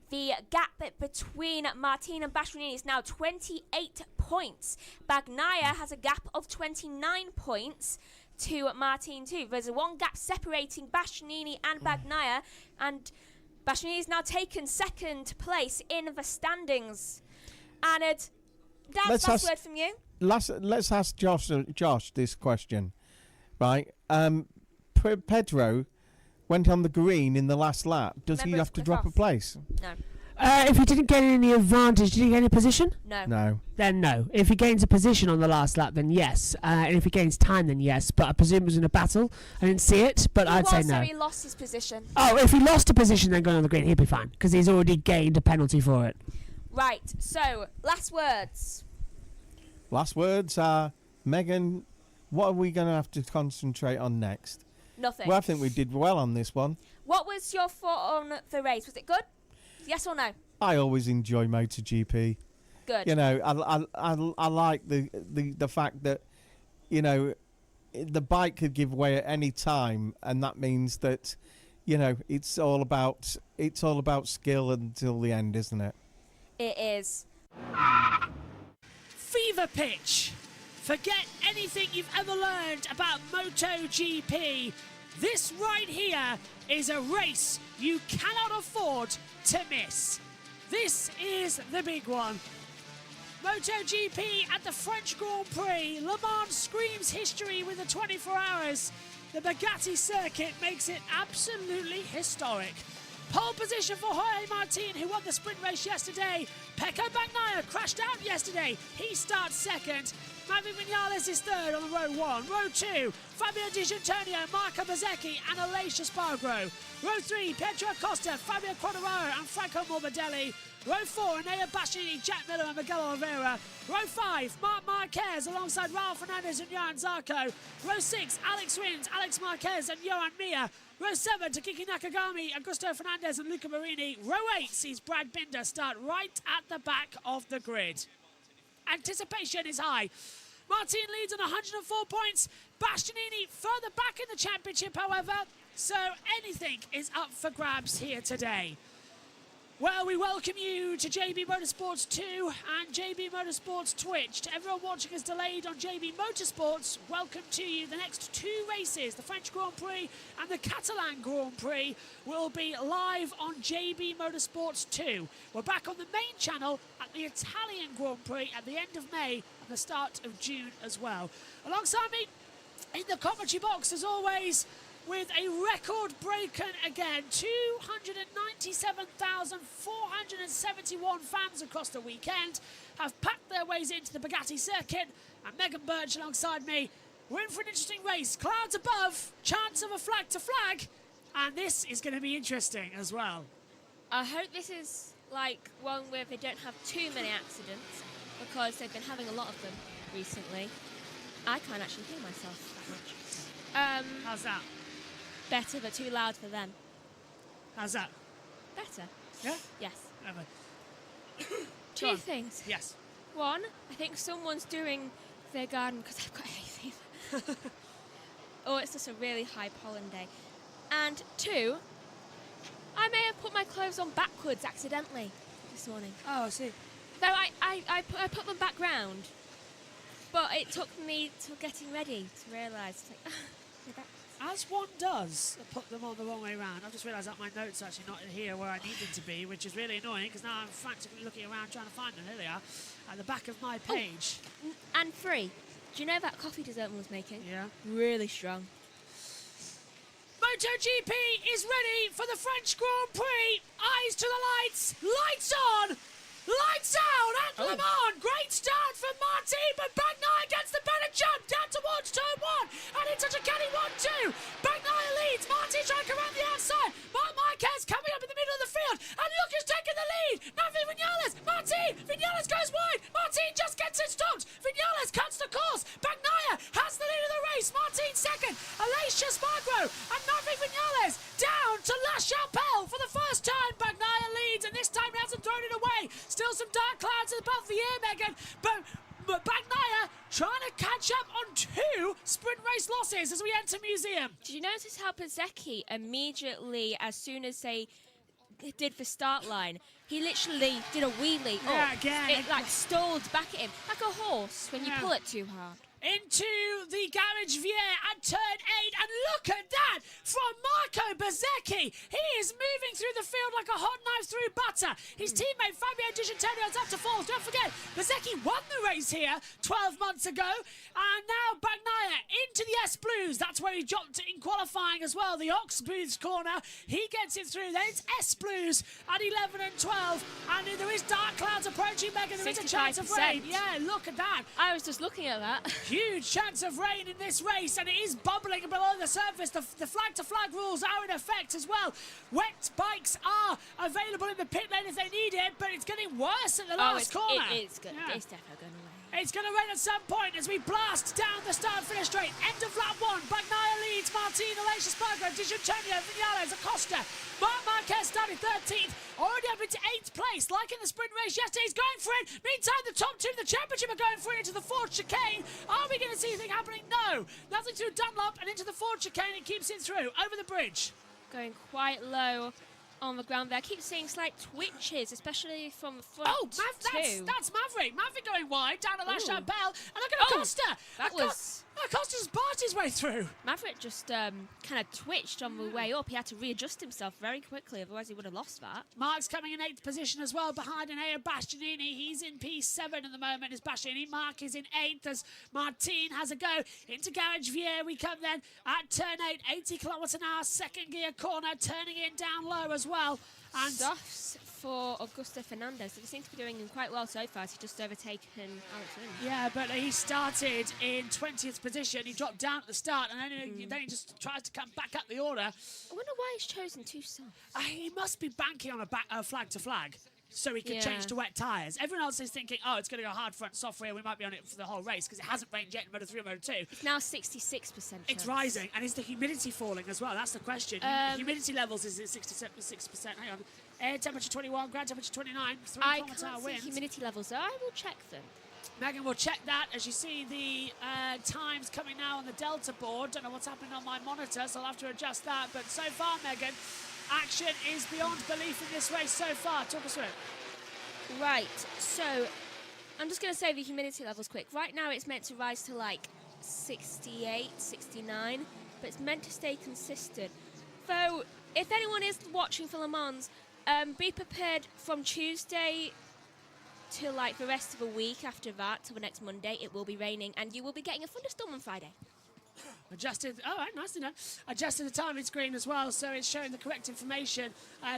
the gap between Martin and Bastianini is now 28 points. Bagnaia has a gap of 29 points to Martin too. There's a one gap separating Bastianini and Bagnaia, and Bastianini is now taken second place in the standings. And Dad's last word from you. Let's ask Josh this question, right? Pedro went on the green in the last lap. Does he have to drop a place? No. If he didn't get any advantage, did he gain a position? No. No. Then no. If he gains a position on the last lap, then yes. And if he gains time, then yes. But I presume it was in a battle. I didn't see it, but I'd say no. He lost his position. Oh, if he lost a position then going on the green, he'd be fine. Because he's already gained a penalty for it. Right. So, last words. Last words are, Megan, what are we going to have to concentrate on next? Nothing. Well, I think we did well on this one. What was your thought on the race? Was it good? Yes or no? I always enjoy MotoGP. Good. You know, I like the fact that, you know, the bike could give way at any time, and that means that, you know, it's all about skill until the end, isn't it? It is. Fever pitch. Forget anything you've ever learned about MotoGP. This right here is a race you cannot afford to miss. This is the big one. MotoGP at the French Grand Prix. Le Mans screams history with the 24 hours. The Bugatti circuit makes it absolutely historic. Pole position for Jorge Martin, who won the sprint race yesterday. Pecco Bagnaia crashed out yesterday. He starts second. Maverick Vinales is third on the row 1. Row 2, Fabio Di Giannantonio, Marco Bezzecchi and Aleix Espargaro. Row 3, Pedro Acosta, Fabio Quartararo and Franco Morbidelli. Row 4, Enea Bastianini, Jack Miller and Miguel Oliveira. Row 5, Marc Marquez alongside Raul Fernandez and Johan Zarco. Row 6, Alex Rins, Alex Marquez and Johan Mir. Row 7, Takiki Nakagami, Augusto Fernandez and Luca Marini. Row 8 sees Brad Binder start right at the back of the grid. Anticipation is high. Martin leads on 104 points. Bastianini further back in the championship, however, so anything is up for grabs here today. Well, we welcome you to JB Motorsports 2 and JB Motorsports Twitch. To everyone watching us delayed on JB Motorsports, welcome to you. The next 2 races, the French Grand Prix and the Catalan Grand Prix, will be live on JB Motorsports 2. We're back on the main channel at the Italian Grand Prix at the end of May and the start of June as well. Alongside me in the commentary box, as always, with a record breaker again, 297,471 fans across the weekend have packed their ways into the Bugatti circuit, and Megan Birch alongside me. We're in for an interesting race. Clouds above, chance of a flag to flag, and this is going to be interesting as well. I hope this is like one where they don't have too many accidents, because they've been having a lot of them recently. I can't actually hear myself that much. How's that? Better, but too loud for them. How's that? Better. Yeah? Yes. Over. 2 things. Yes. 1, I think someone's doing their garden because I've got hay fever. Or it's just a really high pollen day. And 2, I may have put my clothes on backwards accidentally this morning. Oh, I see. So I put them back round, but it took me to getting ready to realise, like, they're backwards. As one does, put them on the wrong way around. I've just realised that my notes are actually not here where I need them to be, which is really annoying because now I'm frantically looking around trying to find them. Here they are, at the back of my page. Oh, and 3, do you know that coffee dessert one was making? Yeah. Really strong. MotoGP is ready for the French Grand Prix. Eyes to the lights. Lights on. Lights out at Le Mans. Great start from Martin, but Bagnaia gets the better jump down towards turn 1 and into Ducati 1-2. Bagnaia leads. Martin trying to come around the outside. Marc Marquez coming up in the middle of the field, and look who's taking the lead. Maverick Vinales. Martin. Vinales goes wide. Martin just gets it stopped. Vinales cuts the course. Bagnaia has the lead of the race. Martin second. Aleix Espargaro and Maverick Vinales down to La Chapelle for the first time. Bagnaia leads, and this time he hasn't thrown it away. Still some dark clouds above the air, Megan, but Bagnaia trying to catch up on 2 sprint race losses as we enter museum. Did you notice how Bezzecchi immediately, as soon as they did the start line, he literally did a wheelie up. Again. It like stalled back at him, like a horse when you pull it too hard. Into the Garage Vier at turn 8, and look at that from Marco Bezzecchi. He is moving through the field like a hot knife through butter. His teammate Fabio Di Giannantonio is up to 4th. Don't forget, Bezzecchi won the race here 12 months ago, and now Bagnaia into the S Blues. That's where he dropped in qualifying as well. The Ox Blues corner, he gets it through. Then it's S Blues at 11 and 12, and there is dark clouds approaching, Megan. There is a chance of rain. Yeah, look at that. I was just looking at that. Huge chance of rain in this race, and it is bubbling below the surface. The flag-to-flag rules are in effect as well. Wet bikes are available in the pit lane if they need it, but it's getting worse at the last corner. It's good. Yeah. It's definitely going to rain. It's going to rain at some point as we blast down the start-finish straight. End of lap 1. Bagnaia leads. Martin, Aleix Espargaro, Di Giannantonio, Vinales, Acosta. Marc Marquez started 13th. Already up into 8th place. Like in the sprint race yesterday, he's going for it. Meantime, the top 2 of the championship are going for it into the Ford chicane. Are we going to see anything happening? No. Nothing to Dunlop and into the Ford chicane. It keeps it through. Over the bridge. Going quite low on the ground there. I keep seeing slight twitches, especially from the front. Oh, that's Maverick. Maverick going wide down at La Chapelle. And look at Acosta. Acosta's barged his way through. Maverick just kind of twitched on the way up. He had to readjust himself very quickly, otherwise he would have lost that. Mark's coming in 8th position as well, behind Enea Bastianini. He's in P7 at the moment as Bastianini. Mark is in 8th as Martin has a go. Into Garage Vier we come then at turn 8, 80 kilometres an hour, second gear corner, turning in down low as well. And softs for Augusto Fernandez. They seem to be doing quite well so far. He's just overtaken Alex Rins. Yeah, but he started in 20th position. He dropped down at the start, and then he just tries to come back up the order. I wonder why he's chosen too soft. He must be banking on a flag to flag, so he can change to wet tyres. Everyone else is thinking, oh, it's going to go hard front, soft rear. We might be on it for the whole race because it hasn't rained yet in Moto 3 and Moto 2. It's now 66%. It's rising, and is the humidity falling as well? That's the question. Humidity levels is at 67%. Hang on. Air temperature 21, ground temperature 29. 3 I kilometre can't wind. see humidity levels, so I will check them. Megan will check that as you see the times coming now on the Delta board. Don't know what's happening on my monitor, so I'll have to adjust that. But so far, Megan, action is beyond belief in this race so far. Talk us through it. Right, so I'm just going to say the humidity levels quick. Right now it's meant to rise to like 68, 69, but it's meant to stay consistent. So if anyone is watching for Le Mans, be prepared from Tuesday to like the rest of the week after that, till the next Monday. It will be raining and you will be getting a thunderstorm on Friday. Adjusted, all right, nicely done. Adjusted the timing screen as well, so it's showing the correct information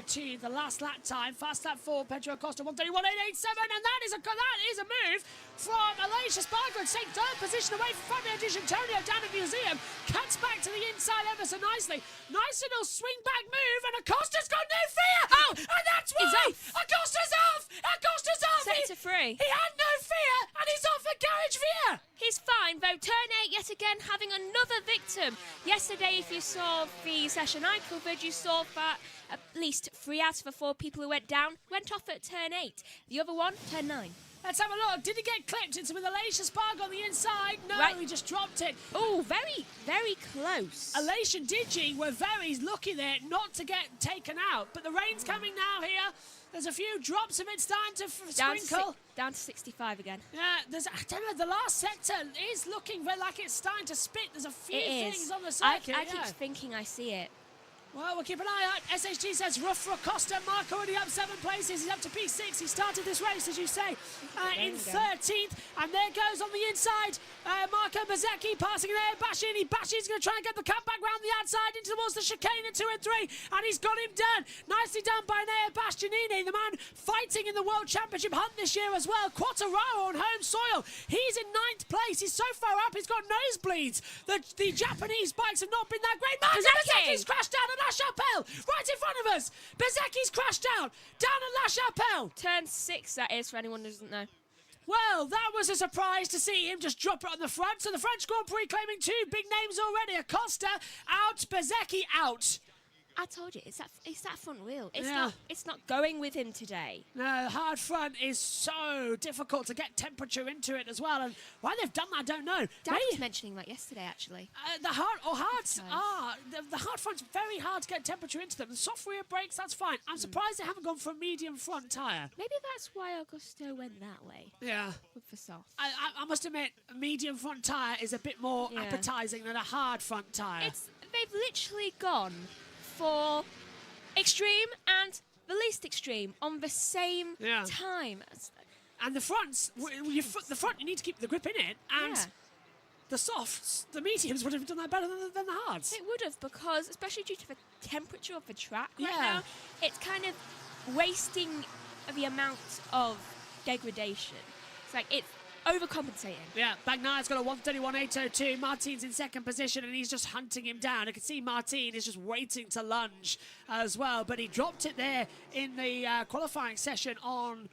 to the last lap time. Fast lap 4, Pedro Acosta 1:31.887, and that is a move from Aleix Espargaro, take 3rd position away from Fabio Di Giannantonio down at Museum. Cuts back to the inside ever so nicely. Nice little swing back move, and Acosta's got no fear. Oh, and that's why Acosta's off. Acosta's off. Set to 3. He had no fear, and he's off at Garage Vier. He's fine, though. Turn 8 yet again, having another victim. Yesterday, if you saw the session I covered, you saw that at least 3 out of the 4 people who went down went off at turn 8. The other one, turn 9. Let's have a look. Did he get clipped? It's with Aleix Espargaro on the inside. No, he just dropped it. Oh, very, very close. Aleix and Digi were very lucky there not to get taken out. But the rain's coming now here. There's a few drops of it starting to sprinkle. Down to 65 again. Yeah, I don't know, the last sector is looking like it's starting to spit. There's a few things on the circuit. I keep thinking I see it. Well, we'll keep an eye out. SHG says rough for Acosta. Mark already up 7 places. He's up to P6. He started this race, as you say, in 13th. And there goes on the inside, Marco Bezzecchi passing there. Bashi's going to try and get the comeback round the outside into towards the chicane at 2 and 3. And he's got him done. Nicely done by Nea Bastianini, the man fighting in the World Championship hunt this year as well. Quartararo on home soil. He's in 9th place. He's so far up, he's got nosebleeds. The Japanese bikes have not been that great. Bezzecchi's crashed out at La Chapelle, right in front of us. Bezzecchi's crashed out down at La Chapelle. Turn 6, that is, for anyone who doesn't know. Well, that was a surprise to see him just drop it on the front. So the French Grand Prix claiming 2 big names already. Acosta out, Bezzecchi out. I told you, it's that front wheel. It's not going with him today. No, hard front is so difficult to get temperature into it as well. And why they've done that, I don't know. Dad was mentioning that yesterday, actually. The hard front's very hard to get temperature into them. The soft rear brakes, that's fine. I'm surprised they haven't gone for a medium front tyre. Maybe that's why Augusto went that way. Yeah. With the soft. I must admit, a medium front tyre is a bit more appetising than a hard front tyre. They've literally gone for extreme and the least extreme on the same time. And the fronts, the front, you need to keep the grip in it, and the softs, the mediums would have done that better than the hards. It would have, because especially due to the temperature of the track right now, it's kind of wasting the amount of degradation. It's like it's overcompensating. Yeah, Bagnaia's got a 1:31.802. Martin's in 2nd position and he's just hunting him down. I can see Martin is just waiting to lunge as well, but he dropped it there in the qualifying session on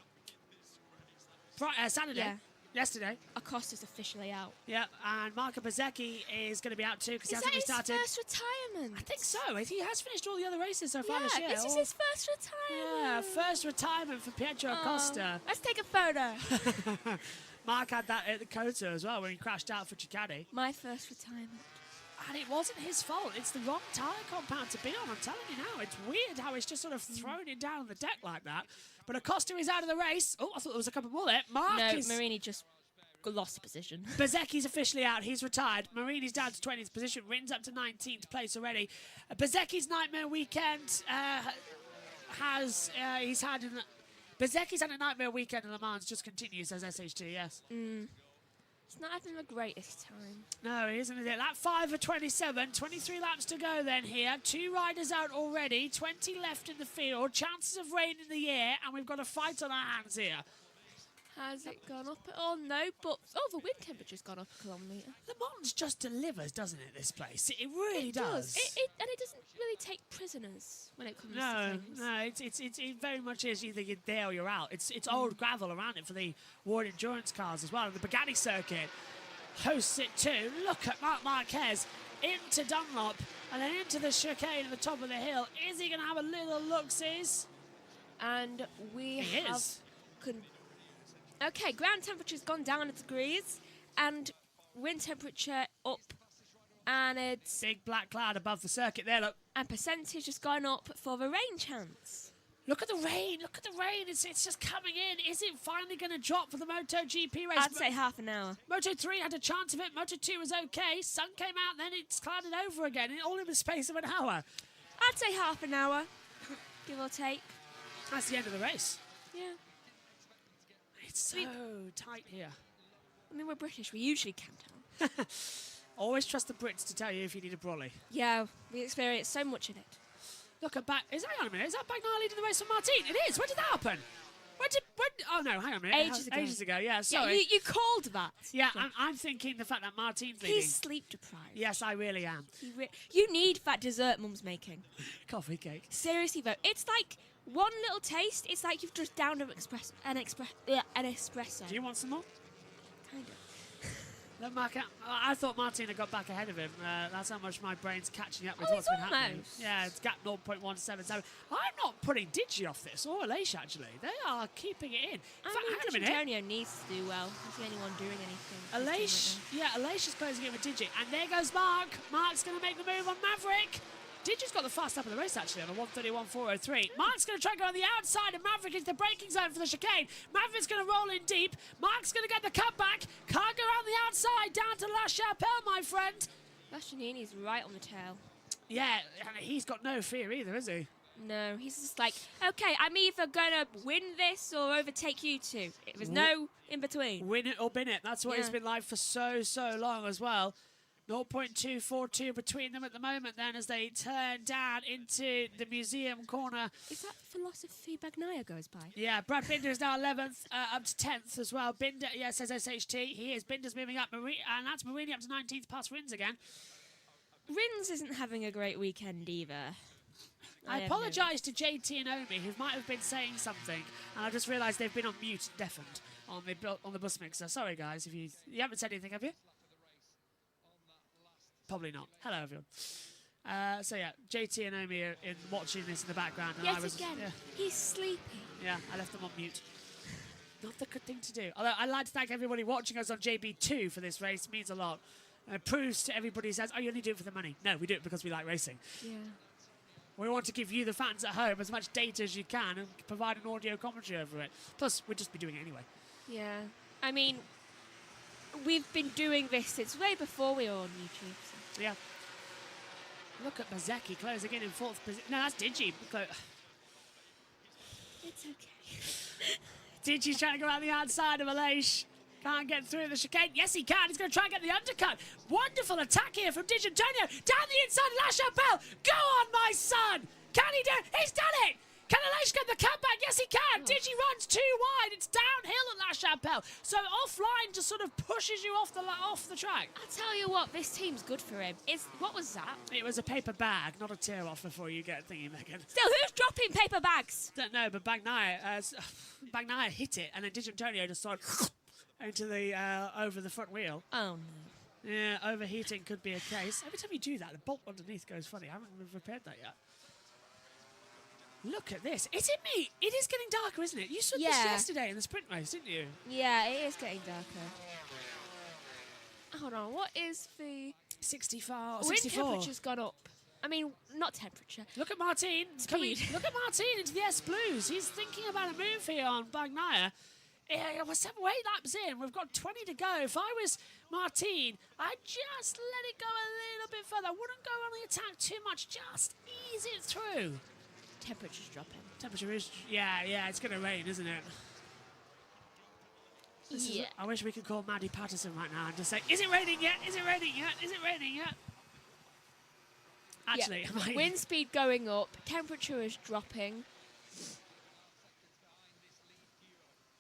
Saturday. Yesterday. Acosta's officially out. Yeah, and Marco Bezzecchi is going to be out too because he Is hasn't that his restarted. first retirement? I think so. He has finished all the other races so far Yeah, this year. this is his first retirement. Yeah, first retirement for Pietro Acosta. Let's take a photo. Mark had that at the Kota as well when he crashed out for Ducati. My first retirement. And it wasn't his fault. It's the wrong tyre compound to be on. I'm telling you now. It's weird how it's just sort of thrown it down on the deck like that. But Acosta is out of the race. Oh, I thought there was a couple more there. Marini just lost position. Bezzecchi's officially out. He's retired. Marini's down to 20th position. Rin's up to 19th place already. Bezzecchi's nightmare weekend Bezzecchi's had a nightmare weekend in Le Mans. Just continues as SHT, yes. It's not having the greatest time. No, he isn't, is it? Lap 5 of 27. 23 laps to go then here. 2 riders out already. 20 left in the field. Chances of rain in the air. And we've got a fight on our hands here. Has it gone up at all? No, but the wind temperature's gone up a kilometre. Le Mans just delivers, doesn't it, this place? It really does. And it doesn't really take prisoners when it comes to things. No, it very much is either you're there or you're out. It's old gravel around it for the World Endurance cars as well. And the Bugatti circuit hosts it too. Look at Marc Marquez into Dunlop and then into the chicane at the top of the hill. Is he going to have a little look-sees? And we have... Okay, ground temperature's gone down a degrees and wind temperature up, and it's... Big black cloud above the circuit there, look. And percentage has gone up for the rain chance. Look at the rain, look at the rain. It's just coming in. Is it finally going to drop for the MotoGP race? I'd say half an hour. Moto3 had a chance of it. Moto2 was okay. Sun came out, then it's clouded over again, all in the space of an hour. I'd say half an hour, give or take. That's the end of the race. Yeah. It's so tight here. I mean, we're British. We usually can tell. Always trust the Brits to tell you if you need a brolly. Yeah, we experience so much of it. Look at back. Hang on a minute. Is that Bagnaya leading the race from Martin? It is. When did that happen? Oh no, hang on a minute. Ages ago. Yeah, sorry. Yeah, you called that. Yeah, I'm thinking the fact that Martin's leading. He's sleep deprived. Yes, I really am. You need that dessert Mum's making. Coffee cake. Seriously though, it's like one little taste. It's like you've just downed an espresso. Do you want some more? Kind of. Look, Mark, I thought Martin had got back ahead of him. That's how much my brain's catching up with what's been happening. Yeah, it's gap 0.177. I'm not putting Digi off this, or Aleix actually. They are keeping it in. I mean, Antonio needs to do well. He's the only one doing anything. Aleix is closing it with Digi. And there goes Mark. Mark's going to make the move on Maverick. Digi's got the fast lap of the race, actually, on a 1:31.403. Mark's going to try and go on the outside, and Maverick into the braking zone for the chicane. Maverick's going to roll in deep. Mark's going to get the cutback. Can't go around the outside, down to La Chapelle, my friend. Bastianini's right on the tail. Yeah, and he's got no fear either, is he? No, he's just like, okay, I'm either going to win this or overtake you two. There's no in between. Win it or bin it. That's what it's been like for so long as well. 0.242 between them at the moment then as they turn down into the museum corner. Is that philosophy Bagnaya goes by? Yeah, Brad Binder is now 11th, up to 10th as well. Binder, yeah, says SHT. He is. Binder's moving up, and that's Marini up to 19th past Rins again. Rins isn't having a great weekend either. I apologise to JT and Omi, who might have been saying something, and I just realised they've been on mute, deafened, on the bus mixer. Sorry, guys, if you haven't said anything, have you? Probably not. Hello, everyone. So yeah, JT and Omi are watching this in the background. And he's sleepy. Yeah, I left them on mute. Not the good thing to do. Although I'd like to thank everybody watching us on JB2 for this race. It means a lot. It proves to everybody who says, oh, you only do it for the money. No, we do it because we like racing. Yeah. We want to give you, the fans at home, as much data as you can and provide an audio commentary over it. Plus, we'd just be doing it anyway. Yeah. I mean, we've been doing this since way before we were on YouTube. So. Yeah. Look at Bezzecchi closing in 4th position. No, that's Digi. It's okay. Digi's trying to go out the outside of Aleix. Can't get through the chicane. Yes, he can. He's going to try and get the undercut. Wonderful attack here from Digi Antonio. Down the inside of La Chapelle. Go on, my son. Can he do it? He's done it. Can Aleix get the cutback? Yes, he can. Digi runs too wide. It's downhill at La Chapelle. So offline just sort of pushes you off the track. I'll tell you what, this team's good for him. What was that? It was a paper bag, not a tear off before you get thingy, Megan. Still, who's dropping paper bags? Don't know, but Bagnaya hit it, and then Digi Antonio just sort of into the over the front wheel. Oh, no. Yeah, overheating could be a case. Every time you do that, the bolt underneath goes funny. I haven't repaired that yet. Look at this. Is it me? It is getting darker, isn't it? You saw this yesterday in the sprint race, didn't you? Yeah, it is getting darker. Hold on, what is the... 64. Wind temperature's gone up. I mean, not temperature. Look at Martin. Look at Martin into the S Blues. He's thinking about a move here on Bagnaia. We're 8 laps in. We've got 20 to go. If I was Martin, I'd just let it go a little bit further. I wouldn't go on the attack too much. Just ease it through. Temperature's dropping. Temperature is... Yeah, it's going to rain, isn't it? I wish we could call Maddie Patterson right now and just say, is it raining yet? Is it raining yet? Is it raining yet? Actually, wind speed going up, temperature is dropping.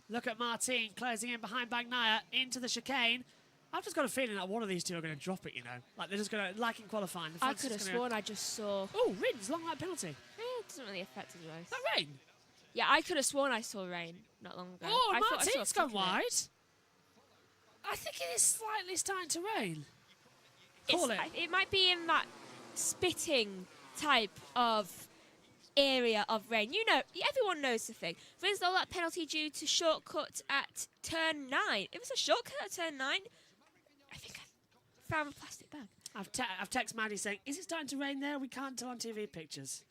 Look at Martin closing in behind Bagnaia into the chicane. I've just got a feeling that one of these two are going to drop it, you know. Like they're just going to, like in qualifying. I could have sworn I just saw... Oh, Rins, long light penalty. It doesn't really affect his race. That rain? Yeah, I could have sworn I saw rain not long ago. Oh, Martin's gone wide. I think it is slightly starting to rain. Call it. It might be in that spitting type of area of rain. You know, everyone knows the thing. There's all that penalty due to shortcut at turn 9. It was a shortcut at turn 9. I think I found a plastic bag. I've texted Maddie saying, is it starting to rain there? We can't tell on TV pictures.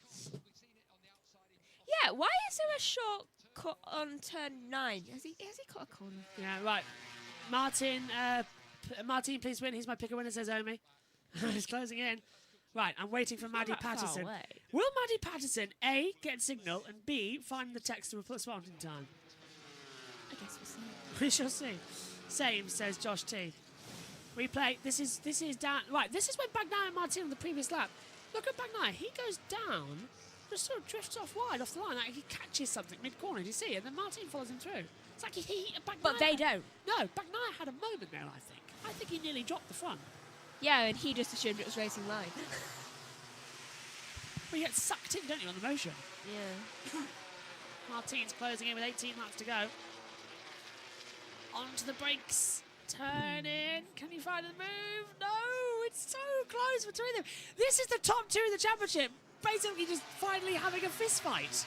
Yeah, why is there a shortcut on turn 9? Has he cut a corner? Yeah, right. Martin, please win. He's my picker winner, says Omi. He's closing in. Right, I'm waiting for Maddie Patterson. Will Maddie Patterson, A, get signal, and B, find the text to respond in time? I guess we'll see. We shall see. Same, says Josh T. Replay. This is down. Right, this is when Bagnaia and Martin on the previous lap. Look at Bagnaia. He goes down, just sort of drifts off wide off the line. Like he catches something mid-corner. Do you see it? And then Martin follows him through. It's like Bagnaia... But they don't. No, Bagnaia had a moment there, I think. I think he nearly dropped the front. Yeah, and he just assumed it was racing line. Well, you get sucked in, don't you, on the motion? Yeah. Martin's closing in with 18 laps to go. Onto the brakes. Turn in. Can he find the move? No, it's so close between them. This is the top two of the championship. Basically just finally having a fist fight.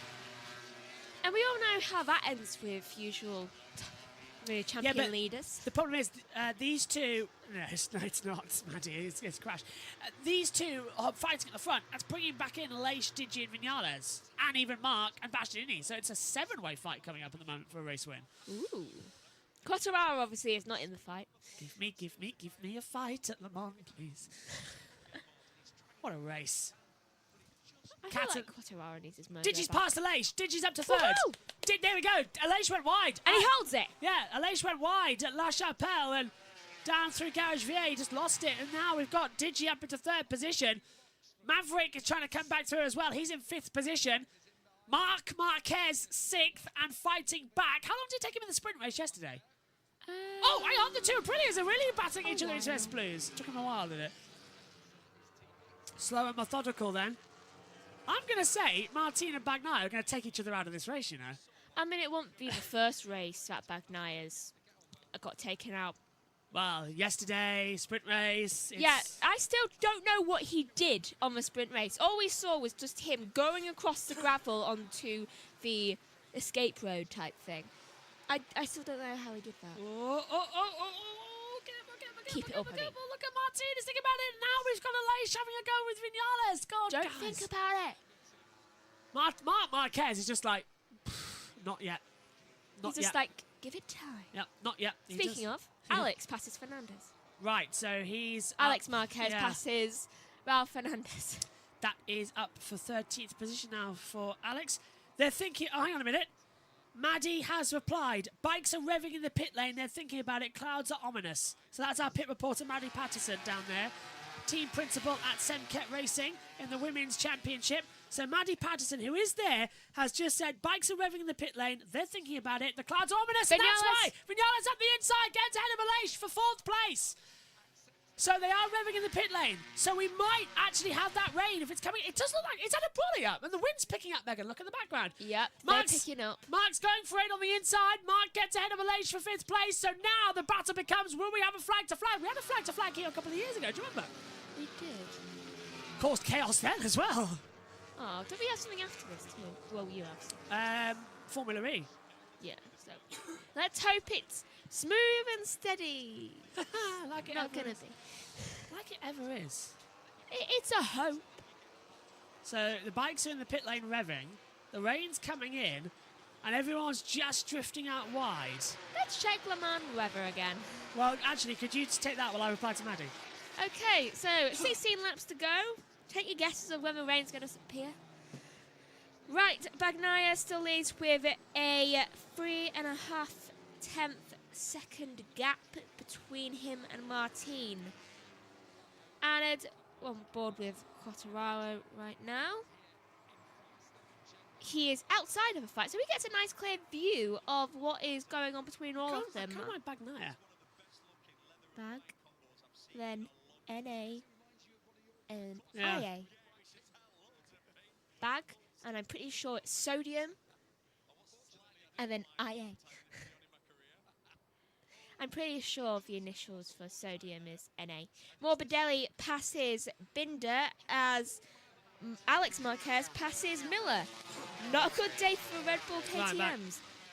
And we all know how that ends with usual champion leaders. The problem is these two... No, it's not, Maddie. It's crashed. These two are fighting at the front. That's bringing back in Leish, Digi and Vinales. And even Mark and Bastianini. So it's a 7-way fight coming up at the moment for a race win. Ooh. Quartararo obviously is not in the fight. Give me a fight at Le Mans, please. What a race. I feel like Quartararo needs his mojo Digi's back. past Leish. Digi's up to third. There we go. Leish went wide. And he holds it. Yeah, Leish went wide at La Chapelle and down through Garage Vier. He just lost it. And now we've got Digi up into third position. Maverick is trying to come back through as well. He's in 5th position. Marc Marquez 6th and fighting back. How long did it take him in the sprint race yesterday? Oh, hang on. The two Aprilias are really batting each other into S-Blues. Took him a while, did it? Slow and methodical then. I'm going to say Martin and Bagnaia are going to take each other out of this race, you know. I mean, it won't be the first race that Bagnaia's got taken out. Well, yesterday, sprint race. Yeah, I still don't know what he did on the sprint race. All we saw was just him going across the gravel onto the escape road type thing. I still don't know how he did that. Keep it up, Look at Martin, he's thinking about it. Now we've got a Leish having a go with Vinales. God, Don't guys. think about it. Marc Marquez is just like, not yet. He's just like, give it time. Yep, not yet. Speaking of, Alex passes Fernandez. Right, so he's... Alex Marquez passes Ralph Fernandez. That is up for 13th position now for Alex. They're thinking... Oh, hang on a minute. Maddie has replied. Bikes are revving in the pit lane. They're thinking about it. Clouds are ominous. So that's our pit reporter, Maddie Patterson, down there. Team principal at Semket Racing in the Women's Championship. So Maddie Patterson, who is there, has just said bikes are revving in the pit lane. They're thinking about it. The clouds are ominous, and that's why Vinales up the inside gets ahead of Leish for 4th place. So they are revving in the pit lane. So we might actually have that rain if it's coming. It does look like it's had a bully up, and the wind's picking up, Megan. Look at the background. Yep, Mark's they're picking up. Mark's going for it on the inside. Mark gets ahead of Aleix for 5th place. So now the battle becomes, will we have a flag to flag? We had a flag to flag here a couple of years ago. Do you remember? We did. Caused chaos then as well. Oh, don't we have something after this too? Well, you have something. Formula E. Yeah, so let's hope it's smooth and steady. Like it Not ever gonna is. be. Like it ever is. It's a hope. So the bikes are in the pit lane revving. The rain's coming in. And everyone's just drifting out wide. Let's check Le Mans weather again. Well, actually, could you just take that while I reply to Maddie? Okay, so 16 laps to go. Take your guesses of when the rain's going to appear. Right, Bagnaia still leads with a 3.5 second gap between him and Martin. And on board with Quartararo right now. He is outside of a fight, so he gets a nice clear view of what is going on between all of them. Come on, Bagnaia. Bag, then NA, and Yeah. IA. Bag, and I'm pretty sure it's sodium, and then IA. I'm pretty sure the initials for sodium is NA. Morbidelli passes Binder as Alex Marquez passes Miller. Not a good day for Red Bull KTMs. Right,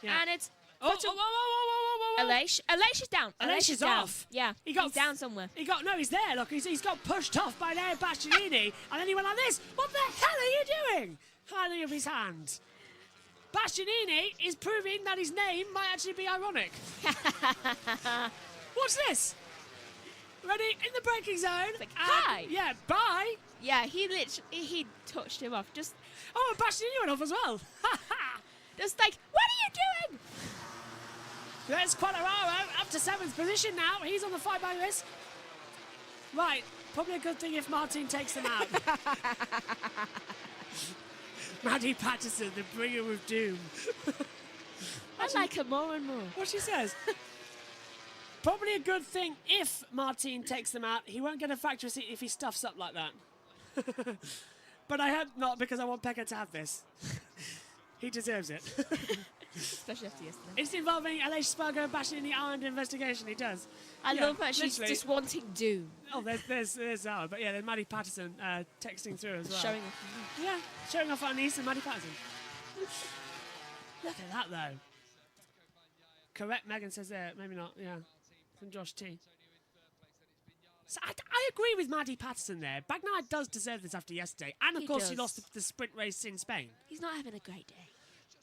yeah. And it's Oh, whoa. Aleix is down. Aleix is down. off. Yeah, He got he's down somewhere. He's there. Look, he's got pushed off by Nea Bastianini, and then he went like this. What the hell are you doing? Hiding of his hand. Bastianini is proving that his name might actually be ironic. What's this? Ready in the braking zone. Like, hi. Yeah, bye. Yeah, he touched him off. Just Bastianini went off as well. like, what are you doing? There's Quartararo up to 7th position now. He's on the fight by this. Right, probably a good thing if Martin takes them out. Maddie Patterson, the bringer of doom. I like her more and more. What she says. Probably a good thing if Martin takes them out. He won't get a factory seat if he stuffs up like that. But I hope not, because I want Pekka to have this. He deserves it. Especially after yesterday. It's involving Aleix Spargo and Bastianini under investigation. He does. I love that she's literally. just wanting doom. Oh, there's our. But yeah, there's Maddie Patterson texting through as well. Showing off. Yeah, showing off our niece and Maddie Patterson. Look at that, though. Correct, Megan says there. Maybe not, yeah. From Josh T. So I agree with Maddie Patterson there. Bagnaia does deserve this after yesterday. And, of course, he lost the sprint race in Spain. He's not having a great day.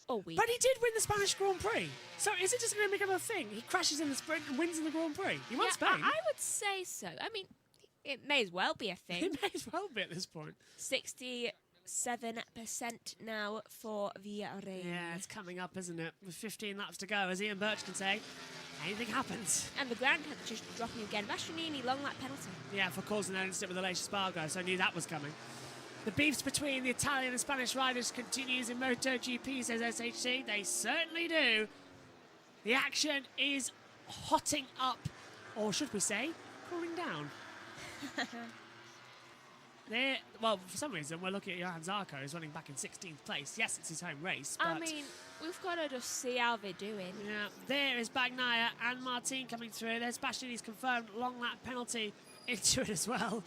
Or week. But he did win the Spanish Grand Prix. So is it just going to become a thing? He crashes in the sprint and wins in the Grand Prix. He won Spain. I would say so. I mean, it may as well be a thing. It may as well be at this point. 67% now for the rain. Yeah, it's coming up, isn't it? With 15 laps to go, as Ian Birch can say, anything happens. And the ground temperature's dropping again. Bastianini, long lap penalty. Yeah, for causing that incident with Aleix Spargo, so I knew that was coming. The beefs between the Italian and Spanish riders continues in MotoGP, says SHC. They certainly do. The action is hotting up, or should we say, cooling down. Well, for some reason, we're looking at Johan Zarco, who's running back in 16th place. Yes, it's his home race, but... I mean, we've got to just see how they're doing. Yeah, there is Bagnaia and Martin coming through. There's Bastianini's confirmed long lap penalty into it as well.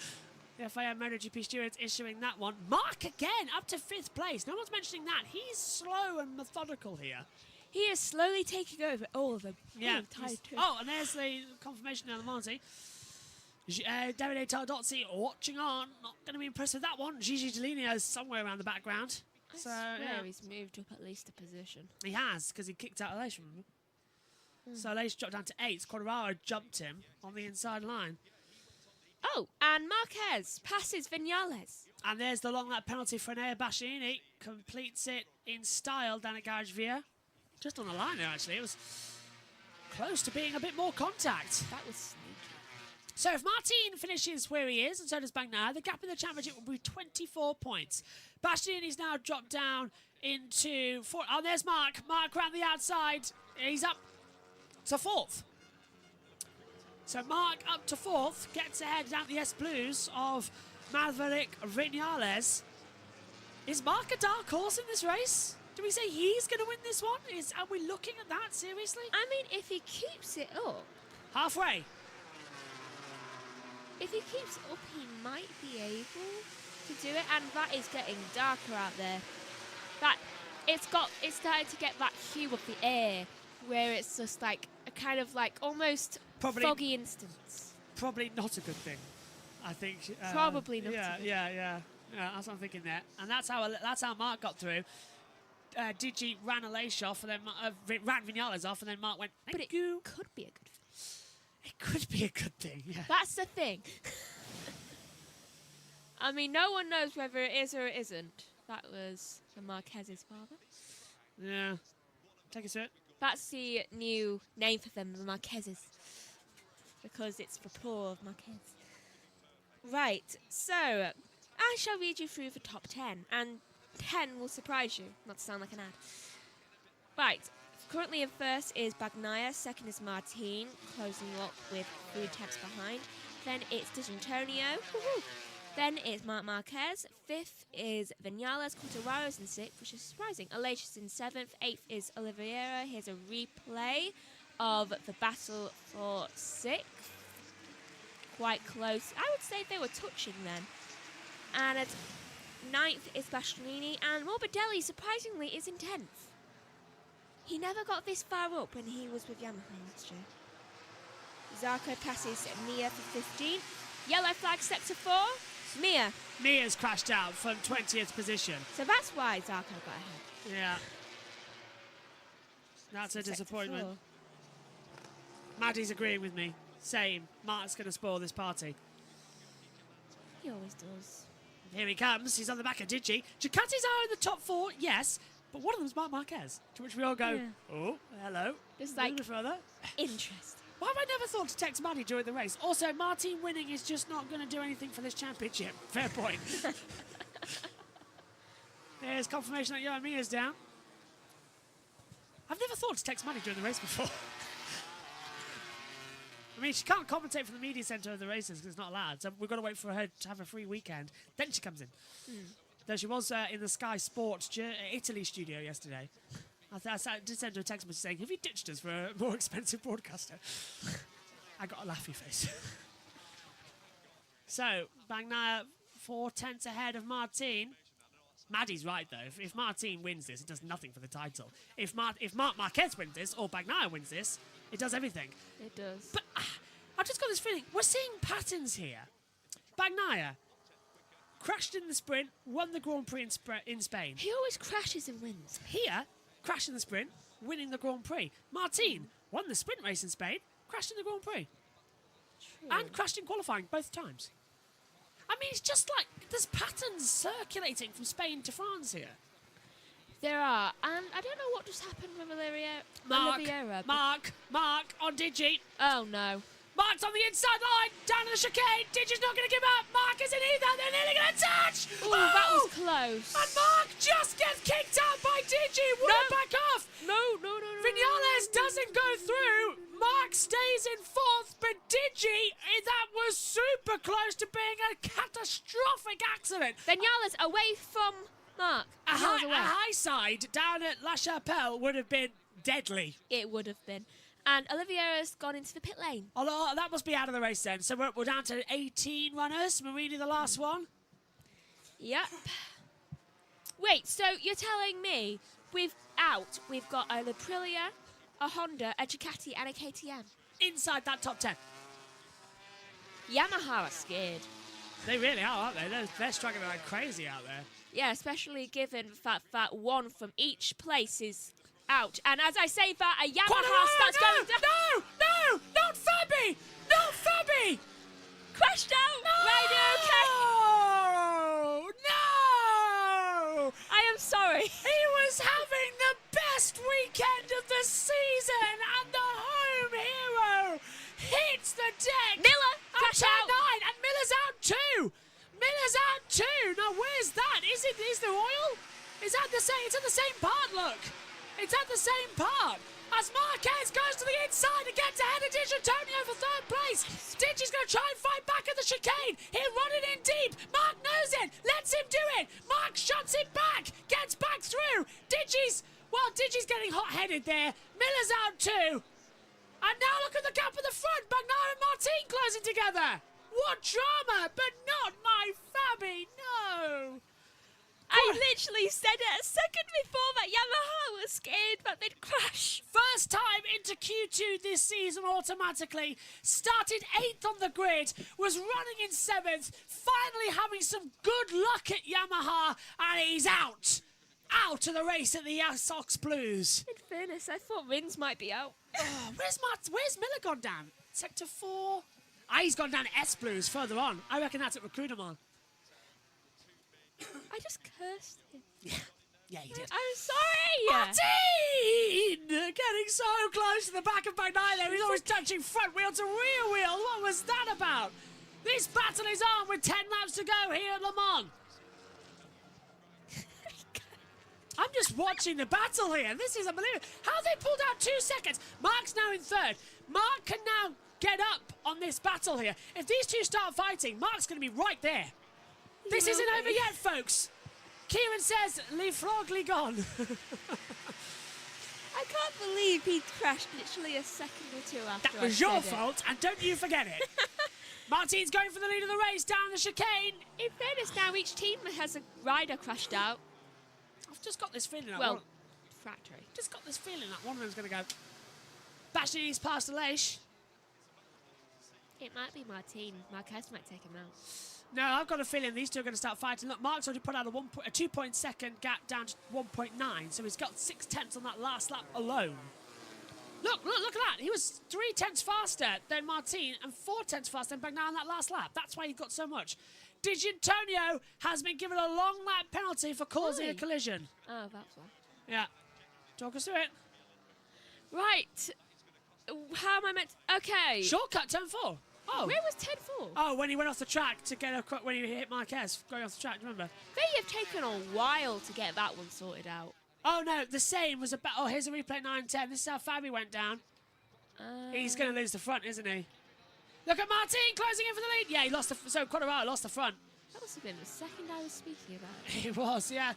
The FIA MotoGP stewards issuing that one. Mark again, up to 5th place. No one's mentioning that. He's slow and methodical here. He is slowly taking over all of them. Yeah. Too. Oh, and there's the confirmation of the Monty. Davide Tardozzi watching on. Not going to be impressed with that one. Gigi Dall'Igna is somewhere around the background. I swear he's moved up at least a position. He has, because he kicked out Aleix, remember? So Aleix dropped down to 8th. Quartararo jumped him on the inside line. Oh, and Marquez passes Vinales. And there's the long lap penalty for Nea Bastianini. Completes it in style down at Garage Via. Just on the line there, actually. It was close to being a bit more contact. That was sneaky. So if Martin finishes where he is, and so does Bagnaia, the gap in the championship will be 24 points. Bastianini's now dropped down into 4. Oh, there's Mark. Mark around the outside. He's up to 4th. So Mark up to 4th, gets ahead down the S Blues of Maverick Vinales. Is Mark a dark horse in this race? Do we say he's going to win this one? Are we looking at that seriously? I mean, if he keeps it up, Halfway. if he keeps it up, he might be able to do it. And that is getting darker out there. It's starting to get that hue of the air, where it's just like a kind of like almost foggy instance. Probably not a good thing, I think. Probably not. Yeah, that's what I'm thinking there. And that's how Mark got through. Digi ran Aleix off, and then ran Vinales off, and then Mark went, thank you. Could be a good thing. It could be a good thing, yeah. That's the thing. I mean, no one knows whether it is or it isn't. That was the Marquez's father. Yeah. Take a sip. That's the new name for them, the Marquezes. Because it's for plural of Marquez. Right, so I shall read you through the top 10. And 10 will surprise you, not to sound like an ad. Right, currently in first is Bagnaia, second is Martin, closing up with 3 tenths behind. Then it's D'Antonio. Then it's Marc Marquez. 5th is Vinales. Quartararo's in 6th, which is surprising. Aleix is in 7th. 8th is Oliveira. Here's a replay of the battle for 6th. Quite close. I would say they were touching then. And at 9th is Bastianini. And Morbidelli, surprisingly, is in 10th. He never got this far up when he was with Yamaha last year. Zarco passes Mia for 15th. Yellow flag sector 4. Mia's crashed out from 20th position. So that's why Zarco got ahead. Yeah. That's a disappointment. Maddie's agreeing with me. Same. Mark's going to spoil this party. He always does. Here he comes. He's on the back of Digi. Ducatis are in the top 4, yes, but one of them's Marc Marquez. To which we all go, oh, hello. Just like, further. Interest. Why have I never thought to text Maddie during the race? Also, Martin winning is just not going to do anything for this championship. Fair point. There's confirmation that Johan Mia's down. I've never thought to text Maddie during the race before. I mean, she can't commentate from the media centre of the races because it's not allowed. So we've got to wait for her to have a free weekend. Then she comes in. Though she was in the Sky Sports Italy studio yesterday. I did send her a text message saying, have you ditched us for a more expensive broadcaster? I got a laughy face. So, Bagnaia 4 tenths ahead of Martin. Maddie's right, though. If Martin wins this, it does nothing for the title. If Marc Marquez wins this, or Bagnaia wins this, it does everything. It does. But I've just got this feeling, we're seeing patterns here. Bagnaia crashed in the sprint, won the Grand Prix in Spain. He always crashes and wins. Here, crashed in the sprint, winning the Grand Prix. Martin won the sprint race in Spain, crashed in the Grand Prix. True. And crashed in qualifying both times. I mean, it's just like there's patterns circulating from Spain to France here. There are. And I don't know what just happened with Oliveira. Mark on Digi. Oh, no. Mark's on the inside line, down to the chicane. Digi's not going to give up. Mark isn't either. They're nearly going to touch. Ooh, that was close. And Mark just gets kicked out by Digi. Back off. No. Vinales doesn't go through. Mark stays in 4th, but Digi, that was super close to being a catastrophic accident. Vinales away from Mark. A high side down at La Chapelle would have been deadly. It would have been. And Oliveira's gone into the pit lane. Oh, that must be out of the race then. So we're down to 18 runners. Marini, the last one. Yep. Wait, so you're telling me we've got a Aprilia, a Honda, a Ducati, and a KTM? Inside that top 10. Yamaha are scared. They really are, aren't they? They're struggling like crazy out there. Yeah, especially given the fact that one from each place is out. And as I say that, a Yamaha starts going down. No! Not Fabi! Not Fabi! Crashed out! No! Radio okay? No! I am sorry. He was having the best weekend of the season, and the home hero hits the deck. Miller crashed out. 9, and Miller's out too. Now where's that? Is there oil? It's at the same part. Look, it's at the same part. as Marquez goes to the inside and gets ahead of Antonio for third place. Digi's going to try and fight back at the chicane. He'll run it in deep. Mark knows it, lets him do it. Mark shuts it back, gets back through. Digi's getting hot-headed there. Miller's out too. And now look at the gap at the front. Bagnaia and Martin closing together. What drama, but not my Fabi, no. I literally said it a second before that Yamaha was scared that they'd crash. First time into Q2 this season automatically. Started 8th on the grid. Was running in 7th. Finally having some good luck at Yamaha. And he's out. Out of the race at the Sox Blues. In fairness, I thought Rins might be out. Oh, where's Miller gone down? Sector 4? Ah, he's gone down to S Blues further on. I reckon that's at Recruitamon. I just cursed him. Yeah, you did. I'm sorry! Martin! Getting so close to the back of Bagnaia there. He's always touching front wheel to rear wheel. What was that about? This battle is on with 10 laps to go here at Le Mans. I'm just watching the battle here. This is unbelievable. How they pulled out 2 seconds. Mark's now in 3rd. Mark can now get up on this battle here. If these two start fighting, Mark's going to be right there. This isn't over yet, folks. Kieran says, "Le Frogly gone." I can't believe he crashed literally a second or two after That was your fault, and don't you forget it. Martin's going for the lead of the race down the chicane. In fairness, now each team has a rider crashed out. I've just got this feeling that Well, factory. just got this feeling that one of them's going to go. Bastianini's past Aleix. It might be Martin. Marquez might take him out. No, I've got a feeling these two are going to start fighting. Look, Mark's already put out a 2.2 gap down to 1.9, so he's got 6/10 on that last lap alone. Look at that. He was 3/10 faster than Martin and 4/10 faster than Bagnaia on that last lap. That's why he got so much. Antonio has been given a long lap penalty for causing a collision. Oh, that's why. Yeah. Talk us through it. Right. How am I meant to... Okay. Shortcut, turn 4. Oh. Where was 10-4? Oh, when he went off the track to get when he hit Marquez going off the track, remember? They have taken a while to get that one sorted out. Oh, no, the same was about... Oh, here's a replay 9-10. This is how Fabi went down. He's going to lose the front, isn't he? Look at Martin closing in for the lead. Yeah, he lost the... So, Quadraro lost the front. That must have been the second I was speaking about. It was, yeah.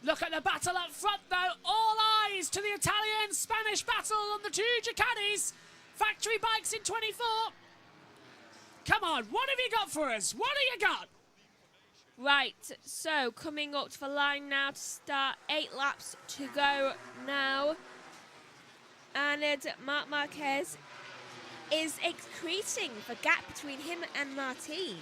Look at the battle up front, though. All eyes to the Italian-Spanish battle on the two Ducatis. Factory bikes in 24. Come on, what have you got for us? What have you got? Right, so coming up to the line now to start. 8 laps to go now. And Marc Marquez is increasing the gap between him and Martin.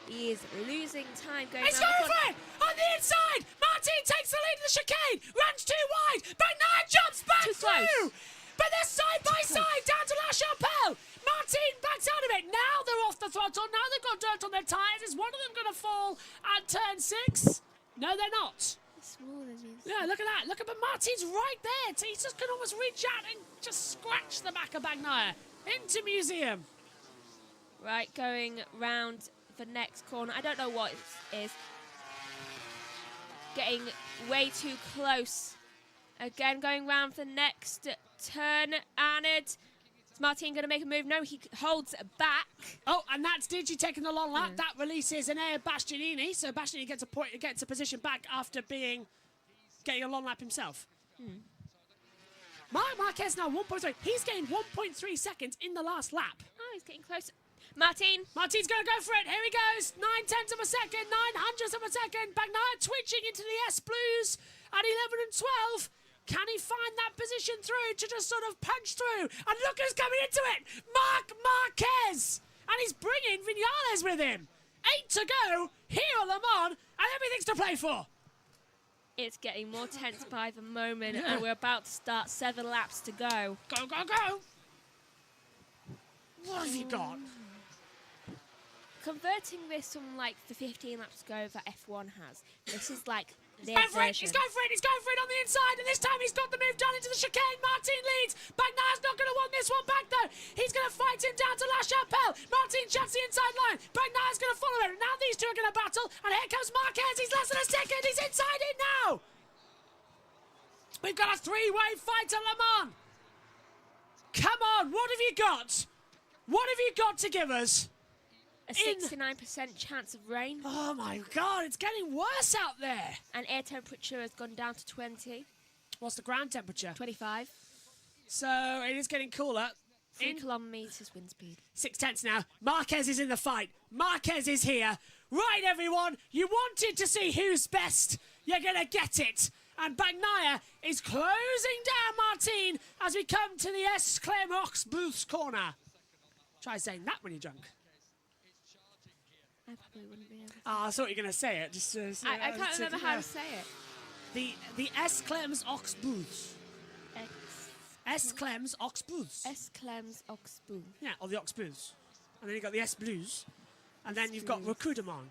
He is losing time going He's around going for it! On the inside! Martin takes the lead of the chicane! Runs too wide! Bagnaia jumps back Too through! close. But they're side by side down to La Chapelle! Martin backs out of it! Now they're off the throttle! Now they've got dirt on their tyres! Is one of them going to fall at turn 6? No, they're not. Smaller than me. Yeah, look at that. Look at, but Martin's right there. He just can almost reach out and just scratch the back of Bagnaia into museum. Right, going round the next corner. I don't know what it is. Getting way too close. Again, going round the next turn. And is Martin going to make a move? No, he holds back. Oh, and that's Digi taking the long lap. That releases an air Bastianini. So Bastianini gets a position back after getting a long lap himself. Marc Marquez now 1.3. He's gained 1.3 seconds in the last lap. Oh, he's getting close. Martin's going to go for it. Here he goes. 9/10 of a second, 900ths of a second. Bagnaia twitching into the S Blues at 11 and 12. Can he find that position through to just sort of punch through? And look who's coming into it. Marc Marquez. And he's bringing Vinales with him. 8 to go here at Le Mans, and everything's to play for. It's getting more tense by the moment, and we're about to start 7 laps to go. Go, go, go. What have you got? Converting this from like the 15 laps to go that F1 has. This is like He's going for it, he's going for it, he's going for it on the inside, and this time he's got the move down into the chicane. Martin leads. Bagnaia's not going to want this one back, though. He's going to fight him down to La Chapelle. Martin shuts the inside line. Bagnaia's going to follow him. Now these two are going to battle, and here comes Marquez. He's less than a second. He's inside it now. We've got a 3-way fight at Le Mans. Come on, what have you got? What have you got to give us? A 69% chance of rain. Oh my God, it's getting worse out there. And air temperature has gone down to 20. What's the ground temperature? 25. So it is getting cooler. 3 kilometres wind speed. 6/10 now. Marquez is in the fight. Marquez is here. Right, everyone, you wanted to see who's best. You're going to get it. And Bagnaia is closing down Martin as we come to the S. Clermox Booth's corner. Try saying that when you're drunk. I probably wouldn't be able to. I thought you were going to say it. Just, I can't remember how to say it. The S. Clems Ox Booths. S. Clems Ox Booths. S. Clems Ox Booth. Yeah, or the Ox Booths. And then you've got the S Blues. And then you've got Recruitment.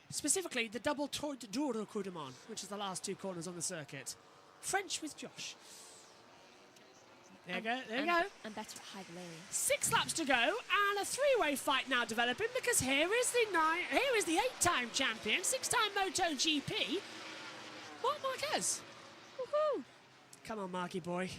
Specifically, the double Tour de Jour Recruitment, which is the last 2 corners on the circuit. French with Josh. There you go. And better at high valerian. 6 laps to go, and a 3-way fight now developing because here is the 8-time champion, 6-time MotoGP, Marc Marquez. Woohoo! Come on, Marky boy.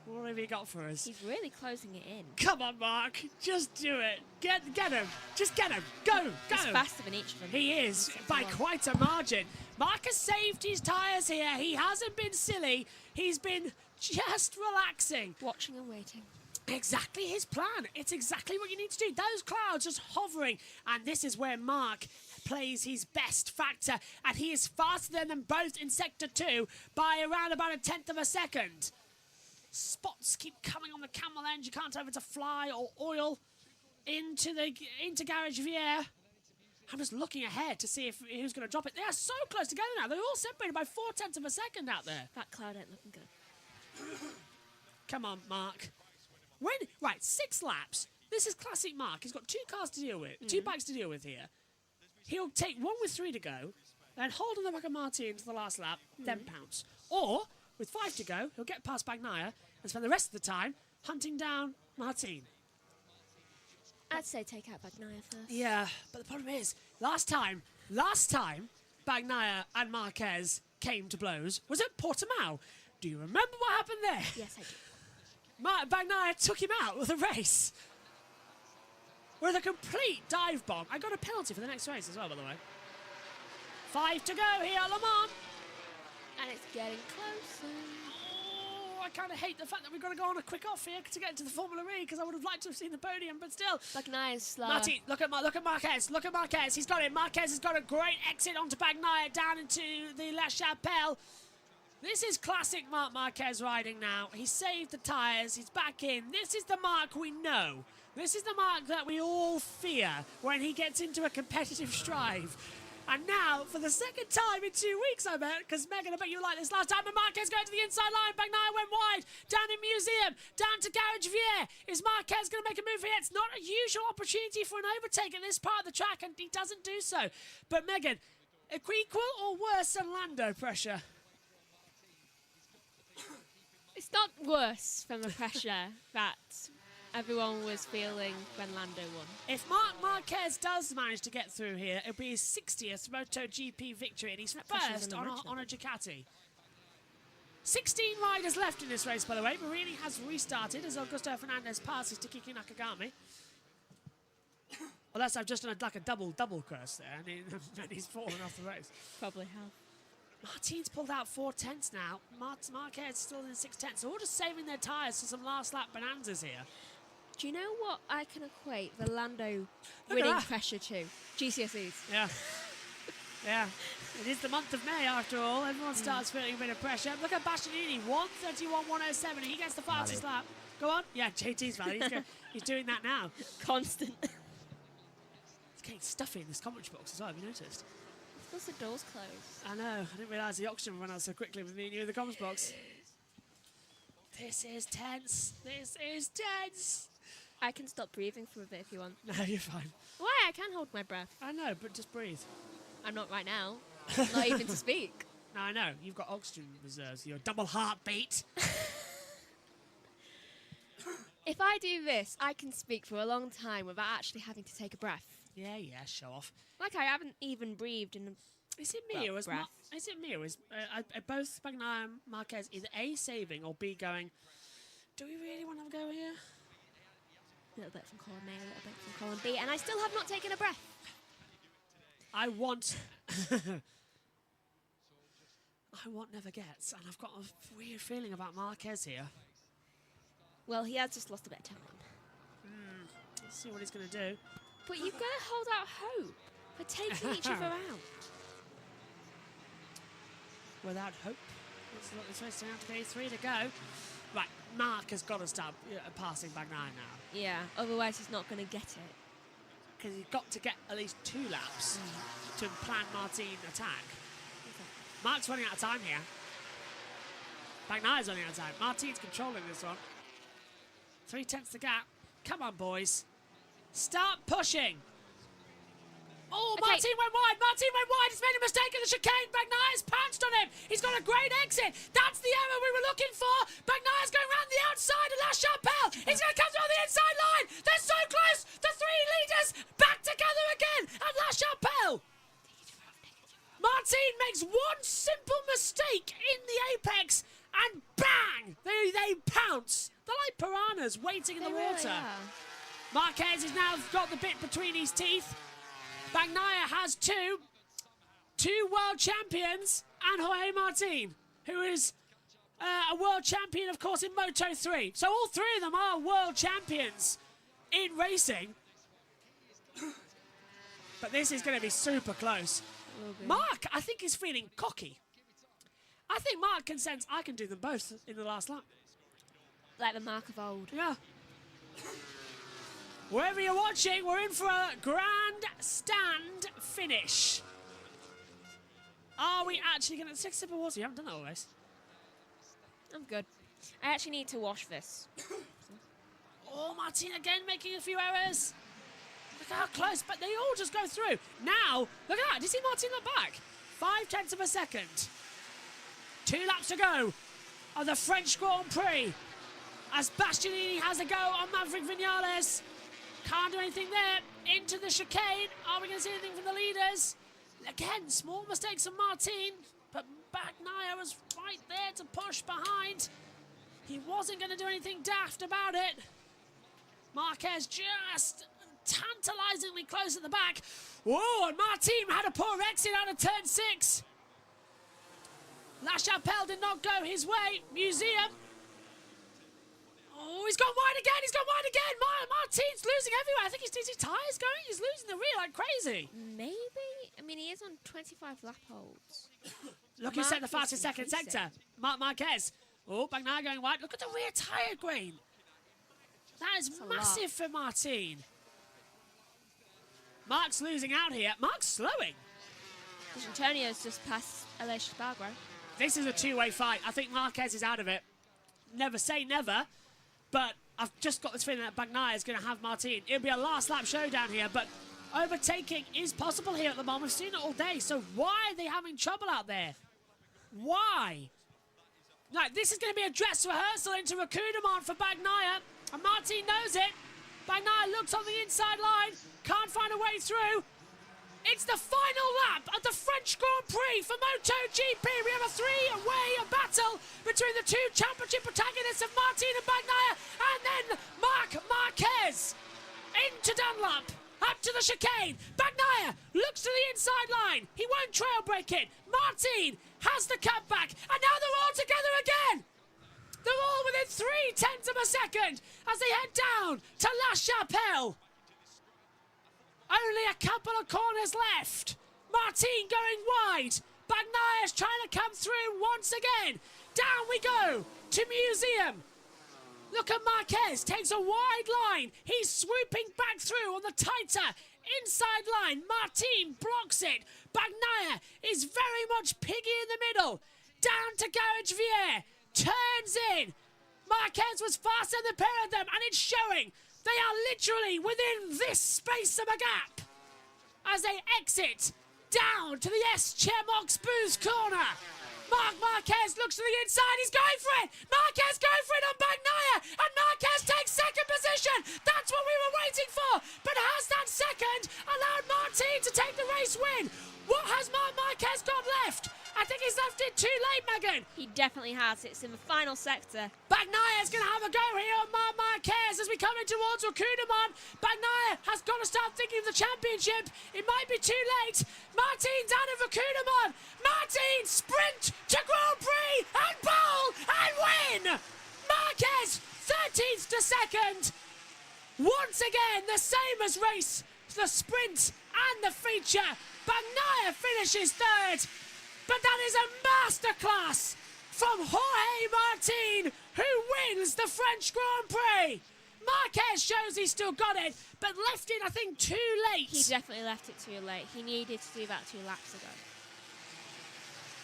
What have you got for us? He's really closing it in. Come on, Mark. Just do it. Get him. Just get him. Go. He's faster than each of them. He is, by quite a margin. Mark has saved his tyres here. He hasn't been silly. He's been just relaxing. Watching and waiting. Exactly his plan. It's exactly what you need to do. Those clouds just hovering. And this is where Mark plays his best factor. And he is faster than them both in Sector 2 by around about 1/10 of a second. Spots keep coming on the camel end. You can't tell if it's a fly or oil into Garage Vier. I'm just looking ahead to see who's going to drop it. They are so close together now. They're all separated by 0.4 of a second out there. That cloud ain't looking good. Come on, Mark. Right, 6 laps. This is classic Mark. He's got 2 cars to deal with, 2 bikes to deal with here. He'll take one with 3 to go, then hold on the back of Martin into the last lap, then pounce. Or, with 5 to go, he'll get past Bagnaia and spend the rest of the time hunting down Martin. I'd say take out Bagnaia first. Yeah, but the problem is, last time, Bagnaia and Marquez came to blows was at Portimao. Do you remember what happened there? Yes, I do. Bagnaia took him out of the race with a complete dive bomb. I got a penalty for the next race as well, by the way. 5 to go here at Le Mans. And it's getting closer. Oh, I kind of hate the fact that we've got to go on a quick off here to get into the Formula E because I would have liked to have seen the podium, but still. Bagnaia is slow. Martin, look at Marquez. Look at Marquez. He's got it. Marquez has got a great exit onto Bagnaia down into the La Chapelle. This is classic Marc Marquez riding now. He saved the tyres. He's back in. This is the Marc we know. This is the Marc that we all fear when he gets into a competitive strive. And now, for the second time in 2 weeks, I bet, because Megan, I bet you like this last time, and Marquez going to the inside line. Bagnaia went wide, down in Museum, down to Garage Vier. Is Marquez going to make a move here? It's not a usual opportunity for an overtake at this part of the track, and he doesn't do so. But Megan, equal or worse than Lando pressure? It's not worse from the pressure that everyone was feeling when Lando won. If Marc Marquez does manage to get through here, it'll be his 60th MotoGP victory, and he's first on a Ducati. 16 riders left in this race, by the way. Marini has restarted as Augusto Fernandez passes to Kiki Nakagami. Unless I've just done a double curse there, and he's fallen off the race. Probably have. Martin's pulled out 4/10 now. Marquez still in 6/10. So we're just saving their tyres for some last lap bonanzas here. Do you know what I can equate the Lando winning pressure to? GCSEs. Yeah. Yeah. It is the month of May, after all. Everyone starts feeling a bit of pressure. Look at Bastianini, 1:31.107. He gets the fastest lap. Go on. Yeah, JT's valid. He's doing that now. Constant. It's getting stuffy in this commentary box as well, have you noticed? Because the door's closed. I know. I didn't realise the oxygen ran out so quickly with me and you in the comments box. This is tense. This is tense. I can stop breathing for a bit if you want. No, you're fine. Why? I can hold my breath. I know, but just breathe. I'm not right now. Not even to speak. No, I know. You've got oxygen reserves. You're double heartbeat. If I do this, I can speak for a long time without actually having to take a breath. Yeah, show off. Like I haven't even breathed in a Is it me or is both Bagnaia and Marquez either A, saving or B, going, Do we really want to go here? A little bit from column A, a little bit from column B, and I still have not taken a breath. I want never gets, and I've got a weird feeling about Marquez here. Well, he has just lost a bit of time. Let's see what he's going to do. But you've got to hold out hope for taking each other out. Without hope. Let's look this race down to K3 to go. Right, Mark has got to start passing Bagnaia now. Yeah, otherwise he's not going to get it. Because he's got to get at least 2 laps to plan Martin attack. Mark's running out of time here. Bagnaia's running out of time. Martin's controlling this one. 3/10 the gap. Come on, boys. Start pushing. Oh, Okay. Martin went wide. Martin went wide. He's made a mistake in the chicane. Bagnaia's pounced on him. He's got a great exit. That's the error we were looking for. Bagnaia's going around the outside of La Chapelle. He's going to come through the inside line. They're so close. The 3 leaders back together again at La Chapelle. Martin makes one simple mistake in the apex and bang! They pounce. They're like piranhas waiting in the water. Really Marquez has now got the bit between his teeth. Bagnaia has 2 world champions and Jorge Martin, who is a world champion, of course, in Moto3. So all 3 of them are world champions in racing. But this is going to be super close. Mark, I think, is feeling cocky. I think Mark can sense I can do them both in the last lap. Like the Mark of old. Yeah. Wherever you're watching, we're in for a grandstand finish. Are we actually going to take a sip of water? You haven't done that always. I'm good. I actually need to wash this. Oh, Martin again making a few errors. Look how close, but they all just go through. Now, look at that. Did you see Martin look back? 0.5 of a second. 2 laps to go of the French Grand Prix. As Bastianini has a go on Maverick Vinales. Can't do anything there. Into the chicane. Are we going to see anything from the leaders? Again, small mistakes from Martin, but Bagnaia was right there to push behind. He wasn't going to do anything daft about it. Marquez just tantalisingly close at the back. Whoa, and Martin had a poor exit out of turn 6. La Chapelle did not go his way. Museum. Oh, he's gone wide again. He's gone wide again. Martin's losing everywhere. I think his tyres going. He's losing the rear like crazy. Maybe? I mean, he is on 25 lap holds. Look who set the Marquez fastest second increasing. sector. Marquez. Oh, Bagnaia going wide. Look at the rear tyre grain. That is a massive for Martin. Mark's losing out here. Mark's slowing. Antonio's just passed Aleix Spargo. This is a 2-way fight. I think Marquez is out of it. Never say never, but I've just got this feeling that Bagnaia is going to have Martin. It'll be a last lap showdown here, but overtaking is possible here at the moment. We've seen it all day, so why are they having trouble out there? Why? Now, this is going to be a dress rehearsal into Rakudamon for Bagnaia, and Martin knows it. Bagnaia looks on the inside line, can't find a way through. It's the final lap of the French Grand Prix for MotoGP. We have a 3-way battle between the 2 championship protagonists of Martin and Bagnaia, and then Marc Marquez into Dunlop, up to the chicane. Bagnaia looks to the inside line. He won't trail break it. Martin has the cutback, and now they're all together again. They're all within 0.3 of a second as they head down to La Chapelle. Only a couple of corners left. Martin going wide. Bagnaia's trying to come through once again. Down we go to Museum. Look at Marquez, takes a wide line. He's swooping back through on the tighter inside line. Martin blocks it. Bagnaia is very much piggy in the middle. Down to Garage Vier. Turns in. Marquez was faster than the pair of them, and it's showing. They are literally within this space of a gap as they exit down to the JBMotorsports Boost corner. Marc Marquez looks to the inside. He's going for it. Marquez going for it on Bagnaia, and Marquez takes second position. That's what we were waiting for. But has that second allowed Martin to take the race win? What has Marc Marquez got left? I think he's left it too late, Megan. He definitely has. It's in the final sector. Bagnaya's going to have a go here on Marc Marquez as we come in towards Rakunaman. Bagnaya has got to start thinking of the championship. It might be too late. Martin's out of Rakunaman. Martin, sprint to Grand Prix and pole and win. Marquez, 13th to second. Once again, the same as race, the sprint and the feature. Bagnaya finishes third. But that is a masterclass from Jorge Martin, who wins the French Grand Prix. Marquez shows he's still got it, but left it, I think, too late. He definitely left it too late. He needed to do that 2 laps ago.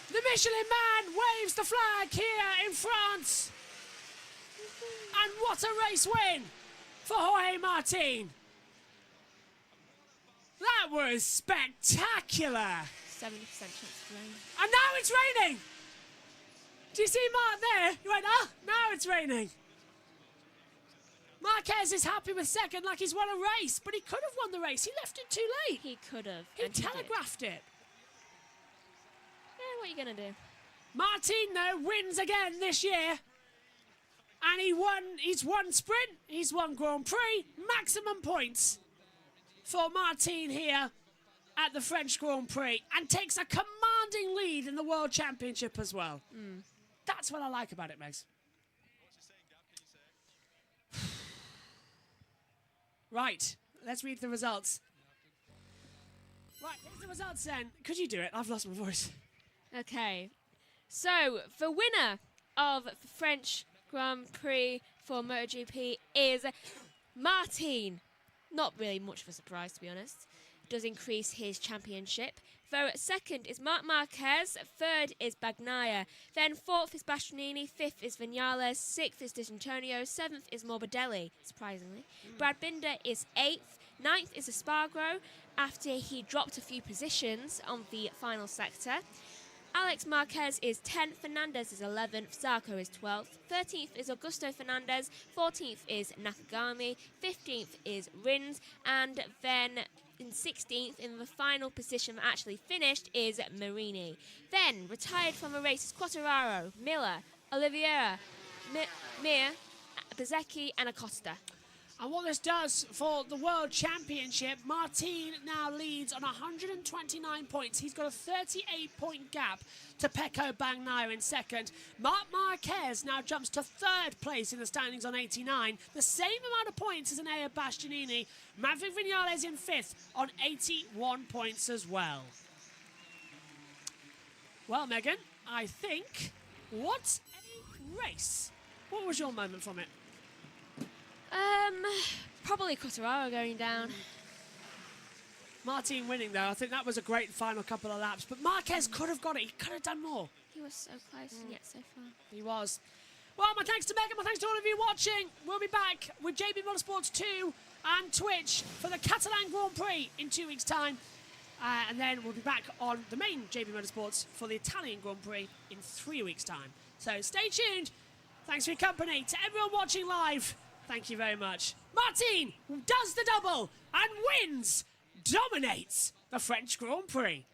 The Michelin Man waves the flag here in France. And what a race win for Jorge Martin. That was spectacular. 70% chance of rain. And now it's raining. Do you see Mark there? He went, now it's raining. Marquez is happy with second, like he's won a race, but he could have won the race. He left it too late. He could have. He telegraphed it. Yeah, what are you going to do? Martin, though, wins again this year. And he's won sprint, he's won Grand Prix, maximum points for Martin here at the French Grand Prix, and takes a commanding lead in the World Championship as well. That's what I like about it, Megs. Right, let's read the results. Right, here's the results then. Could you do it? I've lost my voice. Okay, so the winner of the French Grand Prix for MotoGP is Martin. Not really much of a surprise, to be honest. Does increase his championship. Though second is Marc Marquez, third is Bagnaia, then fourth is Bastianini, fifth is Vinales, sixth is D'Antonio, seventh is Morbidelli, surprisingly. Brad Binder is eighth, ninth is Espargaro, after he dropped a few positions on the final sector. Alex Marquez is 10th, Fernandez is 11th, Zarco is 12th, 13th is Augusto Fernandez, 14th is Nakagami, 15th is Rins, and then in 16th, in the final position that actually finished, is Marini. Then, retired from the race is Quartararo, Miller, Oliveira, Mir, Bsky and Acosta. And what this does for the World Championship, Martin now leads on 129 points. He's got a 38-point gap to Pecco Bagnaia in second. Marc Marquez now jumps to third place in the standings on 89. The same amount of points as Enea Bastianini. Maverick Vinales in fifth on 81 points as well. Well, Megan, I think, what a race. What was your moment from it? Probably Quartararo going down. Martin winning, though. I think that was a great final couple of laps. But Marquez could have got it. He could have done more. He was so close and yet so far. He was. Well, my thanks to Megan. My thanks to all of you watching. We'll be back with JB Motorsports 2 and Twitch for the Catalan Grand Prix in 2 weeks' time. And then we'll be back on the main JB Motorsports for the Italian Grand Prix in 3 weeks' time. So stay tuned. Thanks for your company. To everyone watching live, thank you very much. Martin does the double and wins, dominates the French Grand Prix.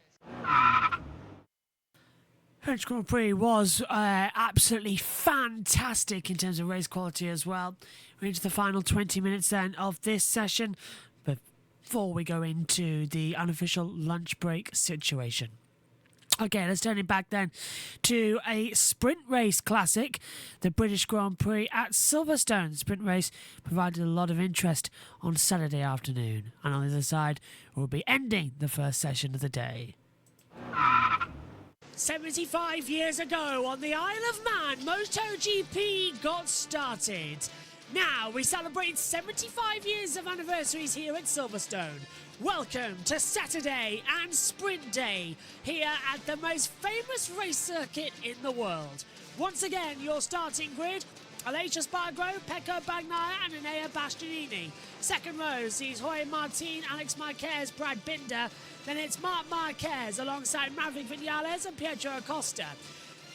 French Grand Prix was absolutely fantastic in terms of race quality as well. We're into the final 20 minutes then of this session before we go into the unofficial lunch break situation. Okay, let's turn it back then to a sprint race classic, the British Grand Prix at Silverstone. The sprint race provided a lot of interest on Saturday afternoon. And on the other side, we'll be ending the first session of the day. 75 years ago on the Isle of Man, MotoGP got started. Now we celebrate 75 years of anniversaries here at Silverstone. Welcome to Saturday and Sprint Day here at the most famous race circuit in the world. Once again, your starting grid: Aleix Espargaro, Pecco Bagnaia and Enea Bastianini. Second row sees Jorge Martin, Alex Marquez, Brad Binder. Then it's Marc Marquez alongside Maverick Vinales and Pietro Acosta.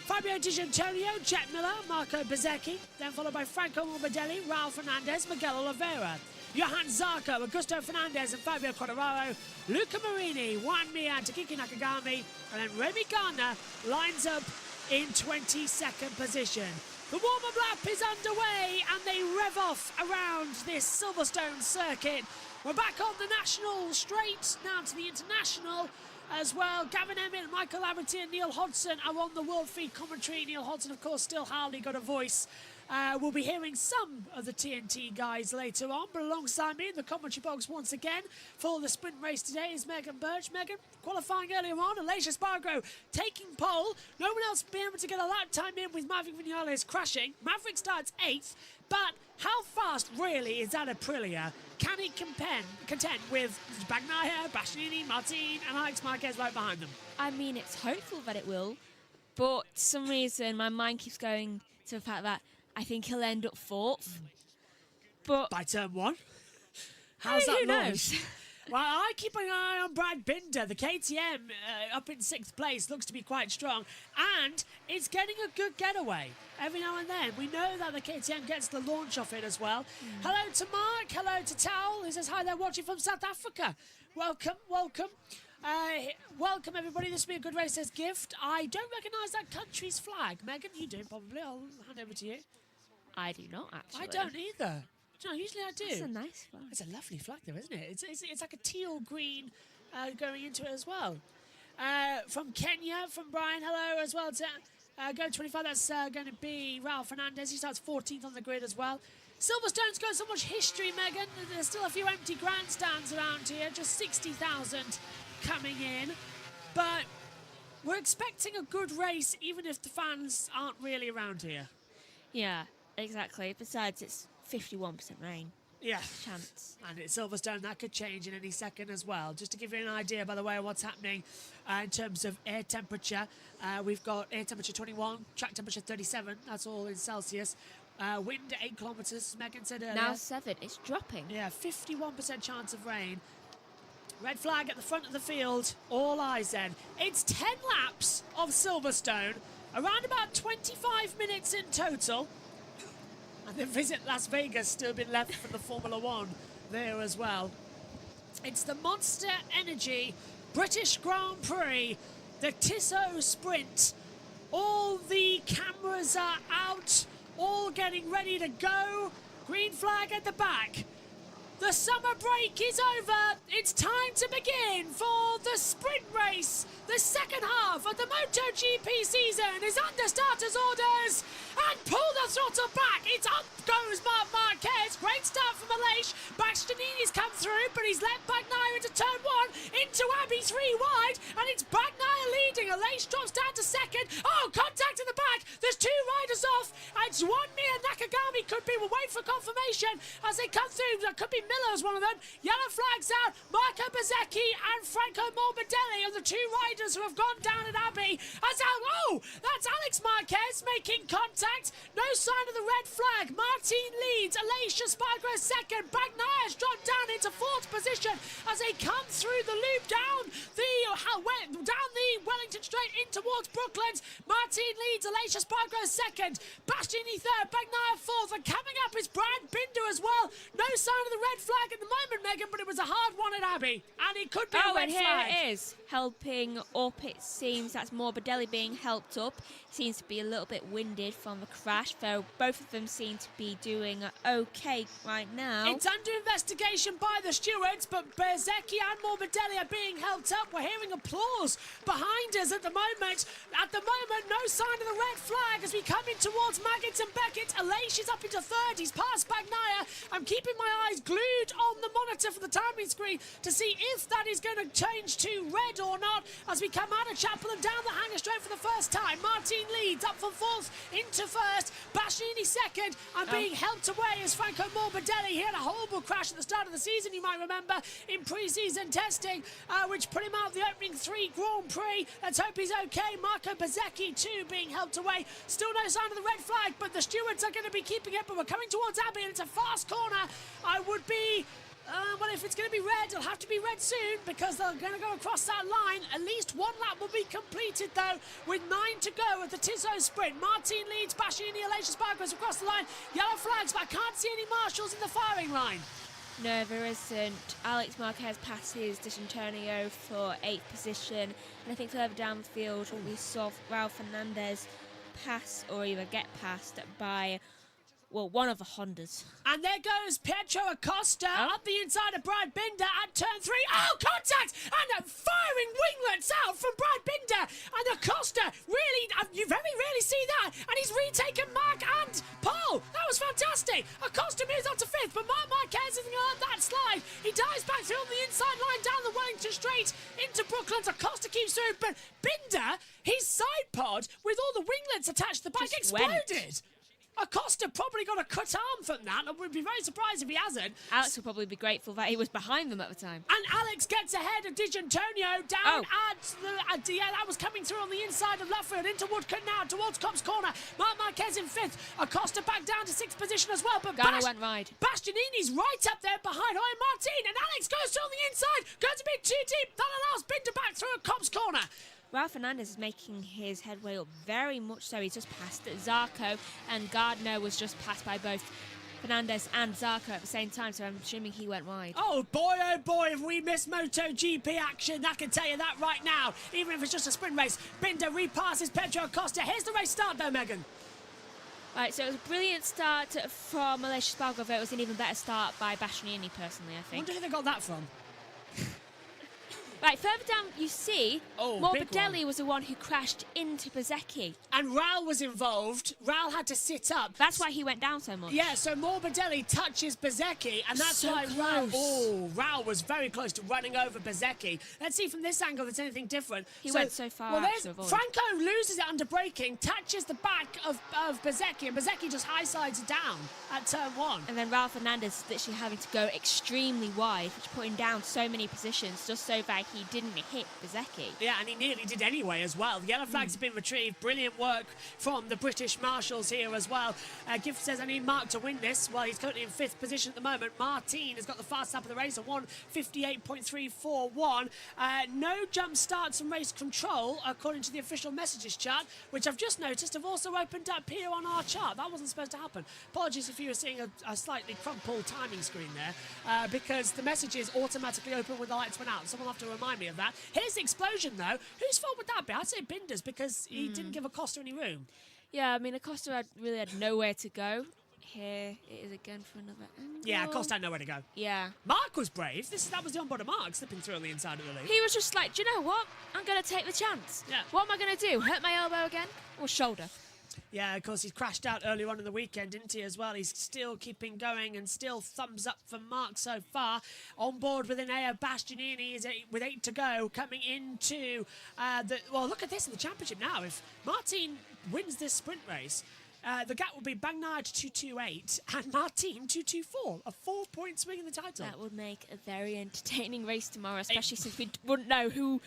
Fabio Di Giannantonio, Jet Miller, Marco Bezzecchi, then followed by Franco Morbidelli, Raul Fernandez, Miguel Oliveira. Johan Zarco, Augusto Fernandez and Fabio Quartararo, Luca Marini, Juan Mir and Takiki Nakagami, and then Remy Gardner lines up in 22nd position. The warm-up lap is underway and they rev off around this Silverstone circuit. We're back on the national straight, now to the international as well. Gavin Emmett, Michael Laverty and Neil Hodgson are on the World Feed commentary. Neil Hodgson, of course, still hardly got a voice. We'll be hearing some of the TNT guys later on, but alongside me in the commentary box once again for the sprint race today is Megan Birch. Megan, qualifying earlier on, Alicia Spargo taking pole. No one else being able to get a lap time in with Maverick Vinales crashing. Maverick starts 8th, but how fast really is that Aprilia? Can it contend with Bagnaia, Bastianini, Martin and Alex Marquez right behind them? I mean, it's hopeful that it will, but for some reason my mind keeps going to the fact that I think he'll end up 4th. But by turn 1? How's that who knows? Well, I keep an eye on Brad Binder. The KTM up in 6th place looks to be quite strong, and it's getting a good getaway every now and then. We know that the KTM gets the launch off it as well. Hello to Mark, hello to Towel, who says hi, they're watching from South Africa. Welcome, welcome. Welcome everybody, this will be a good race, says Gift. I don't recognise that country's flag. Megan, you do probably, I'll hand over to you. I do not, actually. I don't either. No, usually I do. It's a nice flag. It's a lovely flag though, isn't it? It's like a teal green going into it as well. From Kenya, from Brian, hello as well to Go 25, that's going to be Raul Fernandez. He starts 14th on the grid as well. Silverstone's got so much history, Megan. There's still a few empty grandstands around here, just 60,000 coming in. But we're expecting a good race, even if the fans aren't really around here. Yeah, exactly. Besides, it's 51% rain. Yeah. Chance. And it's Silverstone, that could change in any second as well. Just to give you an idea, by the way, of what's happening in terms of air temperature. We've got air temperature 21, track temperature 37. That's all in Celsius. Wind 8 kilometres, as Megan said earlier. Now 7. It's dropping. Yeah, 51% chance of rain. Red flag at the front of the field. All eyes then. It's 10 laps of Silverstone. Around about 25 minutes in total. And the Visit Las Vegas still been left for the Formula One there as well. It's the Monster Energy British Grand Prix, the Tissot Sprint. All the cameras are out, all getting ready to go. Green flag at the back. The summer break is over. It's time to begin for the sprint race. The second half of the MotoGP season is under starters' orders. And pull the throttle back. It's up goes Marc Marquez. Great start from Aleix. Bastianini's come through, but he's let Bagnaia into turn 1. Into Abbey 3 wide. And it's Bagnaia leading. Aleix drops down to second. Oh, contact in the back. There's 2 riders off. And it's Juan Mir and Nakagami could be. We'll wait for confirmation as they come through. That could be Miller's one of them. Yellow flags out. Marco Bezzecchi and Franco Morbidelli are the 2 riders who have gone down at Abbey. That's Alex Marquez making contact. No sign of the red flag. Martin leads. Alicia Spargo second. Bagnaia's dropped down into 4th position as they come through the loop down the Wellington Straight in towards Brooklands. Martin leads. Alicia Spargo second. Bastianini 3rd. Bagnaia 4th. And coming up is Brad Binder as well. No sign of the red flag at the moment, Megan, but it was a hard one at Abbey. And it could be a red and flag. Here it is. Helping up, it seems that's Morbidelli being helped up. Seems to be a little bit winded from the crash, though both of them seem to be doing okay right now. It's under investigation by the stewards, but Bezzecchi and Morbidelli are being helped up. We're hearing applause behind us at the moment. At the moment, no sign of the red flag as we come in towards Maggett and Beckett. Aleix is up into 3rd. He's past Bagnaia. I'm keeping my eyes glued on the monitor for the timing screen to see if that is going to change to red or not as we come out of Chapel and down the hanger straight for the first time. Martin leads up from 4th into 1st. Bastianini 2nd and being helped away is Franco Morbidelli. He had a horrible crash at the start of the season, you might remember, in pre-season testing, which put him out of the opening 3 Grand Prix. Let's hope he's okay. Marco Bezzecchi too being helped away. Still no sign of the red flag, but the stewards are going to be keeping it, but we're coming towards Abbey and it's a fast corner. I would be... well, if it's going to be red, it'll have to be red soon because they're going to go across that line. At least 1 lap will be completed, though, with 9 to go at the Tissot Sprint. Martin leads. Bastianini, Alicia Spargo across the line. Yellow flags, but I can't see any marshals in the firing line. No, there isn't. Alex Marquez passes D'Antonio for 8th position. And I think further down the field, we saw Ralph Fernandez pass or either get passed by, well, one of the Hondas. And there goes Pietro Acosta up the inside of Brad Binder at turn 3. Oh, contact! And firing winglets out from Brad Binder. And Acosta, really, you very rarely see that. And he's retaken Mark and Paul. That was fantastic. Acosta moves up to 5th, but Mark Marquez isn't on that slide. He dives back through on the inside line down the Wellington Straight into Brooklands. Acosta keeps through, but Binder, his side pod with all the winglets attached to the bike, exploded. Acosta probably got a cut arm from that. I would be very surprised if he hasn't. Alex will probably be grateful that he was behind them at the time. And Alex gets ahead of D'Antonio down at the that was coming through on the inside of Luffield into Woodcote now towards Cobb's Corner. Mark Marquez in 5th. Acosta back down to 6th position as well. But Garner went wide. Bastianini's right up there behind Jorge Martin. And Alex goes through on the inside. Going to be too deep. That allows Binder back through at Cobb's Corner. Ralph Fernandez is making his headway up very much so. He's just passed Zarco, and Gardner was just passed by both Fernandez and Zarco at the same time, so I'm assuming he went wide. Oh boy, if we miss MotoGP action, I can tell you that right now. Even if it's just a sprint race, Binder repasses Pedro Acosta. Here's the race start though, Megan. Right, so it was a brilliant start from Malaysia Spargo, though it was an even better start by Bastianini, personally, I I think. wonder who they got that from. Right, further down you see, Oh, Morbidelli was the one who crashed into Bezzecchi. And Raul was involved. Raul had to sit up. That's why he went down so much. Yeah, so Morbidelli touches Bezzecchi, and that's So why close. Raul was very close to running over Bezzecchi. Let's see from this angle if there's anything different. He went so far Well, out there's to avoid. Franco loses it under braking, touches the back of Bezzecchi, and Bezzecchi just high sides down at turn 1. And then Ralph Fernandez is literally having to go extremely wide, which put him down so many positions just so that he didn't hit Bezzecchi. Yeah, and he nearly did anyway as well. The yellow flags have been retrieved. Brilliant work from the British Marshals here as well. Gift says, I need Mark to win this. Well, he's currently in 5th position at the moment. Martin has got the fast lap of the race, a 1:58.341. No jump starts and race control, according to the official messages chart, which I've just noticed have also opened up here on our chart. That wasn't supposed to happen. Apologies if you were seeing a slightly crumpled timing screen there, because the messages automatically open when the lights went out. Someone will have to remind me of that. Here's the explosion, though. Whose fault would that be? I'd say Binder's, because he didn't give Acosta any room. Yeah, I mean, Acosta really had nowhere to go. Here it is again for another angle. Yeah, Acosta had nowhere to go. Yeah. Mark was brave. That was the onboard of Mark slipping through on the inside of the loop. He was just like, do you know what? I'm going to take the chance. Yeah. What am I going to do? Hurt my elbow again? Or shoulder? Yeah, of course, he's crashed out earlier on in the weekend, didn't he, as well? He's still keeping going and still thumbs up for Mark so far. On board with Enea Bastianini is with 8 to go, coming into well, look at this in the championship now. If Martin wins this sprint race, the gap will be Bagnaia to 228 and Martin 224, a 4-point swing in the title. That would make a very entertaining race tomorrow, especially since we wouldn't know who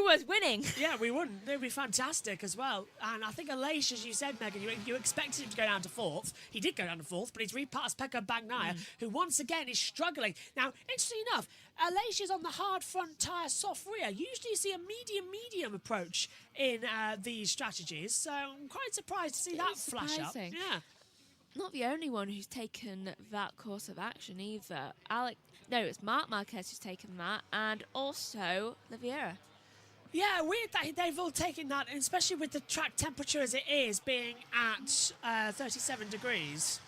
was winning. Yeah, we wouldn't. It would be fantastic as well. And I think Aleix, as you said, Megan, you expected him to go down to 4th. He did go down to 4th, but he's repassed Pekka Bagnaia, who once again is struggling. Now, interesting enough, Aleix is on the hard front tyre, soft rear. Usually you see a medium medium approach in these strategies, so I'm quite surprised to see that flash up. Yeah. Not the only one who's taken that course of action either. It's Mark Marquez who's taken that, and also Oliveira. Yeah, weird that they've all taken that, especially with the track temperature as it is, being at 37 degrees.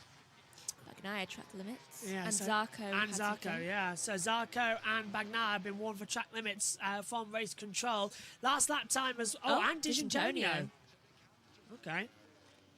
Bagnaia track limits. Yeah, and so, Zarco. And Zarco, yeah. So Zarco and Bagnaia have been warned for track limits from race control. Last lap time as... and D'Antonio. Okay.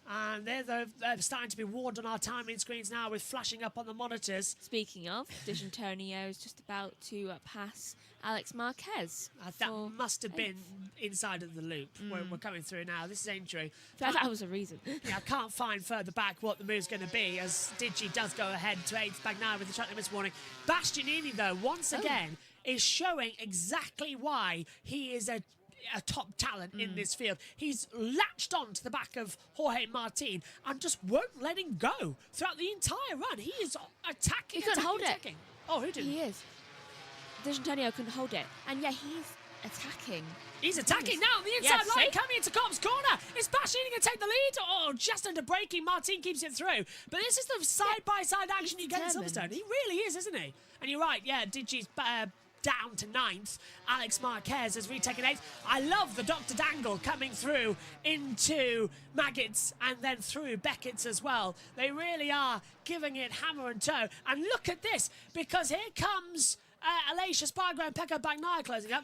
And they're starting to be warned on our timing screens now with flashing up on the monitors. Speaking of, D'Antonio is just about to pass Alex Marquez. That must have been inside of the loop where we're coming through now. This ain't true. That was a reason. Yeah, I can't find further back what the move's going to be, as Digi does go ahead to 8th Bagnaia with the track limits warning. Bastianini, though, once again, is showing exactly why he is a top talent in this field. He's latched on to the back of Jorge Martin and just won't let him go throughout the entire run. He is attacking. He couldn't hold it. Oh, who didn't? He is. D'Antonio couldn't hold it. And yeah, he's attacking. He's attacking now on the inside Yeah, line, see? coming into Cobb's corner. Is Bastianini going to take the lead? Oh, just under braking. Martin keeps it through. But this is the side-by-side action you get in Silverstone. He really is, isn't he? And you're right, yeah, Digi's down to 9th. Alex Marquez has retaken 8th. I love the Dr. Dangle coming through into Maggots and then through Beckett's as well. They really are giving it hammer and toe. And look at this, because here comes Alicia Spargo and Pecco Bagnaia closing up.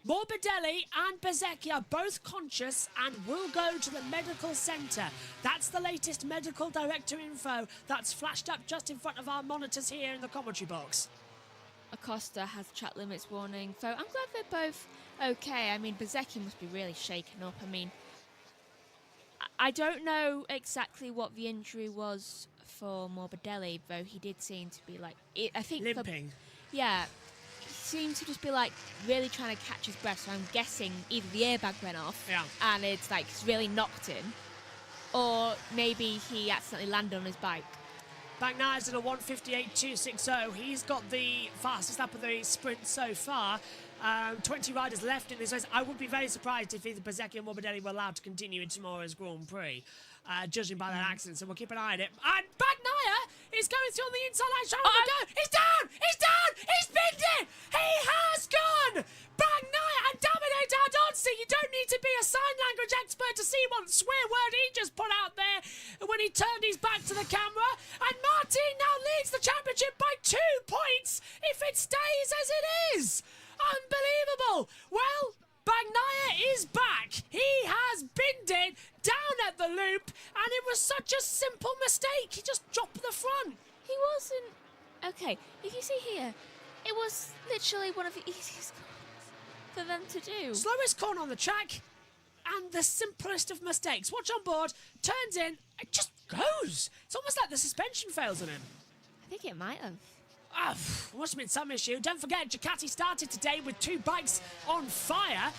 Morbidelli and Bezzecchi are both conscious and will go to the medical centre. That's the latest medical director info that's flashed up just in front of our monitors here in the commentary box. Acosta has track limits warning. So I'm glad they're both okay. I mean, Bezzecchi must be really shaken up. I mean, I don't know exactly what the injury was for Morbidelli, though he did seem to be like, I think limping. Yeah. Seemed to just be like really trying to catch his breath, so I'm guessing either the airbag went off and it's like really knocked him, or maybe he accidentally landed on his bike. Bagnaia's in a 1:58.260. He's got the fastest lap of the sprint so far. 20 riders left in this race. I would be very surprised if either Bezzecchi or Morbidelli were allowed to continue in tomorrow's Grand Prix, judging by that accident. So we'll keep an eye on it. And Bagnaia is going through on the inside line, trying to go. He's down! He's down! He's binned it! He has gone! Bagnaia and Davide Dardozzi. You don't need to be a sign language expert to see what swear word he just put out there when he turned his back to the camera. And Martin now leads the championship by 2 points if it stays as it is. Unbelievable. Well, Bagnaia is back. He has binned it down at the loop, and it was such a simple mistake. He just dropped the front. He wasn't... Okay, if you see here, it was literally one of the easiest corners for them to do. Slowest corner on the track, and the simplest of mistakes. Watch on board, turns in, it just goes. It's almost like the suspension fails on him. I think it might have. Must have been some issue. Don't forget, Ducati started today with 2 bikes on fire,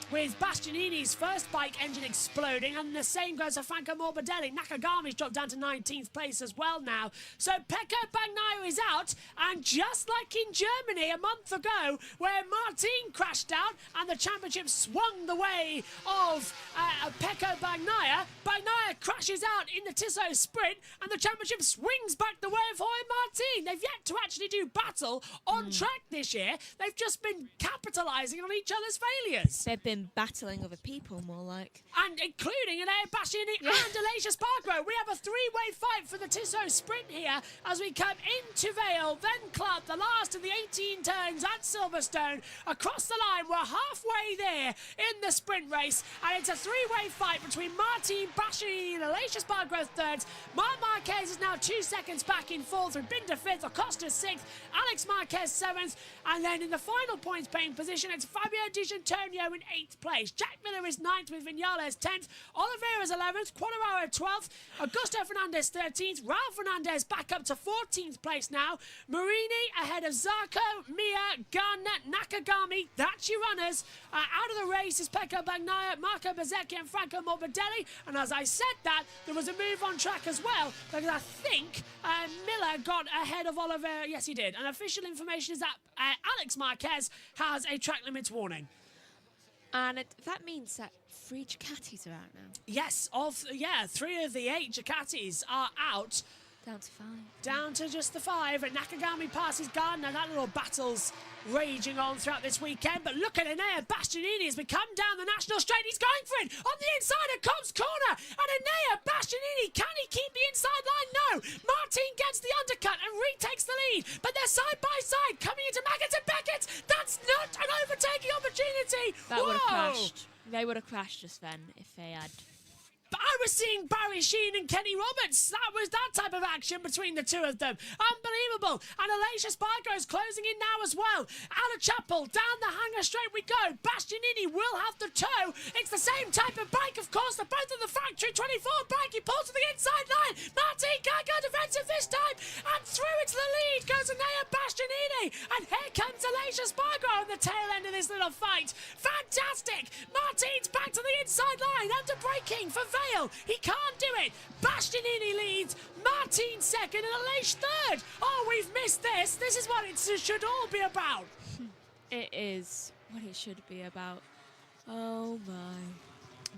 with Bastianini's first bike engine exploding, and the same goes for Franco Morbidelli. Nakagami's dropped down to 19th place as well now. So Pecco Bagnaia is out, and just like in Germany a month ago, where Martin crashed out and the championship swung the way of Pecco Bagnaia, Bagnaia crashes out in the Tissot sprint, and the championship swings back the way of Jorge Martin. They've yet to actually do battle on track this year. They've just been capitalising on each other's failures. They've been battling other people, more like. And including an Bastianini and Alicia Spargo. We have a 3-way fight for the Tissot sprint here as we come into Vale, then Club, the last of the 18 turns at Silverstone. Across the line, we're halfway there in the sprint race, and it's a 3-way fight between Martin, Bastianini and Alicia Spargo thirds. Marc Marquez is now 2 seconds back in 4th, with Binder 5th, Acosta 6th, Alex Marquez 7th, and then in the final points paying position, it's Fabio Di Gianantonio in 8th place. Jack Miller is 9th with Vinales 10th. Oliveira's 11th. Quadraro 12th. Augusto Fernandez 13th. Ralph Fernandez back up to 14th place now. Marini ahead of Zarco, Mia, Garner, Nakagami. That's your runners. Out of the race is Pecco Bagnaia, Marco Bezzecchi and Franco Morbidelli. And as I said that, there was a move on track as well, because I think Miller got ahead of Oliveira. Yes, he did. And official information is that Alex Marquez has a track limits warning. And that means that 3 Ducatis are out now. Yes, 3 of the 8 Ducatis are out. Down to 5. Down to just the 5. And Nakagami passes Gardner. That little battle's raging on throughout this weekend. But look at Enea Bastianini as we come down the national straight. He's going for it on the inside of Cobb's corner. And Enea Bastianini, can he keep the inside line? No. Martin gets the undercut and retakes the lead. But they're side by side coming into Maggots and Beckett. That's not an overtaking opportunity. That would have crashed. They would have crashed just then if they had. But I was seeing Barry Sheen and Kenny Roberts. That was that type of action between the two of them. Unbelievable. And Alicia Spargo is closing in now as well. Out of Chapel, down the hanger straight we go. Bastianini will have the tow. It's the same type of bike, of course. They're both on the factory 24 bike. He pulls to the inside line. Martin can't go defensive this time. And through into the lead goes Enea Bastianini. And here comes Alicia Spargo on the tail end of this little fight. Fantastic. Martin's back to the inside line. Under braking for Vale. He can't do it. Bastianini leads. Martin second and Alicia third. Oh, we've missed this. This is what it should all be about. It is what it should be about. Oh my.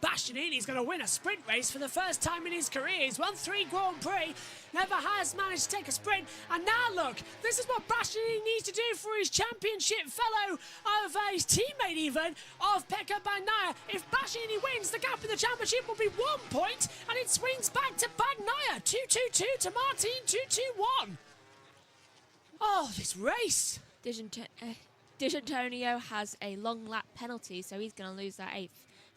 Bastianini's going to win a sprint race for the first time in his career. He's won 3 Grand Prix, never has managed to take a sprint. And now look, this is what Bastianini needs to do for his championship fellow, of his teammate even, of Pecco Bagnaia. If Bastianini wins, the gap in the championship will be 1 point, and it swings back to Bagnaia. 2-2-2 to Martin, 2-2-1. Oh, this race. D'Antonio has a long lap penalty, so he's going to lose that 8th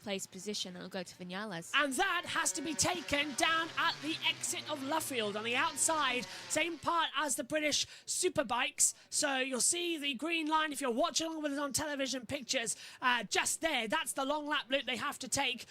place position and it'll go to Vinales. And that has to be taken down at the exit of Luffield on the outside, same part as the British Superbikes. So you'll see the green line if you're watching along with us on television pictures, just there. That's the long lap loop they have to take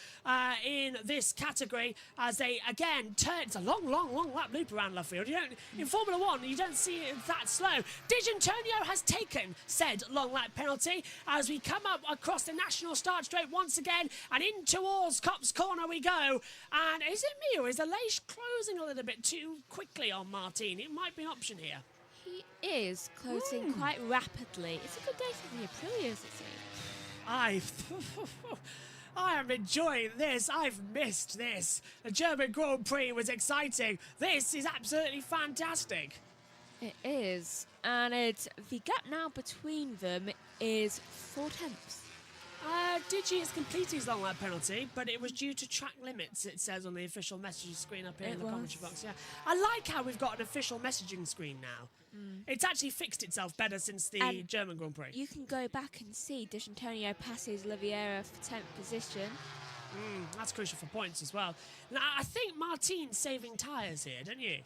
in this category as they again turn. It's a long lap loop around Luffield. You don't, in Formula 1, you don't see it that slow. D'Antonio has taken said long lap penalty as we come up across the national start straight once again. And in towards Copse Corner we go. And is it me or is the leash closing a little bit too quickly on Martin? It might be an option here. He is closing quite rapidly. It's a good day for the Aprilias, it seems. I am enjoying this. I've missed this. The German Grand Prix was exciting. This is absolutely fantastic. It is. And the gap now between them is 4 tenths. Digi has completed his long lap penalty, but it was due to track limits, it says on the official messaging screen up here in the commentary box. Yeah, I like how we've got an official messaging screen now. It's actually fixed itself better since the German Grand Prix. You can go back and see D'Antonio passes Oliveira for 10th position. That's crucial for points as well. Now, I think Martin's saving tyres here, don't you?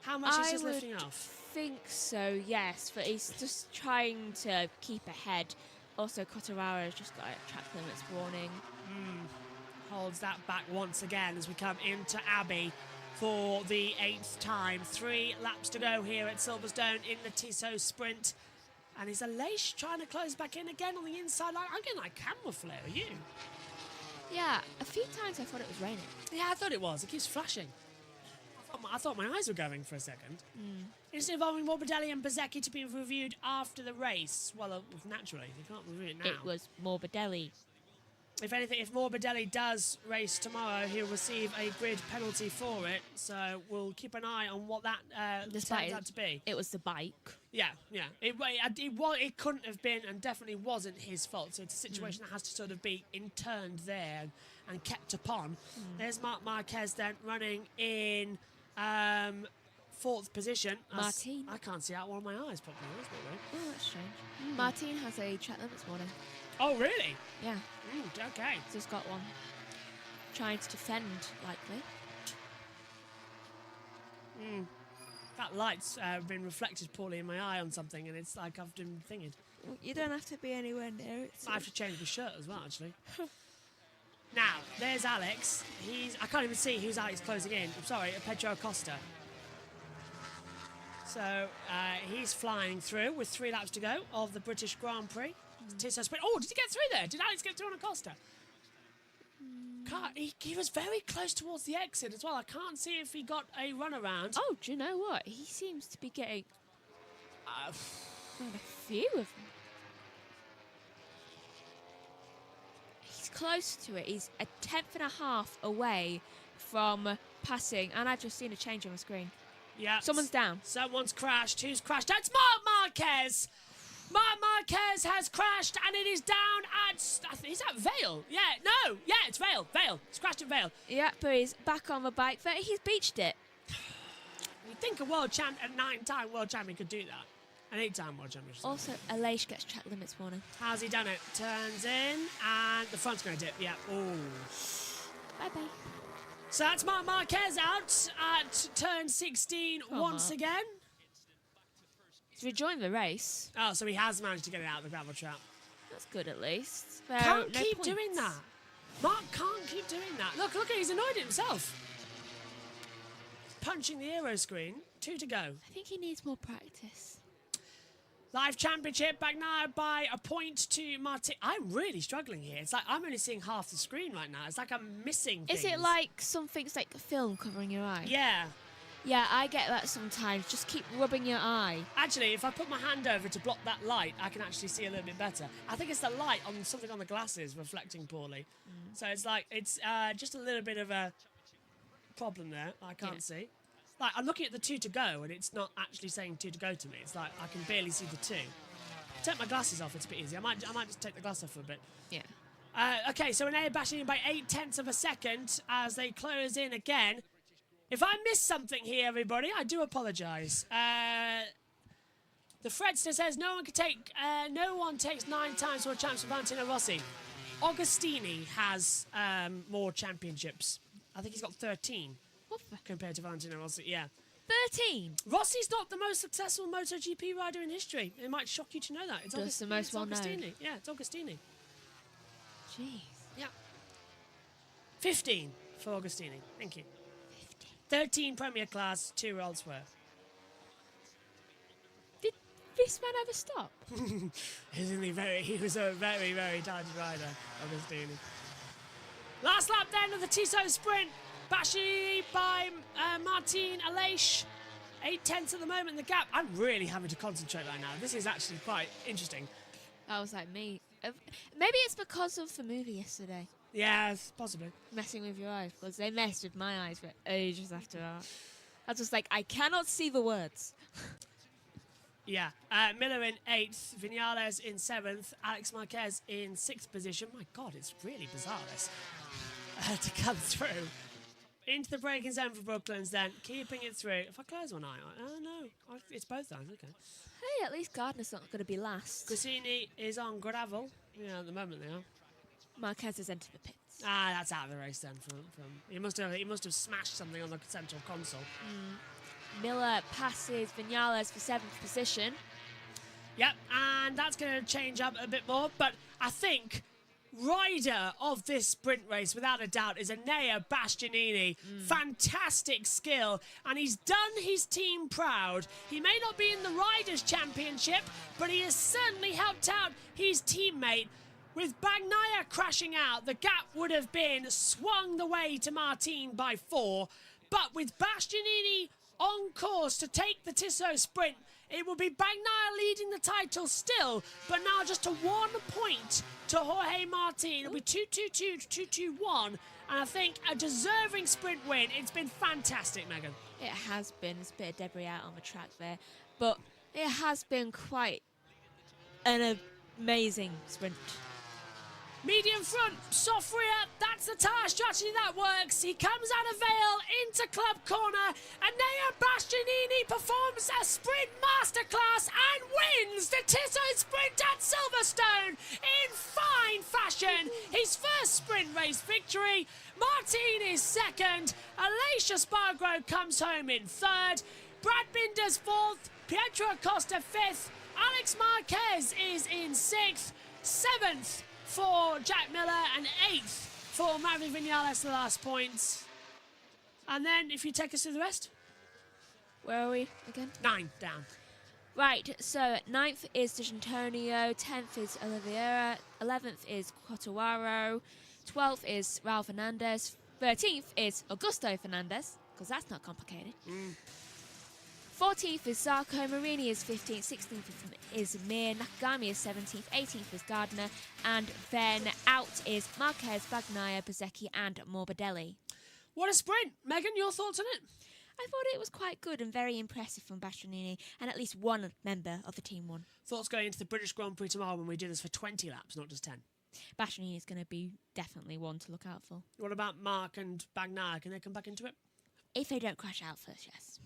How much is he lifting off? I think so, yes, but he's just trying to keep ahead. Also, Cotterara has just got a track limits warning. Holds that back once again as we come into Abbey for the 8th time. 3 laps to go here at Silverstone in the Tissot sprint. And is Aleix trying to close back in again on the inside line? I'm getting like camera flare, are you? Yeah, a few times I thought it was raining. Yeah, I thought it was. It keeps flashing. I thought my eyes were going for a second. It's involving Morbidelli and Bezzecchi to be reviewed after the race. Well, naturally, you can't review it now. It was Morbidelli. If anything, if Morbidelli does race tomorrow, he'll receive a grid penalty for it. So we'll keep an eye on what that turns out to be. It was the bike. Yeah. It couldn't have been and definitely wasn't his fault. So it's a situation that has to sort of be interned there and kept upon. There's Marc Marquez then running in 4th position. Martin. I can't see out one of my eyes properly. That's not right. Oh, that's strange. Martin has a track limits warning. Oh, really? Yeah. Okay. He's got one. Trying to defend, likely. That light's been reflected poorly in my eye on something, and it's like I've been thinking. You don't have to be anywhere near it. I have to change my shirt as well, actually. Now, there's Alex. I can't even see who's Alex closing in. I'm sorry, Pedro Acosta. So he's flying through with 3 laps to go of the British Grand Prix. Tissot sprint. Oh, did he get through there? Did Alex get through on Acosta? He was very close towards the exit as well. I can't see if he got a runaround. Oh, do you know what? He seems to be getting a few of them. He's close to it. He's a 10.5 away from passing, and I've just seen a change on the screen. Yeah. Someone's down. Someone's crashed. Who's crashed? That's Marc Marquez. Marc Marquez has crashed, and it is down at... Is that Vale? Yeah, no. Yeah, it's Vale. Vale. It's crashed at Vale. Yeah, but he's back on the bike, but he's beached it. You'd think a 9-time world champion could do that. An 8-time world champion. Also, Aleix gets track limits warning. How's he done it? Turns in, and the front's going to dip. Yeah. Oh. Bye-bye. So that's Marc Marquez out at turn 16 once again. He's rejoined the race. Oh, so he has managed to get it out of the gravel trap. That's good at least. Can't keep doing that. Mark can't keep doing that. Look, he's annoyed at himself. Punching the aero screen. 2 to go. I think he needs more practice. Live championship back now by a point to Martin. I'm really struggling here. It's like I'm only seeing half the screen right now. It's like I'm missing things. Is it like something's like a film covering your eye? Yeah. Yeah, I get that sometimes. Just keep rubbing your eye. Actually, if I put my hand over to block that light, I can actually see a little bit better. I think it's the light on something on the glasses reflecting poorly. So it's like, it's just a little bit of a problem there. I can't see. Like, I'm looking at the 2 to go, and it's not actually saying 2 to go to me. It's like, I can barely see the 2. Take my glasses off, it's a bit easier. I might just take the glass off for a bit. Yeah. Okay, so Enea bashing in by 0.8 of a second as they close in again. If I missed something here, everybody, I do apologise. The Fredster says no one takes 9 times for a champs for Valentino Rossi. Agostini has more championships. I think he's got 13 compared to Valentino Rossi. Yeah. 13. Rossi's not the most successful MotoGP rider in history. It might shock you to know that. It's the most well known. Yeah, it's Agostini. Jeez. Yeah. 15 for Agostini. Thank you. 13 Premier Class, 2 elsewhere. Did this man ever stop? He was a very, very talented rider, Agostini. Last lap then of the Tissot sprint. Bashi by Martin Aleix. 0.8 at the moment in the gap. I'm really having to concentrate right now. This is actually quite interesting. That was like me. Maybe it's because of the movie yesterday. Yes, possibly. Messing with your eyes, because they messed with my eyes for ages after that. I was just like, I cannot see the words. Yeah. Miller in 8th, Vinales in 7th, Alex Marquez in 6th position. My God, it's really bizarre this to come through. Into the braking zone for Brooklands then, keeping it through. If I close one eye, no, it's both eyes, okay. Hey, at least Gardner's not going to be last. Cassini is on gravel. Yeah, at the moment they are. Marquez has entered the pits. That's out of the race then. He must have smashed something on the central console. Miller passes Vinales for 7th position. Yep, and that's going to change up a bit more, but I think rider of this sprint race, without a doubt, is Enea Bastianini. Fantastic skill, and he's done his team proud. He may not be in the Riders' Championship, but he has certainly helped out his teammate. With Bagnaia crashing out, the gap would have been swung the way to Martin by 4, but with Bastianini on course to take the Tissot sprint, it will be Bagnaia leading the title still, but now just to 1 point to Jorge Martin. It'll be 2-2-2 to 2-2-1, and I think a deserving sprint win. It's been fantastic, Megan. It has been. There's a bit of debris out on the track there, but it has been quite an amazing sprint. Medium front, soft rear, that's the tyre strategy that works. He comes out of Vale into club corner, and Enea Bastianini performs a sprint masterclass and wins the Tissot sprint at Silverstone in fine fashion. His first sprint race victory. Martin is 2nd, Aleix Espargaro comes home in 3rd, Brad Binder's 4th, Pietro Acosta 5th, Alex Marquez is in 6th, 7th for Jack Miller, and 8th for Maverick Vinales, the last points. And then, if you take us to the rest. Where are we again? 9 down. Right, so 9th is D'Antonio, 10th is Oliveira, 11th is Quartararo, 12th is Raul Fernandez, 13th is Augusto Fernandez, because that's not complicated. 14th is Zarco, Marini is 15th, 16th is Mir, Nakagami is 17th, 18th is Gardner, and then out is Marquez, Bagnaia, Bezzecchi, and Morbidelli. What a sprint! Megan, your thoughts on it? I thought it was quite good and very impressive from Bastianini, and at least one member of the team won. Thoughts going into the British Grand Prix tomorrow when we do this for 20 laps, not just 10? Bastianini is going to be definitely one to look out for. What about Mark and Bagnaia? Can they come back into it? If they don't crash out first, yes.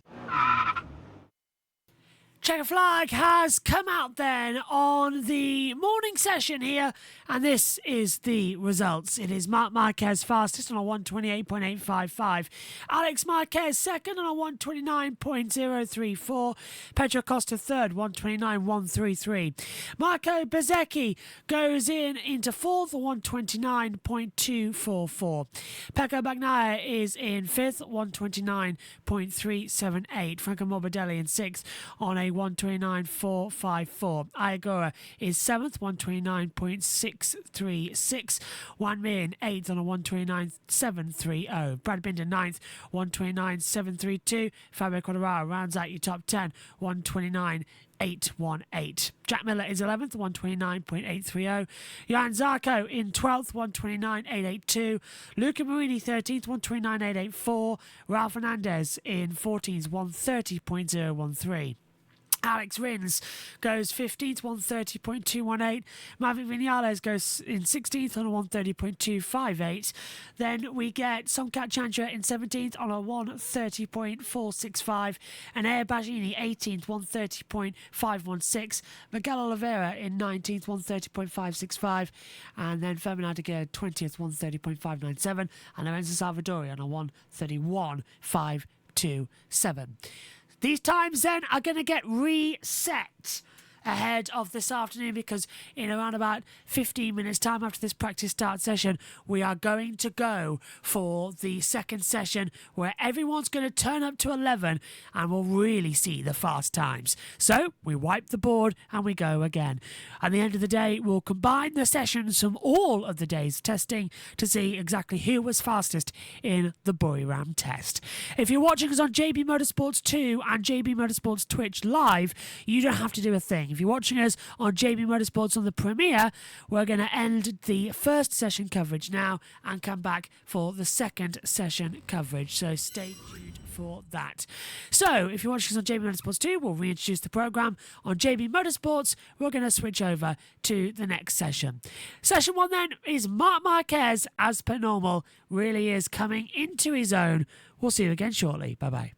Checker flag has come out then on the morning session here, and this is the results. It is Marc Marquez fastest on a 128.855. Alex Marquez second on a 129.034. Pedro Costa third, 129.133. Marco Bezzecchi goes into fourth, 129.244. Pecco Bagnaia is in fifth, 129.378. Franco Morbidelli in sixth on a 129.454. Iagora is 7th, 129.636. Wan Min 8th on a 129.730. Brad Binder 9th, 129.732. Fabio Quartararo rounds out your top 10, 129.818. Jack Miller is 11th, 129.830. Johan Zarco in 12th, 129.882. Luca Marini 13th, 129.884. Ralph Fernandez in 14th, 130.013. Alex Rins goes 15th, 130.218. Maverick Vinales goes in 16th on a 130.258. Then we get Somkat Chandra in 17th on a 130.465. And Air Bagini 18th, 130.516. Miguel Oliveira in 19th, 130.565. And then Ferdinand Aguirre 20th, 130.597. And Lorenzo Salvadori on a 131.527. These times then are going to get reset ahead of this afternoon, because in around about 15 minutes time after this practice start session, we are going to go for the second session where everyone's going to turn up to 11 and we'll really see the fast times. So we wipe the board and we go again. At the end of the day, we'll combine the sessions from all of the day's testing to see exactly who was fastest in the Buriram test. If you're watching us on JB Motorsports 2 and JB Motorsports Twitch live, you don't have to do a thing. If you're watching us on JB Motorsports on the Premiere, we're going to end the first session coverage now and come back for the second session coverage. So stay tuned for that. So if you're watching us on JB Motorsports 2, we'll reintroduce the program. On JB Motorsports, we're going to switch over to the next session. Session 1 then is Marc Marquez, as per normal, really is coming into his own. We'll see you again shortly. Bye-bye.